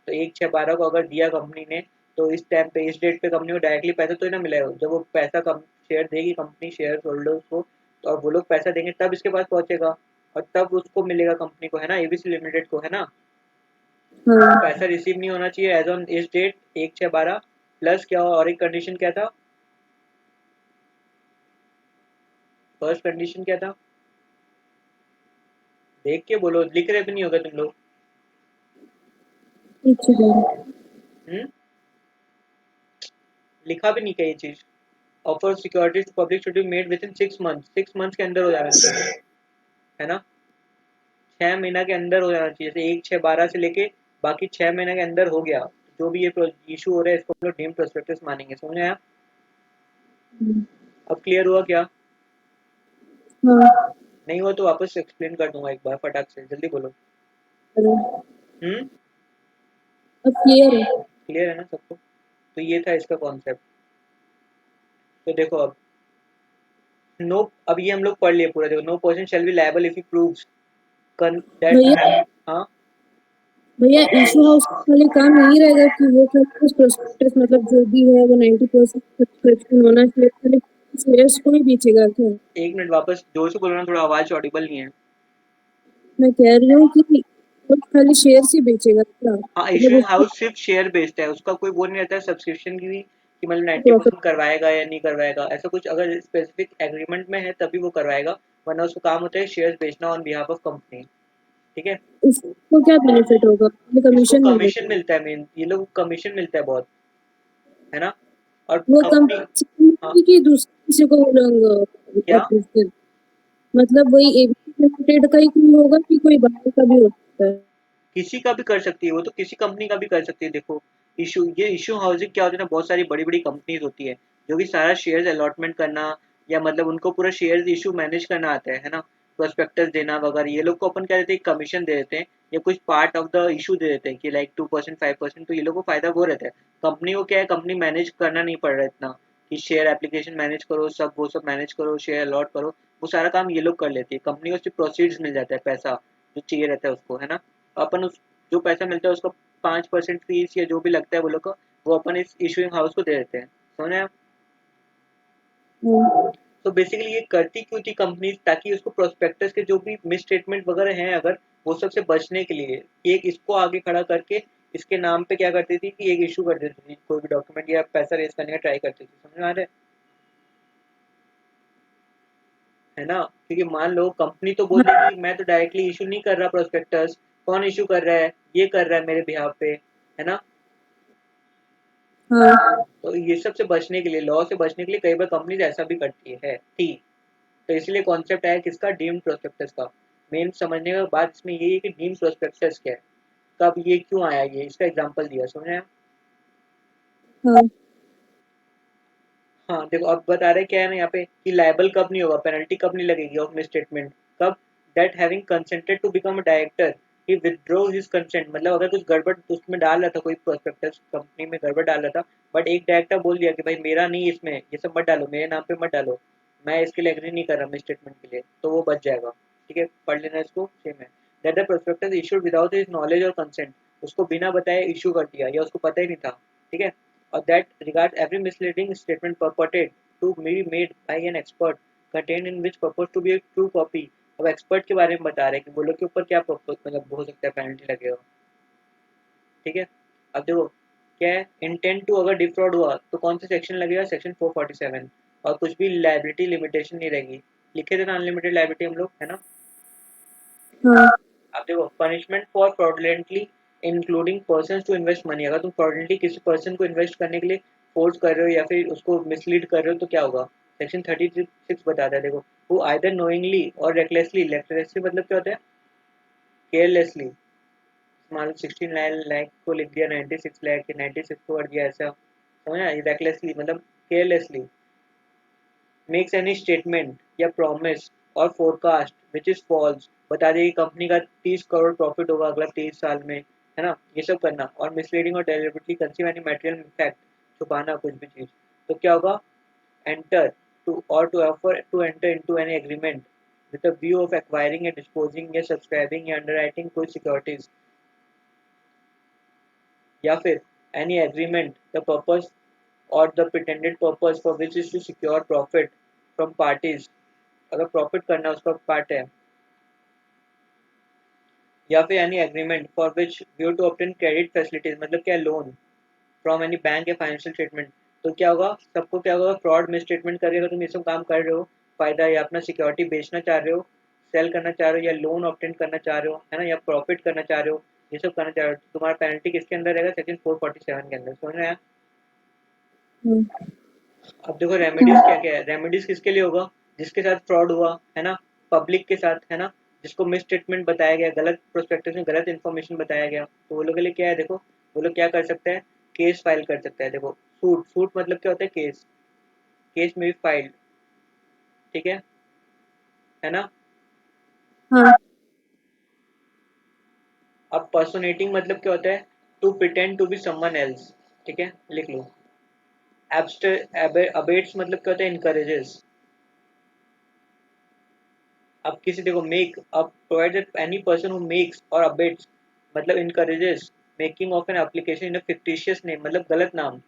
तो 1/6/12 को अगर दिया कंपनी ने, तो इस टाइम पे इस डेट पे कंपनी को डायरेक्टली पैसा तो ही ना मिलेगा, जब वो पैसा कम शेयर देगी कंपनी शेयर होल्डर्स को, तो अब वो लोग पैसा देंगे तब इसके पास पहुंचेगा, और तब उसको मिलेगा कंपनी को, है ना, एबीसी लिमिटेड को, है ना। हाँ पैसा रिसीव नहीं होना चाहिए एज ऑन इस डेट 1/6/12, प्लस क्या और एक कंडीशन क्या था, फर्स्ट कंडीशन क्या था, देख के बोलो, लिख रहे भी नहीं होगा तुम लोग। 1/6/12। हम्म, लिखा भी नहीं क्या ये चीज, offer securities to public should be made within 6 month, 6 month के अंदर हो जाना चाहिए, है ना। 6 महीना के अंदर हो जाना चाहिए, जैसे 1/6/12 से लेके बाकी 6 महीने के अंदर हो गया, जो भी ये इशू हो रहा है इसको हम लोग डीम्ड प्रोस्पेक्टस मानेंगे, समझ में आया? अब क्लियर हुआ क्या? हाँ नहीं हुआ तो वापस एक्सप्लेन कर दूंगा एक बार फटाक से, जल्दी बोलो। चलो, हम्म, अब क्लियर है। क्लियर है ना सबको? तो ये था इसका कॉन्सेप्ट। तो देखो अब, नो, अब ये हम लोग पढ़ लिए पूरा, देखो, no person shall be liable if he proves that. भैया हाँ, भैया इशू हाउस का खाली काम यही रहेगा कि वो खाली उस प्रोस्पेक्टस मतलब जो भी है वो 90% सब्सक्रिप्शन होना चाहिए, खाली शेयर्स को ही बेचेगा क्या? एक मिनट वापस जोर से बोलो ना, थोड़ा आवाज ऑडिबल नहीं है। मैं कह रही हूँ कि वो खाली शेयर्स ही बेचेगा क्या, हाँ, मतलब इशूइंग उसको हाउस सिर्फ शेयर बेस्ड है, उसका कोई वो नहीं रहता है सब्सक्रिप्शन की भी, कि मतलब प्रॉफिट 90% करवाएगा या नहीं करवाएगा, ऐसा कुछ अगर स्पेसिफिक एग्रीमेंट में है तभी वो करवाएगा, वरना उसका काम होता है शेयर्स बेचना ऑन बिहाफ ऑफ कंपनी, ठीक है। इसको क्या बेनिफिट होगा, खाली इसको कमीशन कमीशन मिलेगा? मिलता है, मेन ये लोग कमीशन मिलता है बहुत, है ना। और वो कंपनी, हाँ, कंपनी की दूसरे किसी को वो लोग क्या, approve कर, मतलब वही एबीसी लिमिटेड का ही कोई होगा कि कोई बाहर का भी हो सकता है? किसी का भी कर सकती है, वो तो किसी कंपनी का भी कर सकती है। देखो, ये इशू हाउसिंग क्या होती है ना, बहुत सारी बड़ी बड़ी कंपनीज होती है जो कि सारा शेयर्स अलॉटमेंट करना, या मतलब उनको पूरा शेयर्स इशू मैनेज करना आता है ना, प्रोस्पेक्टस देना वगैरह, ये लोग को अपन क्या देते हैं, कमीशन दे देते हैं, या कुछ पार्ट ऑफ द इशू दे देते हैं कि लाइक 2% 5%, तो ये लोग को फायदा वो रहता है। कंपनी को क्या है, कंपनी मैनेज करना नहीं पड़ रहा है इतना, कि शेयर एप्लीकेशन मैनेज करो, सब वो सब मैनेज करो, शेयर अलॉट करो, वो सारा काम ये लोग कर लेती है, कंपनी को सिर्फ प्रोसीड्स मिल जाता है, पैसा जो चाहिए रहता है उसको, है ना। अपन उस जो पैसा मिलता है उसका 5% फीस या जो भी लगता है वो लोग को, वो अपन इस इशूइंग हाउस को दे देते हैं। समझ आया? तो बेसिकली ये करती क्यों थी कंपनी, ताकि उसको प्रोस्पेक्टस के जो भी मिस स्टेटमेंट वगैरह हैं अगर, वो सबसे बचने के लिए एक इसको आगे खड़ा करके इसके नाम पे क्या करती थी कि एक इशू कर देती थी कोई भी डॉक्यूमेंट या पैसा रेज करने का ट्राई करती थी। समझ में आ रहा है ना? क्योंकि मान लो कंपनी तो बोल देगी मैं तो डायरेक्टली इशू नहीं कर रहा प्रोस्पेक्टस, कौन इशू कर रहा है, ये कर रहा है मेरे बिहाफ पे, है ना? हाँ तो ये सब से बचने के लिए, लॉ से बचने के लिए कई बार कंपनीज ऐसा भी करती है थी। तो इसलिए कॉन्सेप्ट है किसका, डीम्ड प्रोस्पेक्टस का। मेन समझने का बात इसमें यही है कि डीम्ड प्रोस्पेक्टस क्या है, कब ये क्यों आया, ये इसका एग्जांपल दिया। समझे? हाँ हाँ देखो अब बता रहे क्या है ना यहाँ पे कि लायबल कब नहीं होगा, पेनल्टी कब नहीं लगेगी ऑफ मिस स्टेटमेंट, कब, that having consented to become a director he withdraw his consent. मतलब अगर कुछ गड़बड़ उसमें डाल रहा था, कोई प्रोस्पेक्टस कंपनी में गड़बड़ डाल रहा था, बट एक डायरेक्टर बोल दिया कि भाई मेरा नहीं, इसमें ये सब मत डालो, मेरे नाम पे मत डालो, मैं इसके लिए एग्री नहीं कर रहा मिस स्टेटमेंट के लिए, तो वो बच जाएगा। ठीक है, पढ़ लेना इसको, सेम है। That the prospectus issued without his knowledge और कंसेंट, उसको बिना बताए इशू कर दिया या उसको पता ही नहीं था। ठीक है, or that regards every misleading statement purported to be made by an expert contained in which purpose to be a true copy। अब एक्सपर्ट के बारे में बता रहे हैं कि बोलो के ऊपर क्या मतलब हो सकता है पेनल्टी लगेगा। ठीक है, अब देखो क्या है, इंटेंट टू अगर डिफ्रॉड हुआ तो कौन सा सेक्शन लगेगा, सेक्शन 447, और कुछ भी लाइबिलिटी लिमिटेशन नहीं रहेगी। लिखे थे ना अनलिमिटेड लाइबिलिटी हम लोग, है ना? हाँ अब देखो punishment for fraudulently including person to invest money, अगर तुम फ्रॉडलेंटली किसी पर्सन को इन्वेस्ट करने के लिए फोर्स कर रहे हो या फिर उसको मिसलीड कर रहे हो तो क्या होगा। सेक्शन 36 बताता है देखो, हु आइदर नोइंगली और रेकलेसली, रेकलेसली मतलब क्या होता है, केयरलेसली, मान लो 16 लाख को लिख दिया 96 लाख या 96 को कर दिया ऐसा, समझा? रेकलेसली मतलब केयरलेसली मेक्स एनी स्टेटमेंट या प्रॉमिस और फोरकास्ट विच इज फॉल्स, बता देगी कंपनी का 30 करोड़ प्रॉफिट होगा अगला 30 साल में, है ना? ये सब करना, और मिसलीडिंग और deliberately conceive any material fact, छुपाना कुछ भी चीज, तो क्या होगा, enter to offer to enter into any agreement with a view of acquiring and disposing या subscribing या underwriting कोई securities, या फिर any agreement the purpose or the pretended purpose for which is to secure profit from parties, अगर profit करना उसका part है, या फिर any agreement for which view to obtain credit facilities, मतलब क्या, लोन फ्रॉम एनी बैंक या financial statement. तो क्या होगा, सबको क्या होगा, फ्रॉड में स्टेटमेंट करके अगर तुम ये सब काम कर रहे हो, फायदा या अपना सिक्योरिटी बेचना चाह रहे हो, सेल करना चाह रहे हो, या लोन ऑब्टेन करना चाह रहे हो, है ना, या प्रॉफिट करना चाह रहे हो, ये सब करना चाह रहे हो, तो तुम्हारा पेनल्टी किसके अंदर रहेगा, सेक्शन 447 के अंदर। समझ रहे हैं? हाँ अब देखो रेमेडीज क्या क्या है, रेमेडीज किसके लिए होगा, जिसके साथ फ्रॉड हुआ, है ना, पब्लिक के साथ, है ना, जिसको मिस स्टेटमेंट बताया गया, गलत प्रोस्पेक्टस में गलत इन्फॉर्मेशन बताया गया, तो वो लोग के लिए क्या है, देखो वो लोग क्या कर सकते हैं, केस फाइल कर सकता है। देखो सूट, सूट मतलब क्या होता है, केस, केस में भी फाइल्ड। ठीक है ना? हाँ अब पर्सोनेटिंग मतलब क्या होता है, to pretend to be someone else. ठीक है, लिख लो। अबेट्स मतलब क्या होता है, इनकरेजेस। अब किसी, देखो मेक, अब provided any person who makes or abets मतलब encourages making of an application in a fictitious name, मतलब गलत नाम,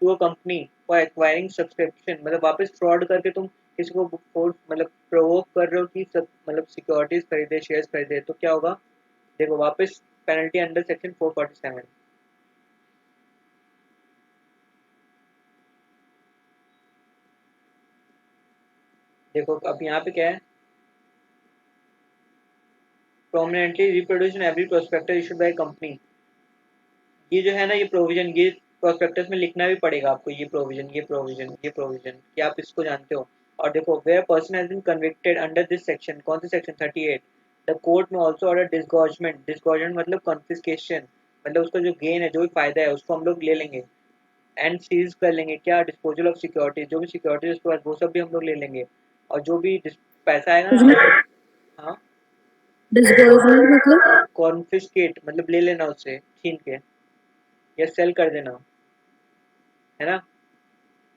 to a company for acquiring subscription, मतलब वापस फ्रॉड करके तुम किसी को फोर्स मतलब प्रोवोक कर रहे हो कि सब मतलब सिक्योरिटीज खरीदे, शेयर्स खरीदे, तो क्या होगा, देखो वापस पेनल्टी अंडर सेक्शन 447। देखो अब यहाँ पे क्या है, prominently reproduce in every prospectus issued by company, ये जो है ना, ये प्रोविजन, ये प्रोस्पेक्टस में लिखना भी पड़ेगा आपको, ये प्रोविजन, ये प्रोविजन, ये प्रोविजन, कि आप इसको जानते हो। और देखो where person has been convicted under this section, कौन से section, 38, the court may also order disgorgement, disgorgement मतलब कॉन्फिस्केशन, मतलब उसका जो गेन है, जो भी फायदा है उसको हम लोग ले लेंगे, एंड सीज कर लेंगे क्या, डिस्पोजल ऑफ सिक्योरिटीज, जो भी सिक्योरिटीज उसके बाद वो सब भी हम लोग ले लेंगे, और जो भी पैसा आएगा कुछ ना, नहीं। हाँ, डिस्गर्जमेंट मतलब? कॉन्फिस्केट मतलब ले लेना उससे छीन के, या सेल कर देना, है ना?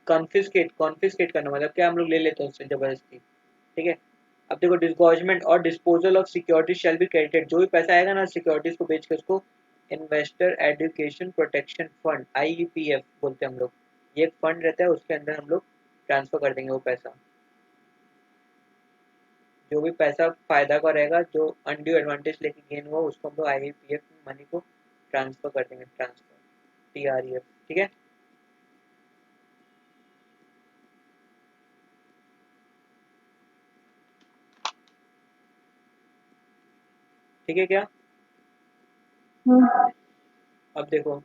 कॉन्फिस्केट, कॉन्फिस्केट करना मतलब क्या, हम लोग ले लेते हैं उससे जबरदस्ती। ठीक है, अब देखो डिस्गॉर्जमेंट और disposal of security shall be credited, जो भी पैसा आएगा ना सिक्योरिटीज को बेच के उसको investor education protection fund, IEPF बोलते हैं हम लोग। ये एक फंड रहता है, उसके अंदर हम लोग ट्रांसफर कर देंगे वो पैसा। जो भी पैसा फायदा का रहेगा, जो अनड्यू एडवांटेज लेके गेन हुआ, उसको हम लोग IEPF मनी को ट्रांसफर कर देंगे, ट्रांसफर TREF। ठीक है, ठीक है क्या? हाँ अब देखो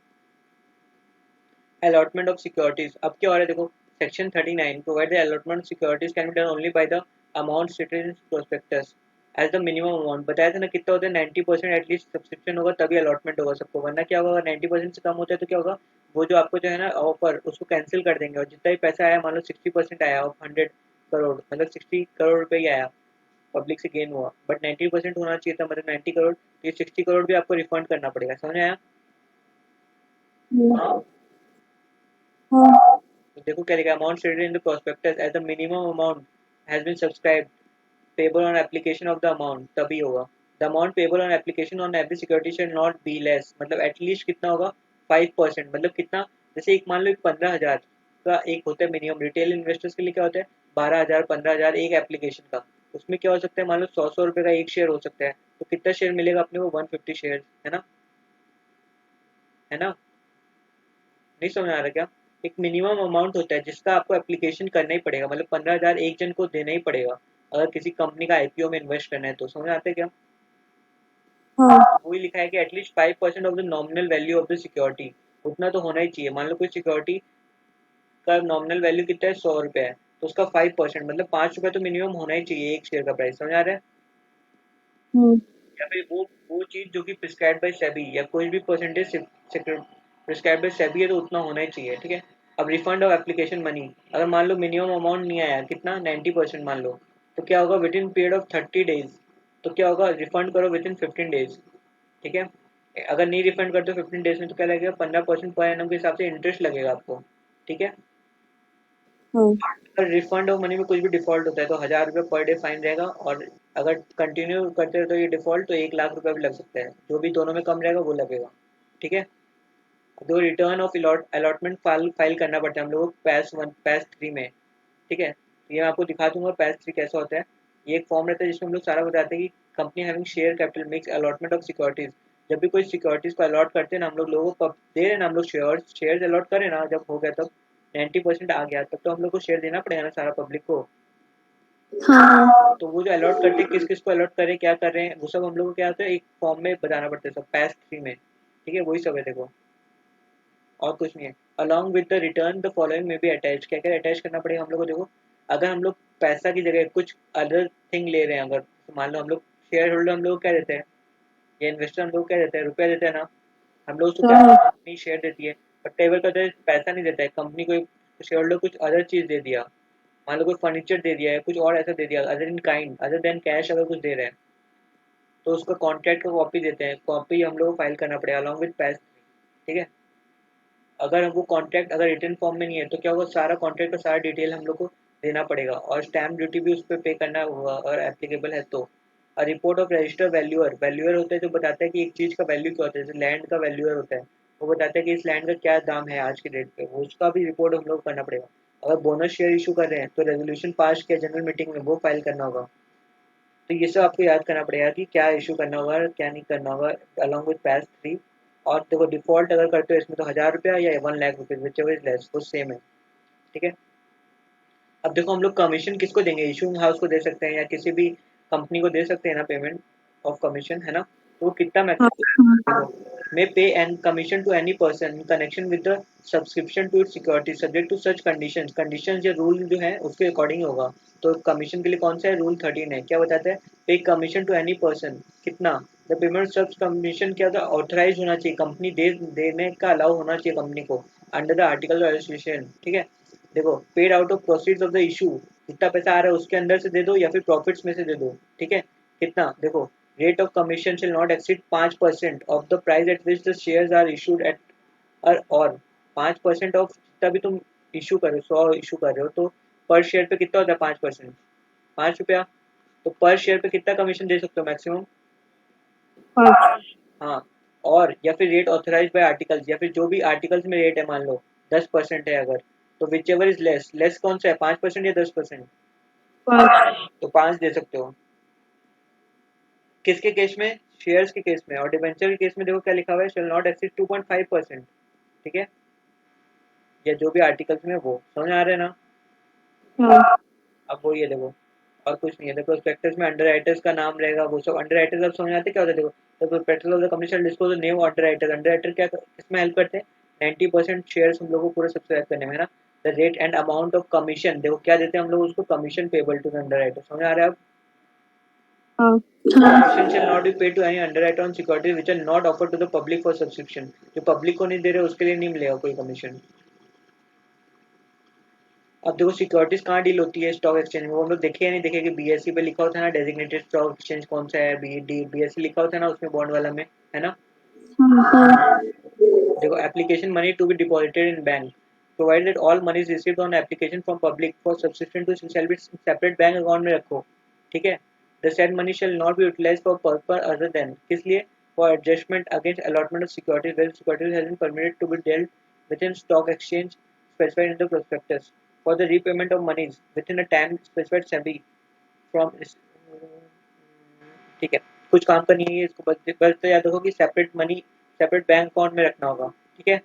allotment of securities, अब क्या हो रहा है देखो, section 39 provide the allotment of securities can be done only by the amount stated in prospectus as the minimum amount। बताया था ना कितना होता है, 90% एटलीस्ट सब्सक्रिप्शन होगा तभी अलॉटमेंट होगा सबको, वरना क्या होगा, 90% से कम होता है तो क्या होगा, वो जो आपको जो है ना ऑफर, उसको कैंसिल कर देंगे, और जितना भी पैसा आया, मान लो 60% आया ऑफ 100 करोड़, मतलब 60 करोड़ रुपये ही आया पब्लिक से गेन हुआ, बट 90% होना चाहिए था, मतलब 90 करोड़, तो ये 60 करोड़ भी आपको रिफंड करना पड़ेगा, समझ आया? हाँ हाँ तो देखो क्या लिखा है, amount stated in the prospectus as the minimum amount has been subscribed payable on application of the amount, तभी होगा। The amount payable on application on every security shall not be less, मतलब एटलीस्ट कितना होगा, 5%, मतलब कितना, जैसे एक मान लो 15,000 का एक होता है मिनिमम, रिटेल इन्वेस्टर्स के लिए क्या होता है, 12,000 15,000 एक एप्लीकेशन का, उसमें क्या हो सकता है, मान लो 100 रुपये का एक शेयर हो सकता है, तो कितना शेयर मिलेगा अपने को, 150 शेयर, है ना, है ना? नहीं समझ आ रहा क्या? एक मिनिमम अमाउंट होता है जिसका आपको एप्लीकेशन करना ही पड़ेगा, मतलब 15,000 एक जन को देना ही पड़ेगा अगर किसी कंपनी का IPO में इन्वेस्ट करना है, तो समझ आते हैं क्या? हाँ वही लिखा है कि at least 5% of the nominal value of the security, उतना तो होना ही चाहिए। मान लो कोई सिक्योरिटी का नॉमिनल वैल्यू कितना है, 100 रुपये है, तो उसका 5% मतलब 5 रुपये तो मिनिमम होना ही चाहिए एक शेयर का प्राइस, समझ आ रहा है? हाँ या फिर वो चीज़ जो कि प्रिस्क्राइब बाय सेबी, या कोई भी परसेंटेज प्रिस्क्राइब बाय सेबी है, तो उतना होना ही चाहिए, ठीक है। अब रिफंड ऑफ एप्लीकेशन मनी, अगर मान लो मिनिमम अमाउंट नहीं आया, कितना, 90% मान लो, तो क्या होगा, with in period of 30 days, तो क्या होगा, रिफंड करो विद इन 15 डेज, ठीक है। अगर नहीं रिफंड करते 15 डेज में, तो क्या लगेगा, 15% पर एनम के हिसाब से इंटरेस्ट लगेगा आपको, ठीक है। हाँ अगर रिफंड ऑफ मनी में कुछ भी डिफॉल्ट होता है तो 1,000 रुपये पर डे फाइन रहेगा, और अगर कंटिन्यू करते रहे तो ये डिफॉल्ट तो 1,00,000 रुपये भी लग सकता है, जो भी दोनों में कम रहेगा वो लगेगा, ठीक है। दो रिटर्न ऑफ अलॉटमेंट फाइल करना पड़ता है हम लोगों को पैस 3 में, ठीक है। तो ये मैं आपको दिखा दूंगा पैस 3 कैसा होता है। ये एक फॉर्म रहता है जिसमें हम लोग सारा बताते हैं कि company having share capital mix allotment of securities, जब भी कोई सिक्योरिटीज को अलॉट करते हैं ना हम लोगों को, दे रहे हैं ना हम लोग शेयर अलॉट करें ना, जब हो गया तब 90% आ गया, तब तो हम लोग को शेयर देना पड़ेगा ना सारा पब्लिक को। हाँ तो वो जो अलॉट करते हैं, किस किस को अलॉट करें, क्या कर रहे हैं, वो सब हम लोग को क्या होता है, एक फॉर्म में बताना पड़ता है सब, पैस 3 में, ठीक है, वही सब है देखो, और कुछ नहीं है। Along with the return the following में भी अटैच, क्या क्या अटैच करना पड़ेगा हम लोग को, देखो अगर हम लोग पैसा की जगह कुछ अदर थिंग ले रहे हैं, अगर तो मान लो हम लोग शेयर होल्डर, हम लोग क्या देते हैं, या इन्वेस्टर हम लोग क्या देते हैं, रुपया देते हैं ना, हम लोग उसको क्या, हाँ कंपनी शेयर देती है, बट टेबल का तो पैसा नहीं देता है कंपनी, कोई शेयर होल्डर कुछ अदर चीज़ दे दिया, मान लो कोई फर्नीचर दे दिया है, कुछ और ऐसा दे दिया other in kind, other than cash अगर कुछ दे रहे हैं, तो उसका कॉन्ट्रैक्ट का कॉपी देते हैं, कॉपी हम लोग को फाइल करना पड़ेगा अलॉन्ग विद पैस, ठीक है। अगर वो कॉन्ट्रैक्ट अगर रिटर्न फॉर्म में नहीं है, तो क्या होगा, सारा कॉन्ट्रैक्ट का सारा डिटेल हम लोग को देना पड़ेगा, और स्टैम्प ड्यूटी भी उस पर पे करना होगा अगर एप्लीकेबल है तो। और report of register valuer, valuer होता है जो बताता है कि एक चीज़ का वैल्यू क्या होता है, जैसे लैंड का वैल्यूअर होता है, वो बताता है कि इस लैंड का क्या दाम है आज की डेट पे, वो उसका भी रिपोर्ट हम लोग को करना पड़ेगा। अगर बोनस शेयर इशू कर रहे हैं तो रेजोल्यूशन पास किया जनरल मीटिंग में, वो फाइल करना होगा। तो ये सब आपको याद करना पड़ेगा कि क्या इशू करना होगा, क्या नहीं करना होगा, अलॉन्ग विद पैस 3। और देखो डिफॉल्ट अगर करते हो इसमें, तो 1,000 रुपया या 1,00,000 rupees, which ever is less, वो सेम है, ठीक है। अब देखो हम लोग कमीशन किसको देंगे, इशूइंग हाउस को दे सकते हैं, या किसी भी कंपनी को दे सकते हैं ना, पेमेंट ऑफ कमीशन, है ना। तो वो कितना हाँ मैक्सिमम, देखो may pay and commission to any person in connection with the subscription to it security subject to such conditions, conditions या रूल जो है उसके अकॉर्डिंग होगा। तो कमीशन के लिए कौन सा है, रूल 13 है, क्या बताता है, पे कमीशन टू एनी पर्सन, कितना, द पेमेंट सब्स कमीशन क्या होता है, ऑथराइज होना चाहिए, कंपनी देने का अलाउ होना चाहिए कंपनी को, under the article of association, ठीक है। देखो paid out of proceeds of the issue, जितना पैसा आ रहा है उसके अंदर से दे दो या फिर प्रॉफिट्स में से दे दो, ठीक है। कितना, देखो rate of commission shall not exceed 5% of the price at which the shares are issued at, और 5% ऑफ जितना भी तुम इशू कर रहे हो, 100 इशू कर रहे हो, तो पर शेयर पे कितना होता है, 5%, 5 रुपया। तो पर शेयर पे कितना कमीशन दे सकते हो मैक्सिमम, पाँच हाँ। और या फिर रेट ऑथराइज बाय आर्टिकल्स, या फिर जो भी आर्टिकल्स में रेट है, मान लो 10% है अगर, तो which ever is less, less कौन सा है, 5% या 10%? 5. तो 5 दे सकते हो। किसके केस में? शेयर्स के केस में। और डिबेंचर के केस में देखो क्या लिखा हुआ है, शेल नॉट एक्सीड 2.5%। ठीक है, या जो भी आर्टिकल्स में, वो समझ आ रहे हैं ना? हाँ. अब वो ये देखो, और कुछ नहीं है। देखो प्रोस्पेक्टस में अंडर राइटर्स का नाम रहेगा, वो सब अंडर राइटर्स अब समझ आते क्या होता है। देखो the prospectus of the company shall disclose the name under writers. Under writer क्या किसमें हेल्प करते हैं? 90% शेयर्स हम लोगों को पूरा सब्सक्राइब करने में, है ना। The rate and amount of commission, देखो क्या देते हैं हम लोग उसको, commission payable to the underwriter. समझ आ रहा है अब? हाँ. Commission shall not be paid to any underwriter on securities which are not offered to the public for subscription। जो पब्लिक को नहीं दे रहे उसके लिए नहीं मिलेगा कोई कमीशन। अब देखो सिक्योरिटीज कहाँ डील होती है, स्टॉक एक्सचेंज में। वो हम लोग देखे या नहीं देखे कि बीएससी पे लिखा होता है ना डेजिग्नेटेड स्टॉक एक्सचेंज कौन सा है, बीएससी लिखा होता है ना उसमें, बॉन्ड वाला में, है ना। हाँ. देखो application money to be deposited in bank, provided that all money is received on application from public for subscription to shall be separate bank account में रखो। ठीक है, the said money shall not be utilized for purpose other than, किस लिए? For adjustment against allotment of securities where securities has been permitted to be dealt with in stock exchange specified in the prospectus for the repayment of monies within a time specified SEBI from. ठीक है, कुछ काम का नहीं है ये, इसको बस तो याद रखो कि separate money separate bank account में रखना होगा। ठीक है,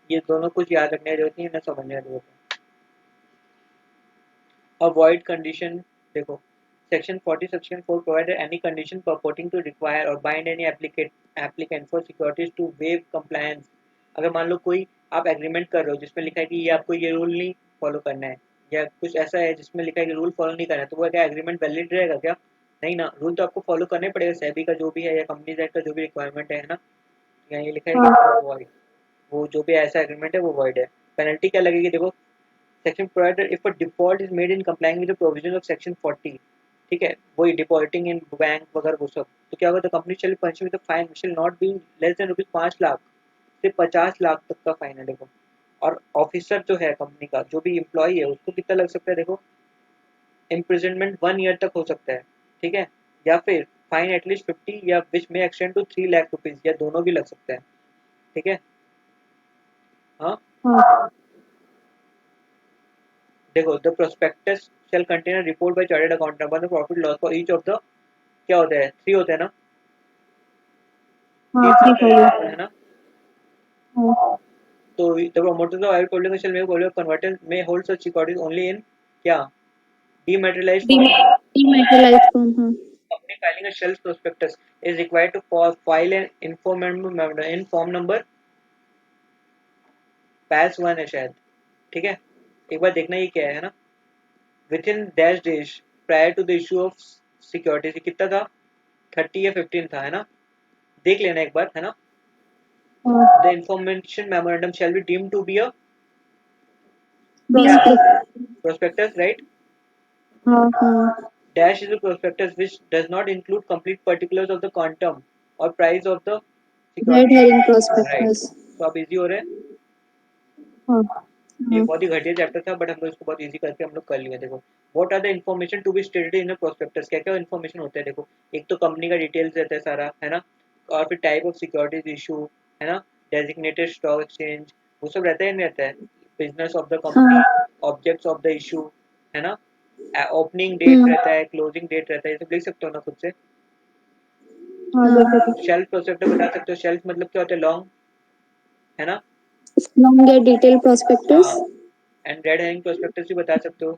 ये दोनों कुछ याद रखने की जरूरत नहीं है, ना समझने की जरूरत है। अवॉइड कंडीशन, देखो section 40 section 4 provided any condition purporting to require or bind any applicant for securities to waive compliance। अगर मान लो कोई आप एग्रीमेंट कर रहे हो जिसमें लिखा है कि ये आपको ये रूल नहीं फॉलो करना है, या कुछ ऐसा है जिसमें लिखा है कि रूल फॉलो नहीं करना है, तो वो क्या एग्रीमेंट वैलिड रहेगा क्या? नहीं ना, रूल तो आपको फॉलो करने पड़ेगा, सेबी का जो भी है या कंपनीज एक्ट का जो भी रिक्वायरमेंट है ना। यहाँ ये लिखा है कि वॉइड, वो जो भी ऐसा एग्रीमेंट है वो वॉइड है। पेनल्टी क्या लगेगी देखो, section provided if a default is made in complying with the provision of section 40। ठीक है, वही डिपॉजिटिंग इन बैंक वगैरह वो सब, तो क्या होगा, the company shall be punished with the fine which shell not be less than ₹5 lakh से 50 लाख तक का फाइन है। देखो, और ऑफिसर जो है कंपनी का, जो भी एम्प्लॉय है, उसको कितना लग सकता है देखो, इम्प्रिजनमेंट 1 ईयर तक हो सकता है। ठीक है, या फिर फाइन एटलीस्ट 50 या विच में एक्सटेंड टू 3 लाख रुपीज, या दोनों भी लग सकता है। ठीक है, हाँ। हाँ. देखो the prospectus shall contain a report by chartered accountant on the profit loss for each of the, क्या होता है, 3 होते हैं ना, हाँ. 3 3 चार्टर्ड फॉलो. अकाउंटेंट है ना। हाँ. तो the promoters of Ivory Holding shall make hold of converters may hold such securities only in, क्या, dematerialized form। Dematerialized form. हाँ. Company filing a shelf prospectus is required to file an informative memorandum in form number PAS 1 है शायद। ठीक है, एक बार देखना ये क्या है ना, within dash days prior to the issue of securities, ये कितना था, 30 या 15 था, है ना। देख लेना एक बार, है ना। हाँ. The information memorandum shall be deemed to be a prospectus, right? हाँ. हाँ. Dash is a prospectus which does not include complete particulars of the quantum or price of the Red security। herring Right, prospectus. तो अब easy हो रहा है। हाँ. ये हाँ. बहुत ही घटिया चैप्टर था, बट हम लोग इसको बहुत इजी करके हम लोग कर लिए। देखो what are the information to be stated in a prospectus, क्या क्या इन्फॉर्मेशन होता है देखो। एक तो कंपनी का डिटेल्स रहता है सारा, है ना। और फिर टाइप ऑफ सिक्योरिटीज इशू, है ना, डेजिग्नेटेड स्टॉक एक्सचेंज, वो सब रहता है नहीं रहता है। बिजनेस ऑफ द कंपनी, हाँ. ऑब्जेक्ट्स ऑफ द इशू, है ना। ओपनिंग डेट रहता है, क्लोजिंग डेट रहता है, ये सब लिख सकते हो ना खुद से। हाँ. जैसे कि शेल्फ प्रोस्पेक्टस बता सकते हो, शेल्फ मतलब क्या होता है, लॉन्ग, है ना। longer detail prospectus. हाँ, एंड रेड हेरिंग प्रोस्पेक्टस भी बता सकते हो।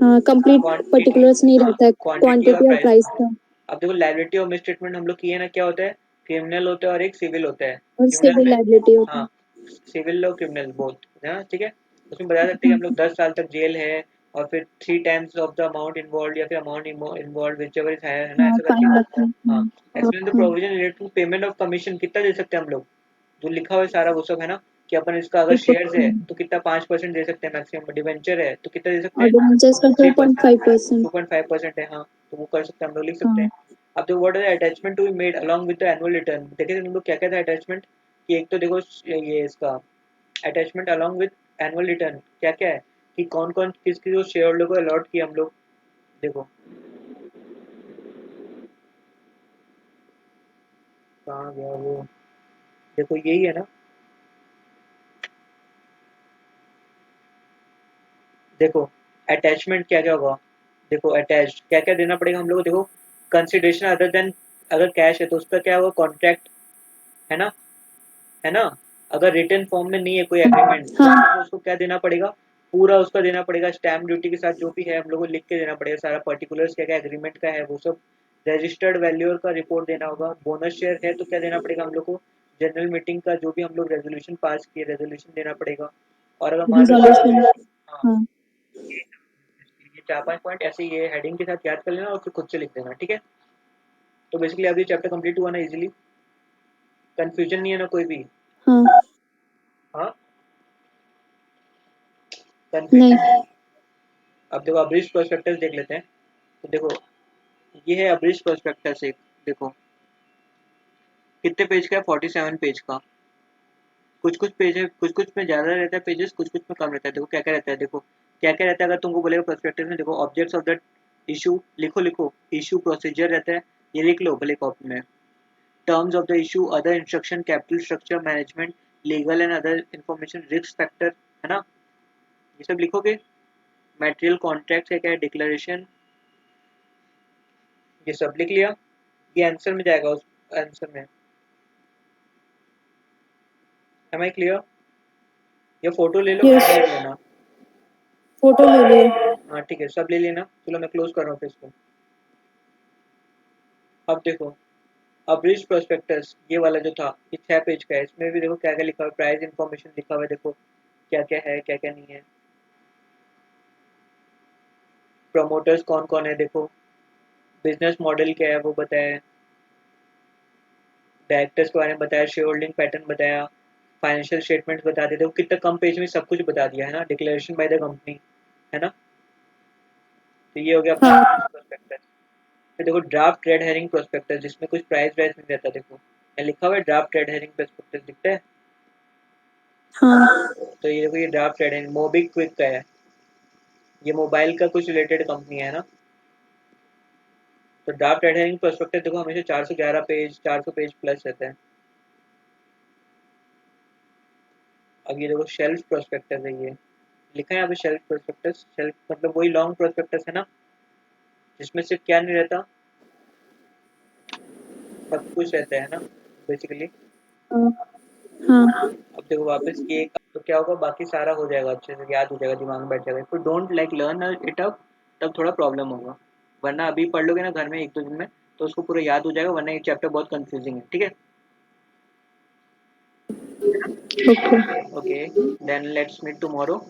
हाँ. complete क्वांटिटी, particulars नहीं हाँ, रहता है, क्वांटिटी और quantity और प्राइस। price का. अब देखो लायबिलिटी और मिसट्रीटमेंट हम लोग किए ना, क्या होता है, क्रिमिनल होता है और एक सिविल होता है। और क्रिमिनल civil में, liability होता हाँ, है. सिविल और क्रिमिनल बोथ, है ना। ठीक है, उसमें बता सकते हैं कि हम लोग 10 साल तक जेल है, और फिर 3 times of the amount involve, या फिर amount involve whichever is higher, है ना, हाँ. ऐसा करके। fine लगता है. हाँ, हाँ. एक्सप्लेन द हाँ. Provision related to payment of commission, कितना दे सकते हैं हम लोग, जो लिखा हुआ है सारा वो सब, है ना। कि अपन इसका अगर शेयर्स है 2%. तो कितना 5% दे सकते हैं मैक्सिमम, डिवेंचर है तो कितना दे सकते और हैं, debentures का 3%, 2.5%. 2.5% है, हाँ। तो वो कर सकते हैं, हम लोग लिख सकते हाँ. हैं। अब तो what are the attachment to be made along with the annual return, देखे थे तुम लोग क्या क्या था अटैचमेंट, कि एक तो देखो ये इसका attachment along with annual return क्या क्या है, कि कौन कौन किस किस शेयर होल्डर को अलॉट किया हम लोग। देखो कहाँ गया वो, देखो यही है ना, देखो अटैचमेंट क्या क्या होगा, देखो अटैच क्या क्या देना पड़ेगा हम लोग को, देखो कंसिडरेशन अदर देन, अगर कैश है तो उसका क्या होगा, कॉन्ट्रैक्ट, है ना, है ना, अगर रिटर्न फॉर्म में नहीं है कोई एग्रीमेंट तो हाँ हम लोग को उसको क्या देना पड़ेगा, पूरा उसका देना पड़ेगा, स्टैम्प ड्यूटी के साथ जो भी है हम लोग को लिख के देना पड़ेगा सारा पर्टिकुलर्स, क्या क्या एग्रीमेंट का है वो सब, रजिस्टर्ड वैल्यूअर का रिपोर्ट देना होगा, बोनस शेयर है तो क्या देना पड़ेगा हम लोग को, जनरल मीटिंग का जो भी हम लोग रेजोल्यूशन पास किए रेजोल्यूशन देना पड़ेगा, और अगर मान लो रिजोल्यूशन हाँ, हाँ ये 4-5 पॉइंट ऐसे ही ये हेडिंग के साथ याद कर लेना और फिर खुद से लिख देना, ठीक है। तो बेसिकली अभी चैप्टर कंप्लीट हुआ ना इजीली, कंफ्यूजन नहीं है ना कोई भी, हाँ हाँ नहीं कंफ्यूजन। अब देखो अब्रिज प्रोस्पेक्टस देख लेते हैं, तो देखो ये है अब्रिज प्रोस्पेक्टस एक, देखो कितने पेज का है, 47 पेज का, कुछ कुछ पेज है, कुछ कुछ में ज़्यादा रहता है पेजेस, कुछ कुछ में कम रहता है, देखो क्या क्या रहता है, देखो क्या क्या रहता है, अगर तुमको बोलेगा प्रोस्पेक्टस में, देखो ऑब्जेक्ट्स ऑफ द इशू, लिखो लिखो, इशू प्रोसीजर रहता है, ये लिख लो भले कॉपी में, terms of the issue, other instruction, capital structure management, legal and other information, risk factor, है ना, ये सब लिखोगे, मटेरियल कॉन्ट्रैक्ट क्या क्या है, डिक्लेरेशन, ये सब लिख लिया, ये आंसर में जाएगा, उस आंसर में, एम आई क्लियर, ये फोटो ले लो यस फिर लिख लेना, फोटो ले लिए हाँ ठीक है सब ले लेना, चलो मैं क्लोज कर रहा हूँ फिर इसको। अब देखो अब्रिज प्रोस्पेक्टस ये वाला जो था ये 6 पेज का है, इसमें भी देखो क्या क्या लिखा हुआ है, प्राइस इंफॉर्मेशन लिखा हुआ है, देखो क्या क्या है क्या क्या नहीं है, प्रमोटर्स कौन कौन है देखो, बिजनेस मॉडल क्या है वो बताया है, डायरेक्टर्स के बारे में बताया, शेयर होल्डिंग पैटर्न बताया, फाइनेंशियल स्टेटमेंट्स बता देते हो, कितना कम पेज में सब कुछ बता दिया है ना, डिक्लेरेशन बाय द कंपनी, है ना, तो ये हो गया अपना हाँ प्रोस्पेक्टस। फिर देखो ड्राफ्ट रेड हेरिंग प्रोस्पेक्टस, जिसमें कुछ प्राइस वाइस नहीं रहता, देखो यहाँ लिखा हुआ है ड्राफ्ट रेड हेरिंग प्रोस्पेक्टस दिखता है, हाँ तो ये देखो ये ड्राफ्ट रेड हेरिंग मोबी क्विक का है, ये मोबाइल का कुछ रिलेटेड कंपनी है ना, तो ड्राफ्ट रेड हेरिंग प्रोस्पेक्टस देखो हमेशा 411 पेज 400 पेज प्लस रहता है। अब ये देखो शेल्फ प्रोस्पेक्टस है, ये लिखा है यहाँ पे शेल्फ प्रोस्पेक्टस, शेल्फ मतलब वही लॉन्ग प्रोस्पेक्टस है ना, जिसमें सिर्फ क्या नहीं रहता, सब कुछ रहता है ना बेसिकली। हाँ अब देखो वापस ये तो क्या होगा, बाकी सारा हो जाएगा अच्छे से, याद हो जाएगा, दिमाग में बैठ जाएगा, फिर don't like learn it up, तब थोड़ा प्रॉब्लम होगा, वरना अभी पढ़ लोगे ना घर में 1-2 दिन में तो उसको पूरा याद हो जाएगा, वरना ये चैप्टर बहुत कंफ्यूजिंग है, ठीक है। Okay okay then let's meet tomorrow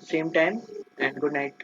same time and good night.